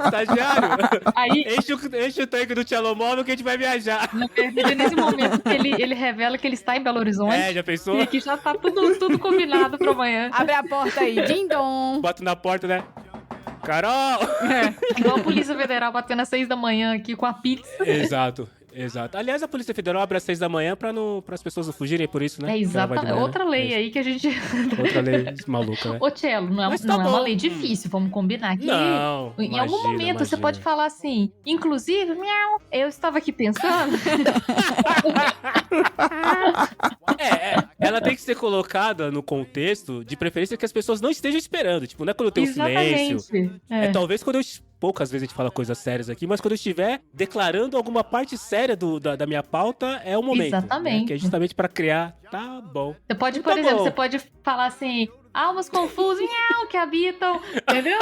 [SPEAKER 1] Estagiário,
[SPEAKER 3] Aí,
[SPEAKER 1] enche o tanque do Tchelomóvel que a gente vai viajar.
[SPEAKER 3] na verdade, nesse momento que ele revela que ele está em Belo Horizonte.
[SPEAKER 1] É, já pensou?
[SPEAKER 3] E aqui já tá tudo combinado pra amanhã.
[SPEAKER 2] Abre a porta aí, ding-dong.
[SPEAKER 1] Bota na porta, né? Carol!
[SPEAKER 3] Igual a Polícia Federal batendo às 6 da manhã aqui com a pizza.
[SPEAKER 1] Exato. Aliás, a Polícia Federal abre às 6 da manhã pra as pessoas não fugirem por isso, né?
[SPEAKER 3] É exatamente. Outra lei aí que a gente...
[SPEAKER 1] Outra lei maluca, né?
[SPEAKER 3] Ô, Tchelo, não é uma lei difícil, vamos combinar aqui.
[SPEAKER 1] Não,
[SPEAKER 3] Em algum momento você pode falar assim, inclusive, miau, eu estava aqui pensando...
[SPEAKER 1] Ela tem que ser colocada no contexto, de preferência que as pessoas não estejam esperando. Tipo, não é quando eu tenho silêncio. É talvez quando eu... Poucas vezes a gente fala coisas sérias aqui, mas quando eu estiver declarando alguma parte séria da minha pauta, é o momento.
[SPEAKER 3] Exatamente.
[SPEAKER 1] Né? Que é justamente pra criar... Tá bom.
[SPEAKER 3] Você pode,
[SPEAKER 1] Então
[SPEAKER 3] por exemplo, você pode falar assim... Almas confusas, miau, que habitam, entendeu?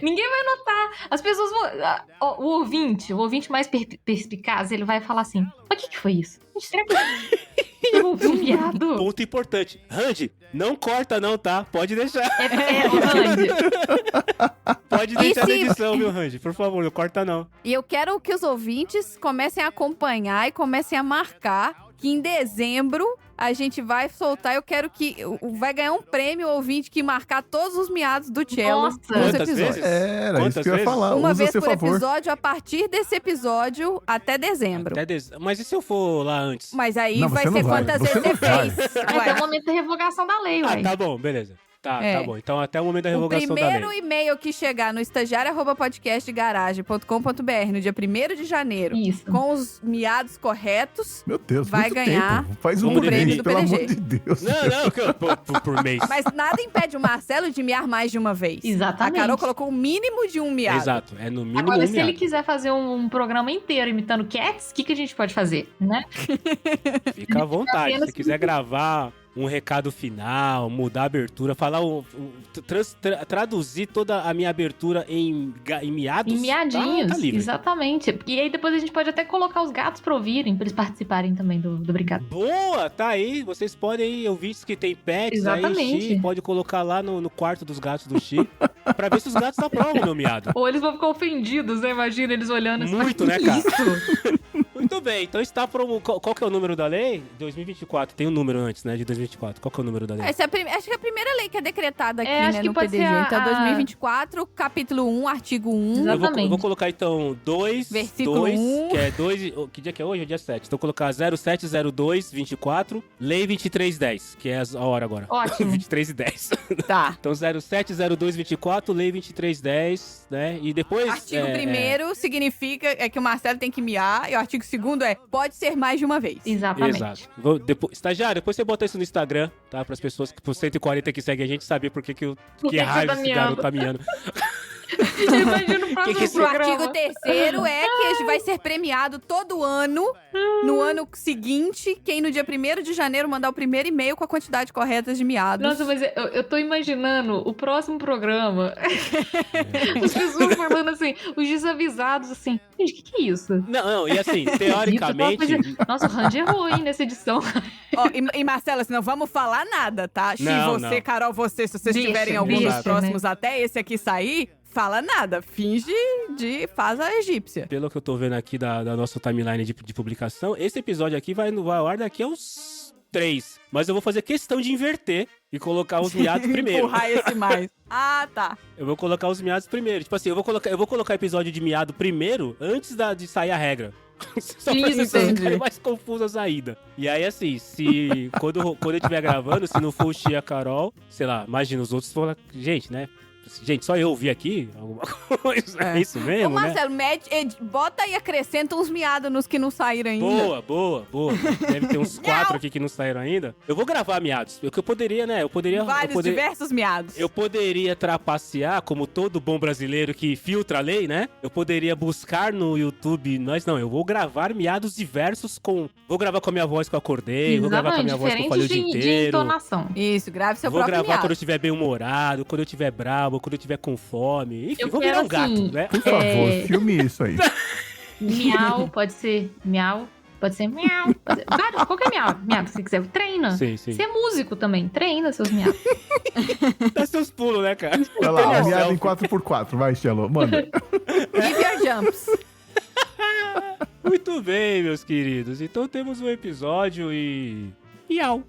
[SPEAKER 3] Ninguém vai notar. As pessoas vão... O ouvinte mais perspicaz, ele vai falar assim, mas o que foi isso? Será que eu ouvi um miado?
[SPEAKER 1] Ponto importante. Randy, não corta não, tá? Pode deixar.
[SPEAKER 3] Randy.
[SPEAKER 1] Pode deixar na edição, viu, Randy? Por favor, não corta não.
[SPEAKER 2] E eu quero que os ouvintes comecem a acompanhar e comecem a marcar que em dezembro a gente vai soltar. Eu quero que vai ganhar um prêmio o ouvinte que marcar todos os miados do Tchelo nos
[SPEAKER 1] Quantas
[SPEAKER 2] episódios.
[SPEAKER 1] vezes?
[SPEAKER 4] Era
[SPEAKER 1] Quantas
[SPEAKER 4] isso que eu ia
[SPEAKER 1] vezes?
[SPEAKER 4] falar.
[SPEAKER 2] Uma
[SPEAKER 4] Usa a
[SPEAKER 2] vez
[SPEAKER 4] seu
[SPEAKER 2] por
[SPEAKER 4] favor.
[SPEAKER 2] episódio, a partir desse episódio até dezembro.
[SPEAKER 1] Mas e se eu for lá antes?
[SPEAKER 2] Mas aí
[SPEAKER 4] Não,
[SPEAKER 2] vai
[SPEAKER 4] você
[SPEAKER 2] ser
[SPEAKER 4] não vai.
[SPEAKER 2] quantas
[SPEAKER 4] Você
[SPEAKER 2] vezes você
[SPEAKER 4] não vai.
[SPEAKER 2] fez.
[SPEAKER 3] Até o momento da revogação da lei, ué.
[SPEAKER 1] Tá bom, beleza. Tá bom. Então até o momento da
[SPEAKER 2] O
[SPEAKER 1] revogação da lei.
[SPEAKER 2] primeiro e-mail que chegar no estagiário@podcastgarage.com.br no dia 1º de janeiro,
[SPEAKER 3] Isso.
[SPEAKER 2] com os miados corretos,
[SPEAKER 4] Meu Deus,
[SPEAKER 2] vai
[SPEAKER 4] muito
[SPEAKER 2] ganhar
[SPEAKER 4] tempo. Faz um
[SPEAKER 1] o
[SPEAKER 4] por
[SPEAKER 1] prêmio
[SPEAKER 4] mês,
[SPEAKER 2] do
[SPEAKER 4] pelo
[SPEAKER 2] PDG.
[SPEAKER 4] amor de Deus.
[SPEAKER 1] Não, por mês.
[SPEAKER 2] mas nada impede o Marcelo de miar mais de uma vez.
[SPEAKER 3] Exatamente.
[SPEAKER 2] A Carol colocou o mínimo de um miado.
[SPEAKER 1] Exato, é no mínimo
[SPEAKER 3] Agora,
[SPEAKER 1] um
[SPEAKER 3] se ele
[SPEAKER 1] miado.
[SPEAKER 3] quiser fazer um programa inteiro imitando Cats, o que a gente pode fazer, né?
[SPEAKER 1] Fica à vontade.
[SPEAKER 3] Apenas
[SPEAKER 1] Se quiser gravar um recado final, mudar a abertura, falar traduzir toda a minha abertura em miados.
[SPEAKER 3] Em miadinhos,
[SPEAKER 1] tá livre.
[SPEAKER 3] exatamente. E aí depois a gente pode até colocar os gatos pra ouvirem, pra eles participarem também do Brincado.
[SPEAKER 1] Boa, tá aí. Vocês podem ouvir que tem pets
[SPEAKER 3] Exatamente.
[SPEAKER 1] aí, Xi, pode colocar lá no quarto dos gatos do Xi, pra ver se os gatos aprovam o meu miado.
[SPEAKER 3] Ou eles vão ficar ofendidos, né? Imagina eles olhando assim.
[SPEAKER 1] Muito,
[SPEAKER 3] "Mas
[SPEAKER 1] né,
[SPEAKER 3] que
[SPEAKER 1] cara?"
[SPEAKER 3] Isso?
[SPEAKER 1] Muito bem, então está qual que é o número da lei? 2024, tem um número antes, né, de 2024. Qual que é o número da lei?
[SPEAKER 2] Acho que é a primeira lei que é decretada aqui, né, no PDG. Então, 2024, capítulo 1, artigo 1.
[SPEAKER 1] Exatamente. Eu vou colocar, então, 2,
[SPEAKER 2] versículo 2,
[SPEAKER 1] que é 2, que dia que é hoje? É dia 7. Então, vou colocar 070224, lei 2310, que é a hora agora.
[SPEAKER 3] Ótimo.
[SPEAKER 1] 2310.
[SPEAKER 2] Tá.
[SPEAKER 1] Então, 070224, lei 2310, né, e depois...
[SPEAKER 2] Artigo 1º significa que o Marcelo tem que miar, e o artigo 2º pode ser mais de uma vez.
[SPEAKER 3] Exatamente.
[SPEAKER 1] Exato. Estagiário, depois você bota isso no Instagram, tá? Para as pessoas que por 140 que seguem a gente saber por que raio esse garoto tá miando.
[SPEAKER 3] Eu imagino o próximo
[SPEAKER 2] O artigo 3º que vai ser premiado todo ano, no ano seguinte, quem no dia 1º de janeiro mandar o primeiro e-mail com a quantidade correta de miados.
[SPEAKER 3] Nossa, mas eu tô imaginando o próximo programa. As pessoas falando assim, os desavisados assim, gente, o que é isso?
[SPEAKER 1] Não, e assim, teoricamente...
[SPEAKER 3] Nossa, o Randy errou, hein, nessa edição.
[SPEAKER 2] E Marcela, assim, não vamos falar nada, tá?
[SPEAKER 1] Não.
[SPEAKER 2] Carol, se vocês tiverem algum dos próximos até esse aqui sair... Fala nada, faz a egípcia.
[SPEAKER 1] Pelo que eu tô vendo aqui da nossa timeline de publicação, esse episódio aqui vai ao ar daqui a uns 3. Mas eu vou fazer questão de inverter e colocar os miados primeiro.
[SPEAKER 2] Empurrar esse mais. Ah, tá.
[SPEAKER 1] Eu vou colocar os miados primeiro. Tipo assim, eu vou colocar episódio de miado primeiro antes de sair a regra. Só pra pessoas ficarem mais confusas ainda. E aí, assim, quando eu estiver gravando, se não for o Xi e a Carol, sei lá, imagina os outros falar, gente, né? Gente, só eu ouvi aqui alguma coisa. É isso mesmo,
[SPEAKER 2] Ô, Marcelo, bota aí, acrescenta uns miados nos que não saíram ainda.
[SPEAKER 1] Boa. Deve ter uns 4 aqui que não saíram ainda. Eu vou gravar miados. Eu poderia, né?
[SPEAKER 2] Diversos miados.
[SPEAKER 1] Eu poderia trapacear, como todo bom brasileiro que filtra a lei, né? Eu poderia buscar no YouTube, eu vou gravar miados diversos vou gravar com a minha voz que eu acordei, vou gravar com a minha voz que eu falei o dia inteiro.
[SPEAKER 3] De entonação.
[SPEAKER 2] Isso, grave seu próprio miado.
[SPEAKER 1] Vou gravar quando eu estiver bem humorado, quando eu estiver bravo, quando eu estiver com fome. Enfim, vou virar um gato, né?
[SPEAKER 4] Por favor, filme isso aí.
[SPEAKER 3] Miau, pode ser miau. Pode ser miau. Qualquer miau que você quiser. Treina.
[SPEAKER 1] Sim.
[SPEAKER 3] Você é músico também. Treina seus miau.
[SPEAKER 1] Dá seus pulos, né, cara?
[SPEAKER 4] Vai lá, miado em 4x4. Vai, Chelo, manda.
[SPEAKER 2] Give your jumps.
[SPEAKER 1] Muito bem, meus queridos. Então temos um episódio e... Iau.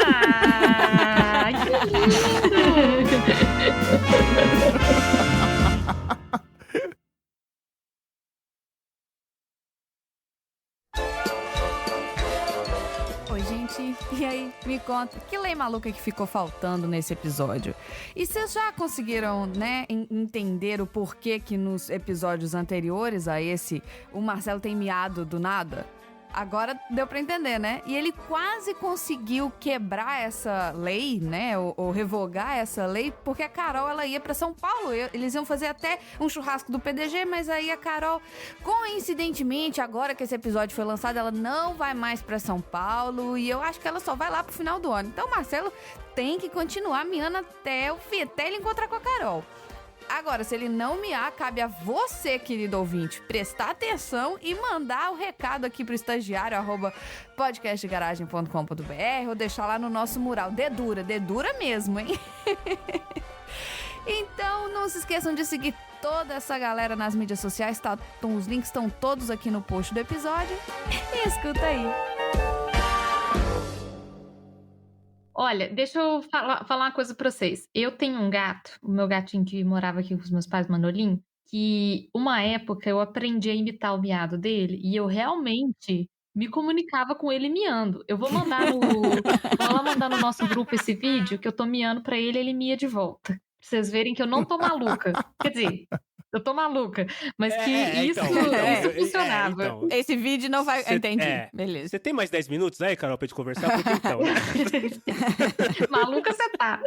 [SPEAKER 3] Ah, que lindo.
[SPEAKER 2] Oi, gente. E aí, me conta, que lei maluca que ficou faltando nesse episódio? E vocês já conseguiram, né, entender o porquê que nos episódios anteriores a esse, o Marcelo tem miado do nada? Agora deu pra entender, né? E ele quase conseguiu quebrar essa lei, né? Ou revogar essa lei, porque a Carol, ela ia pra São Paulo. Eles iam fazer até um churrasco do PDG, mas aí a Carol, coincidentemente, agora que esse episódio foi lançado, ela não vai mais pra São Paulo. E eu acho que ela só vai lá pro final do ano. Então o Marcelo tem que continuar miando até ele encontrar com a Carol. Agora, se ele não miar, cabe a você, querido ouvinte, prestar atenção e mandar o recado aqui pro estagiário, @podcastgaragem.com.br, ou deixar lá no nosso mural. Dedura mesmo, hein? Então, não se esqueçam de seguir toda essa galera nas mídias sociais, tá? Os links estão todos aqui no post do episódio. E escuta aí.
[SPEAKER 3] Olha, deixa eu falar uma coisa pra vocês. Eu tenho um gato, o meu gatinho que morava aqui com os meus pais, Manolim, que uma época eu aprendi a imitar o miado dele e eu realmente me comunicava com ele miando. Eu vou lá mandar no nosso grupo esse vídeo que eu tô miando pra ele e ele mia de volta. Pra vocês verem que eu não tô maluca. Quer dizer, eu tô maluca, mas que isso funcionava.
[SPEAKER 1] Então.
[SPEAKER 2] Esse vídeo não vai... Entendi, beleza.
[SPEAKER 1] Você tem mais 10 minutos aí, Carol, pra gente conversar? Porque então, né?
[SPEAKER 3] Maluca você tá.